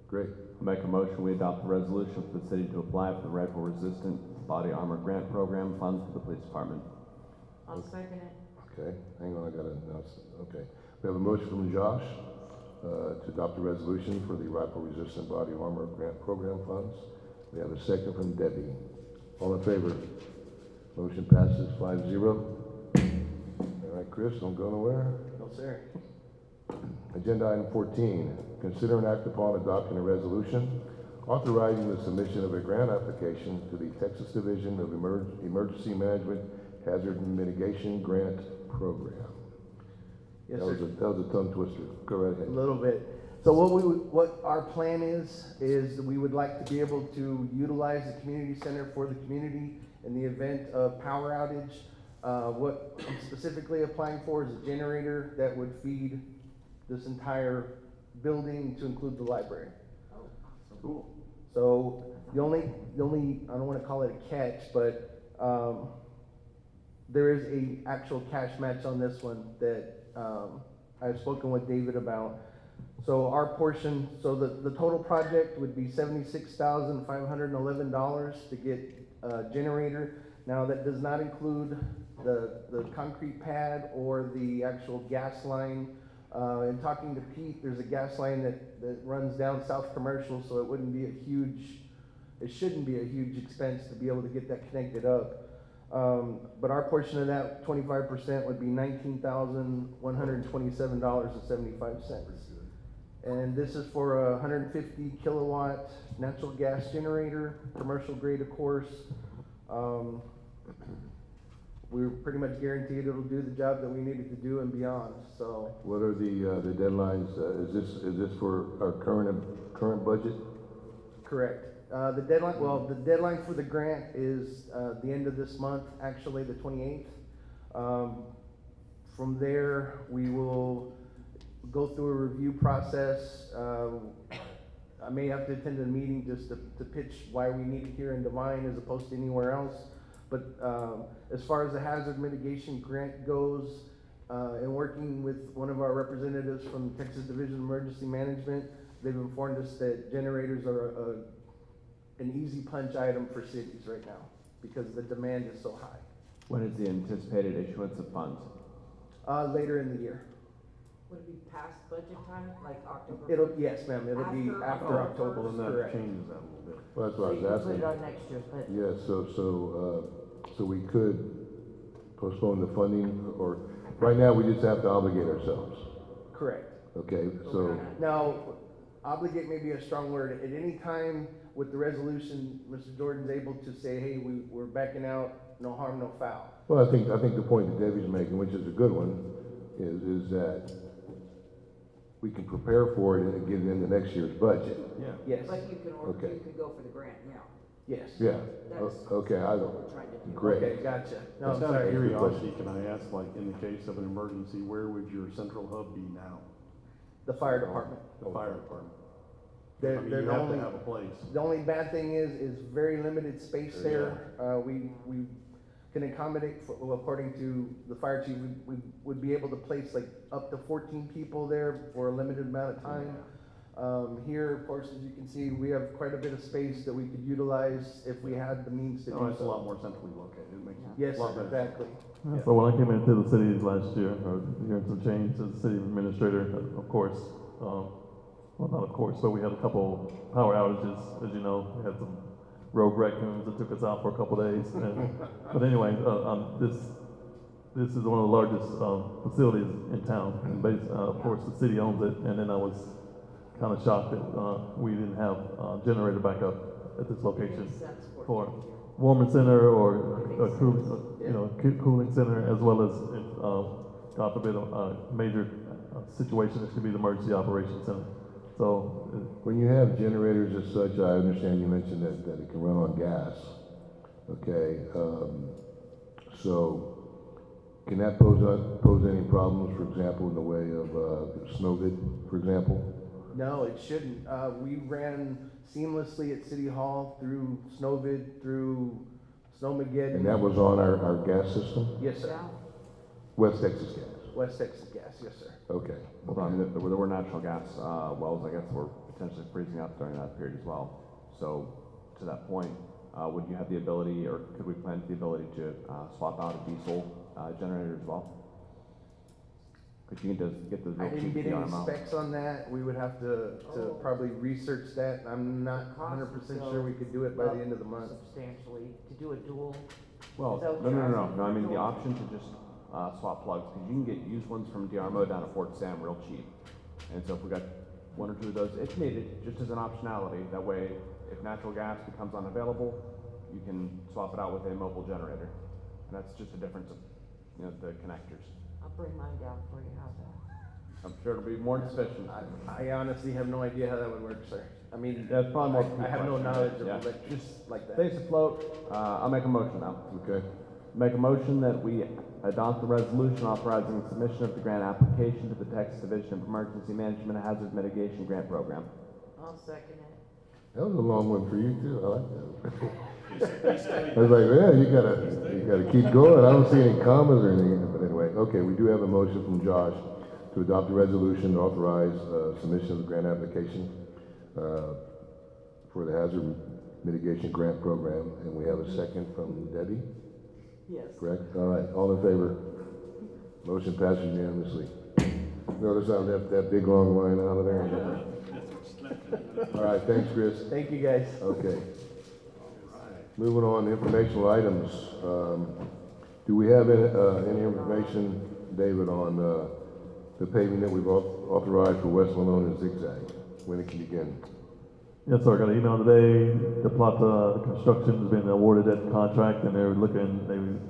great. Make a motion, we adopt the resolution for the city to apply for the rifle-resistant body armor grant program funds for the police department. I'll second it. Okay, hang on, I gotta announce it. Okay. We have a motion from Josh to adopt the resolution for the rifle-resistant body armor grant program funds. We have a second from Debbie. All in favor? Motion passes 5-0. All right, Chris, don't go nowhere. No, sir. Agenda item 14, consider and act upon adopting a resolution authorizing the submission of a grant application to the Texas Division of Emergency Management Hazard Mitigation Grant Program. Yes, That sir. was a tongue twister. Go right A ahead. little bit. So what our plan is we would like to be able to utilize the community center for the community in the event of power outage. What I'm specifically applying for is a generator that would feed this entire building to include the library. Cool. So the only, I don't wanna call it a catch, but, there is a actual cash match on this one that, I've spoken with David about. So our portion, so the total project would be $76,511 to get a generator. Now, that does not include the concrete pad or the actual gas line. In talking to Pete, there's a gas line that runs down South Commercial, so it shouldn't be a huge expense to be able to get that connected up. But our portion of that, 25%, would be $19,127.75. And this is for a 150 kilowatt natural gas generator, commercial grade, of course. We're pretty much guaranteed it'll do the job that we need it to do and beyond, so. What are the deadlines? Is this for our current budget? Correct. The deadline for the grant is, the end of this month, actually, the 28th. From there, we will go through a review process. I may have to attend a meeting just to pitch why we need it here in Devine as opposed to anywhere else. But as far as the hazard mitigation grant goes, in working with one of our representatives from the Texas Division of Emergency Management, they've informed us that generators are an easy punch item for cities right now because the demand is so high. When is the anticipated issuance of funds? Later in the year. Would it be past budget time, like October? Yes, ma'am, it'll be after October, Well, then that correct. changes that a little bit. Well, that's what I So you was can put asking. it on next year's budget. Yeah, so we could postpone the funding, or, right now, we just have to obligate ourselves, Correct. okay? So, Now, obligate may be a strong word. At any time with the resolution, Mr. Jordan's able to say, hey, we're backing out, no harm, no foul. well, I think the point that Debbie's making, which is a good one, is that we can prepare for it and get it into next year's budget. Yeah. Yes, But you can, Okay. you could go for the grant now. yes. Yeah, That's okay, what we're trying to do. great. Okay, gotcha. No, I'm Just out of sorry. curiosity, can I ask, like, in the case of an emergency, where would your central hub be now? The fire department. The fire department? I They're mean, the you have to only, have a place. the only bad thing is very limited space there. We can accommodate, according to the fire chief, we would be able to place like up to 14 people there for a limited amount of time. Here, of course, as you can see, we have quite a bit of space that we could utilize if we had the means to No, do it's a lot so. more centrally located, it makes Yes, a lot better. exactly. Yeah, so when I came into the city last year, or hearing some change as city administrator, of course, well, not of course, but we had a couple power outages, as you know. We had some rogue raccoons that took us out for a couple days. But anyway, this is one of the largest facilities in town. And of course, the city owns it. And then I was kind of shocked that we didn't have generator backup at this location for warming center or cooling center, as well as, God forbid, a major situation that could be the emergency operations center. So, When you have generators as such, I understand you mentioned that it can run on gas, okay? So, can that pose any problems, for example, in the way of Snowvid, for example? No, it shouldn't. We ran seamlessly at City Hall through Snowvid, through Snowmageddon. And that was on our gas system? Yes, sir. West Texas Gas? West Texas Gas, yes, sir. Okay. Well, I mean, there were natural gas wells, I guess, were potentially freezing up during that period as well. So, to that point, would you have the ability, or could we plan the ability to swap out a diesel generator as well? Because you can just get those I real didn't cheap get any DRM out. specs on that. We would have to probably research that. I'm not 100% sure we could do it by the end of the month. Substantially, to do a dual. Well, Is that what no, you're no, no, no, asking no, I for? mean, the option to just swap plugs, because you can get used ones from DRMO down at Fort Sam real cheap. And so if we got one or two of those, if needed, just as an optionality, that way, if natural gas becomes unavailable, you can swap it out with a mobile generator. And that's just a difference of, you know, the connectors. I'll bring mine down for you, how's that? I'm sure it'll be more than sufficient. I honestly have no idea how that would work, sir. I mean, That's probably more. I have no knowledge of Yeah. electrics like that. Stays afloat, I'll make a motion now. Okay. Make a motion that we adopt the resolution authorizing the submission of the grant application to the Texas Division of Emergency Management and Hazard Mitigation Grant Program. I'll second it. That was a long one for you too, I like that. I was like, yeah, you gotta keep going, I don't see any commas or anything, but anyway, okay, we do have a motion from Josh to adopt a resolution to authorize, submission of the grant application, for the Hazard Mitigation Grant Program, and we have a second from Debbie, Yes. correct? All right, all in favor? Motion passes unanimously. Notice I left that big long line out of there. All right, thanks, Chris. Thank you, guys. Okay. Moving on, informational items. Do we have any information, David, on the paving that we've authorized for West Malone and Zigzag, when it can begin? Yes, sir, I got an email today, the construction has been awarded that contract, and they would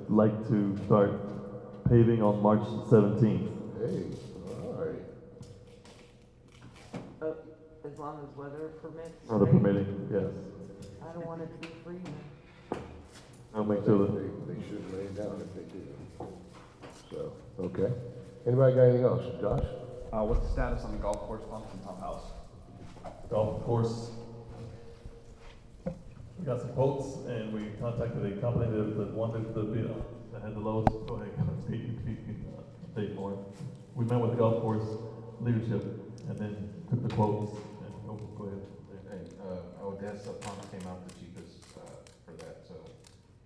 like to start paving on March 17th. Hey, all right. As long as weather permits. Weather right? permitting, yes. I don't want it to be free. I'll make sure that. They should lay it down if they do. So, okay. Anybody got anything else? Josh? What's the status on the golf course pumps and pump house? Golf course. We got some quotes, and we contacted a company that wanted the bid, that had the lowest. Go ahead, kind of pay for it. We met with the golf course leadership, and then took the quotes, and go ahead. Odessa pump came out the cheapest, for that, so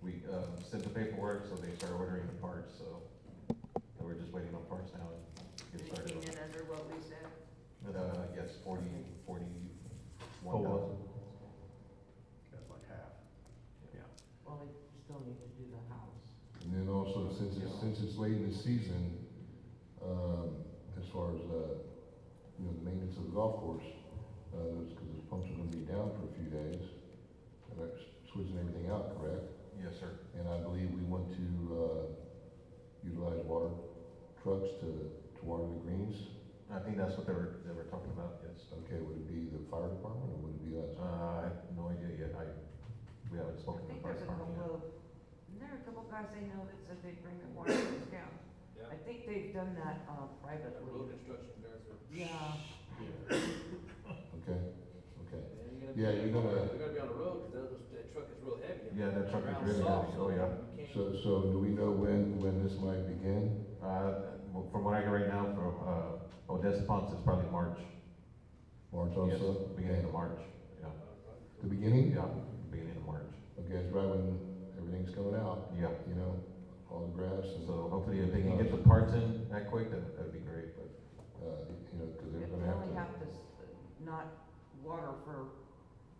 we, sent the paperwork, so they started ordering the parts, so we're just waiting on parts now and get started. Came in under what we said. Yes, 41,000. That's like half. Yeah. Well, we still need to do the house. And then also, since it's late in the season, as far as, the maintenance of the golf course, because the pumps are gonna be down for a few days, and that's switching everything out, correct? Yes, sir. And I believe we want to, utilize water trucks to water the greens. I think that's what they were talking about, yes. Okay, would it be the fire department, or would it be us? I have no idea yet, we haven't I spoken to the think fire there's a department couple yet. of, isn't there a couple guys I know that said they'd bring the water tanks down? Yeah. I think they've done that, privately. Road construction guys are. Yeah. Okay, okay. And Yeah, you're gonna- They're gonna be on the road, because that truck is real heavy. Yeah, that truck is Ground's really soft, heavy. Oh, yeah. you can't- So do we know when this might begin? From what I get right now from, Odessa pumps, it's probably March. March Yes, also? beginning of March, yeah. The beginning? Yeah, beginning of March. Okay, it's right when everything's coming out, Yeah. all the grass and. So hopefully if they can get the parts in that quick, that'd be great, but. Because they're If gonna they have only to. have to not water for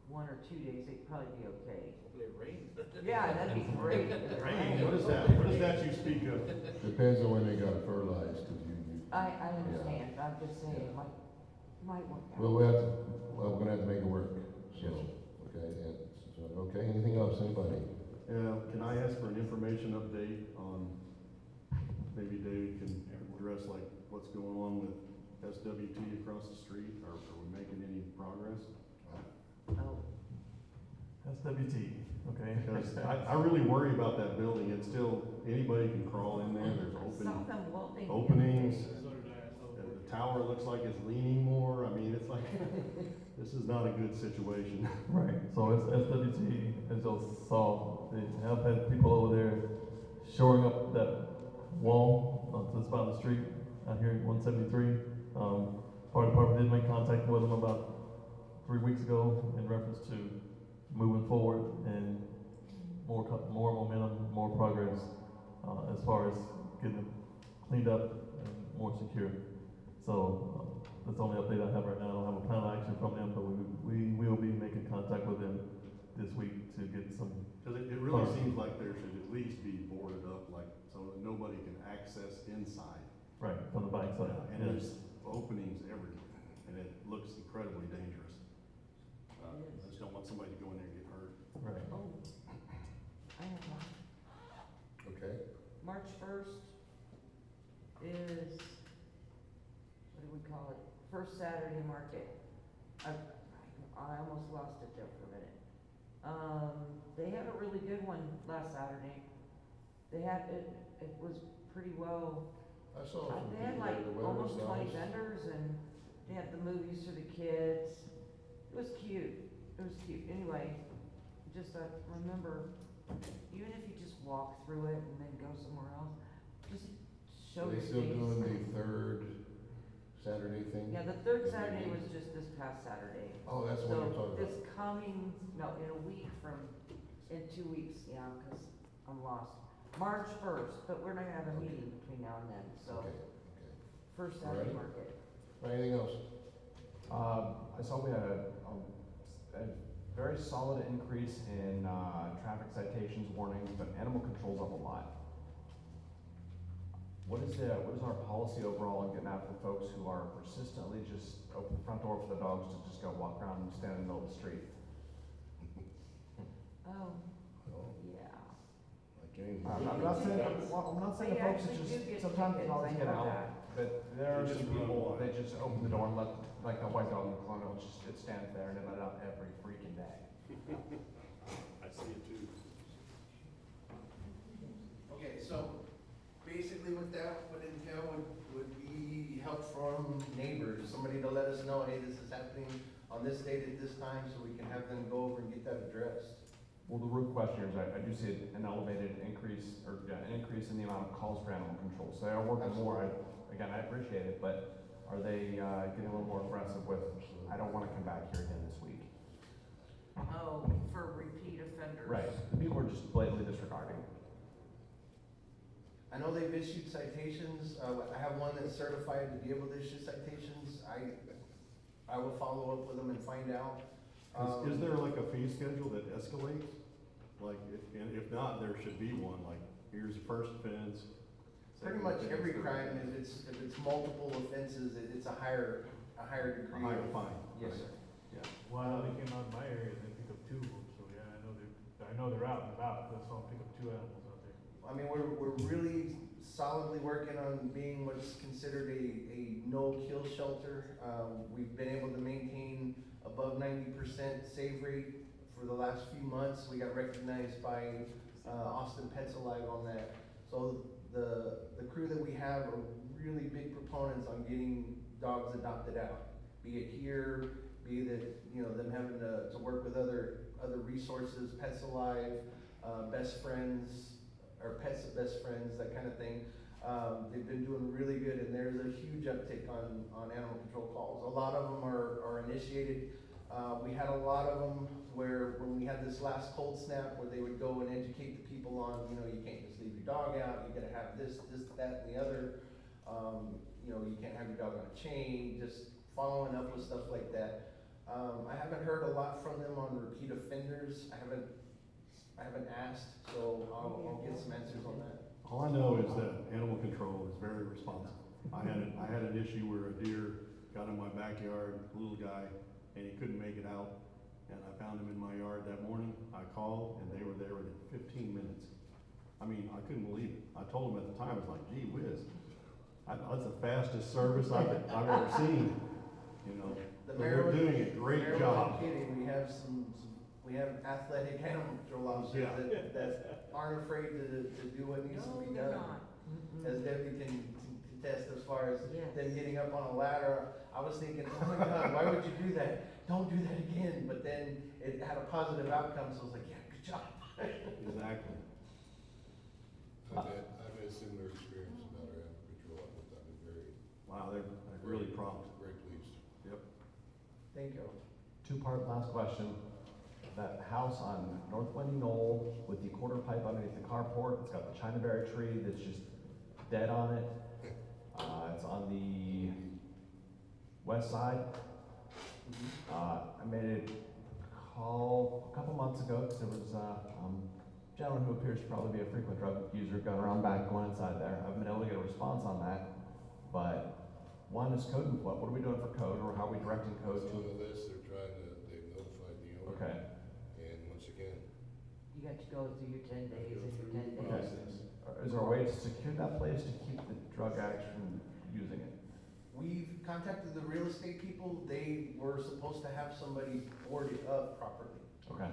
1 or 2 days, they'd probably be okay. Hopefully it rains. Yeah, that'd be great. if it rained. What is that you speak of? Depends on when they gotta fertilize, because you. I understand, I'm just saying, it might work out. Well, we're gonna have to make it work, so, okay, anything else, anybody? Can I ask for an information update on, maybe David can address like what's going on with SWT across the street? Are we making any progress? Oh, SWT, okay? Because I really worry about that building. It's still, anybody can crawl in there. There's some of them welding. openings. The tower looks like it's leaning more. I mean, it's like, this is not a good situation. Right, so it's SWT, as you saw, they have had people over there shoring up that wall to the spot of the street out here at 173. Fire department did make contact with them about 3 weeks ago in reference to moving forward and more momentum, more progress as far as getting it cleaned up and more secure. So that's the only update I have right now. I don't have a plan of action from them, but we will be making contact with them this week to get some. Cause it really Fun. seems like there should at least be boarded up, like, so that nobody can access inside. Right, on the bike side. And there's openings everywhere, and it looks incredibly dangerous. I just don't want somebody to go in there and get hurt. Right. Oh, I have one. Okay. March first is, what do we call it? First Saturday market. I almost lost it there for a minute. They had a really good one last Saturday. They had, it was pretty well, I saw some they had people like there, the weather was almost 20 nice. vendors, and they had the movies for the kids. It was cute. It was cute. Anyway, just remember, even if you just walk through it and then go somewhere else, just show Are your they still face. doing the third Saturday thing? Yeah, the third That they Saturday do? was just this past Saturday. Oh, that's what you're talking So this coming, no, in a week from, in 2 weeks, yeah, because I'm lost. March first, but we're not gonna have a meeting between now and then, so. Okay, First Saturday Alright. market. Anything else? I saw we had a very solid increase in traffic citations, warnings, but animal control's up a lot. What is our policy overall on getting after the folks who are persistently just open the front door for the dogs to just go walk around and stand in the middle of the street? Oh, Oh, yeah. like anything. I'm not saying, I'm not saying the They folks, actually it's do just, get sometimes the tickets, dogs I get know out, that. but there are They some just run people, wild. they just open the door and let, like the white dog in the colonial, it stands there and they let it out every freaking day. I see it too. Okay, so basically what that would entail would be help from neighbors, somebody to let us know, hey, this is happening on this date at this time, so we can have them go over and get that addressed. Well, the root question is, I do see an elevated increase, or an increase in the amount of calls for animal control. So they are working more, again, I appreciate it, but are they getting a little more aggressive with, I don't want to come back here again this week? Oh, for repeat offenders. Right, the people are just blatantly disregarding. I know they've issued citations, I have one that's certified to be able to issue citations, I will follow up with them and find out. Is there like a fee schedule that escalates? Like, and if not, there should be one, like, here's the first offense. Pretty much every crime, if it's multiple offenses, it's a higher degree. A higher fine. Yes, sir. Yeah. Well, they came out in my area, they picked up 2 of them, so yeah, I know they're out and about, that's why I pick up 2 animals out there. I mean, we're really solidly working on being what's considered a no-kill shelter. We've been able to maintain above 90% save rate for the last few months. We got recognized by Austin Pets Alive on that. So the crew that we have are really big proponents on getting dogs adopted out. Be it here, be that, you know, them having to work with other resources, Pets Alive, Best Friends, or Pets of Best Friends, that kind of thing. They've been doing really good, and there's a huge uptick on animal control calls. A lot of them are initiated. We had a lot of them where, when we had this last cold snap, where they would go and educate the people on, you know, you can't just leave your dog out, you gotta have this, that, and the other. You know, you can't have your dog on a chain, just following up with stuff like that. I haven't heard a lot from them on repeat offenders. I haven't asked, so I'll get some answers on that. All I know is that animal control is very responsible. I had an issue where a deer got in my backyard, little guy, and he couldn't make it out. And I found him in my yard that morning. I called, and they were there within 15 minutes. I mean, I couldn't believe it. I told them at the time, I was like, gee whiz, that's the fastest service I've ever seen, you know. They're doing a great job. Kidding, we have athletic animal control officers that aren't afraid to do what needs to be No, they're done. not. As Debbie can attest, as far as Yes. them getting up on a ladder, I was thinking, oh my God, why would you do that? Don't do that again. But then it had a positive outcome, so I was like, yeah, good job. Exactly. I've had a similar experience about our animal control. I thought that was very. Wow, they're really prompt. Very pleased. Yep. Thank you. 2-part last question. That house on North Wendy Knoll with the quarter pipe underneath the carport, it's got the Chinaberry tree that's just dead on it. It's on the west side. I made a call a couple months ago, because there was a gentleman who appears to probably be a frequent drug user going around back, going inside there. I haven't been able to get a response on that, but one is code and what are we doing for code, or how are we directing code It's on to? the list, they've notified the owner. Okay. And once again, You got to go through your 10 days and your 10 days. Okay. Is there a way to secure that place to keep the drug addicts from using it? We've contacted the real estate people, they were supposed to have somebody board it up properly. Okay.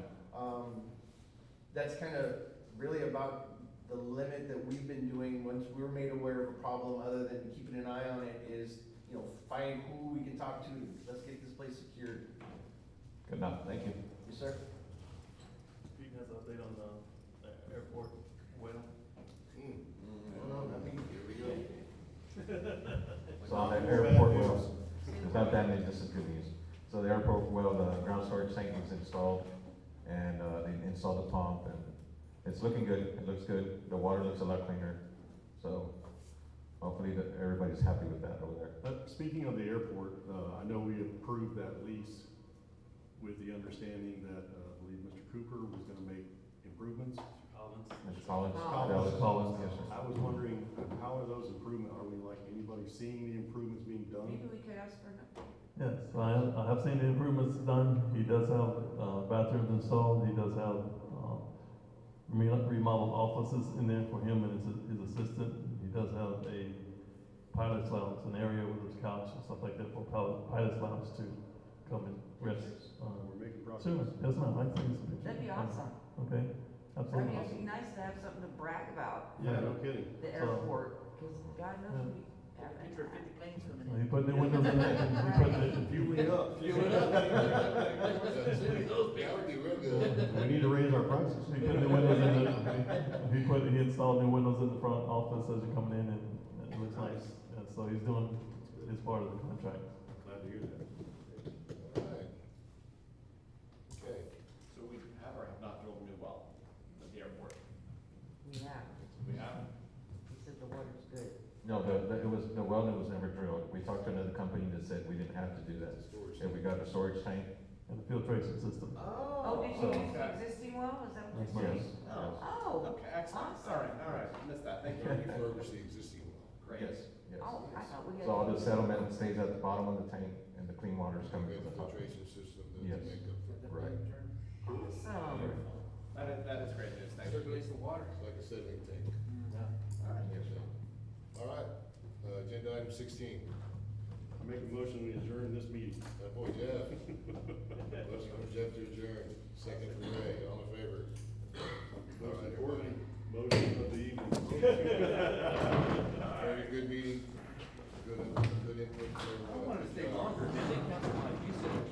That's kind of really about the limit that we've been doing, once we were made aware of a problem, other than keeping an eye on it, is, you know, find who we can talk to, let's get this place secured. Good enough, thank you. Yes, sir? Pete has an update on the airport well. here we go. So on the airport wells, there's not that many, this is good news. So the airport well, the ground storage tank was installed, and they installed the pump, and it's looking good, it looks good, the water looks a lot cleaner, so hopefully that everybody's happy with that over there. Speaking of the airport, I know we approved that lease with the understanding that, I believe Mr. Cooper was gonna make improvements. Mr. Collins? Collins. Collins, yes, sir. I was wondering, how are those improvements, are we like, anybody seeing the improvements being done? Maybe we could ask for an update. Yes, I have seen the improvements done. He does have bathrooms installed. He does have remodeled offices in there for him and his assistant. He does have a pilot's lounge, an area with his couch and stuff like that for pilot's lounge to come and rest. We're making progress. Soon, yes ma'am, I can send you some pictures. That'd be awesome. Okay, I absolutely. mean, it'd be nice to have something to brag about, Yeah, no kidding. the So- airport, because God knows we have that. Future 50 planes coming He put new windows in there. He put the, Fueling it up. That would be real good. We need to raise our prices. he put new windows in the, he installed new windows in the front office as you're coming in, and it looks nice. And so he's doing his part of the contract. Glad to hear that. All right. Okay. So we have or have not drilled a new well at the airport? We have. We have. He said the water's good. No, the well was never drilled. We talked to another company that said we didn't have to do that. And we got a storage tank. And the filtration system. Oh, did you use the existing well? Is that what you're saying? Yes. Oh, Okay, excellent. awesome. All right, missed that. Thank you. Refurbish the existing one. Great. Yes, yes. Oh, I thought we had. So all the settlement stays at the bottom of the tank, and the clean water is coming We from have the a top. filtration system that Yes. make up for. Right. Awesome. That is great news. Thank you. Circulates the water. It's like a settling tank. All right. Yes, sir. All right, agenda item 16. I make a motion, we adjourn this meeting. That boy Jeff. Motion for Jeff to adjourn, second for Ray, all in favor? All Most right, important motion of the evening. Very good meeting, good input. I wanted to stay longer, did they? Councilman, like you said,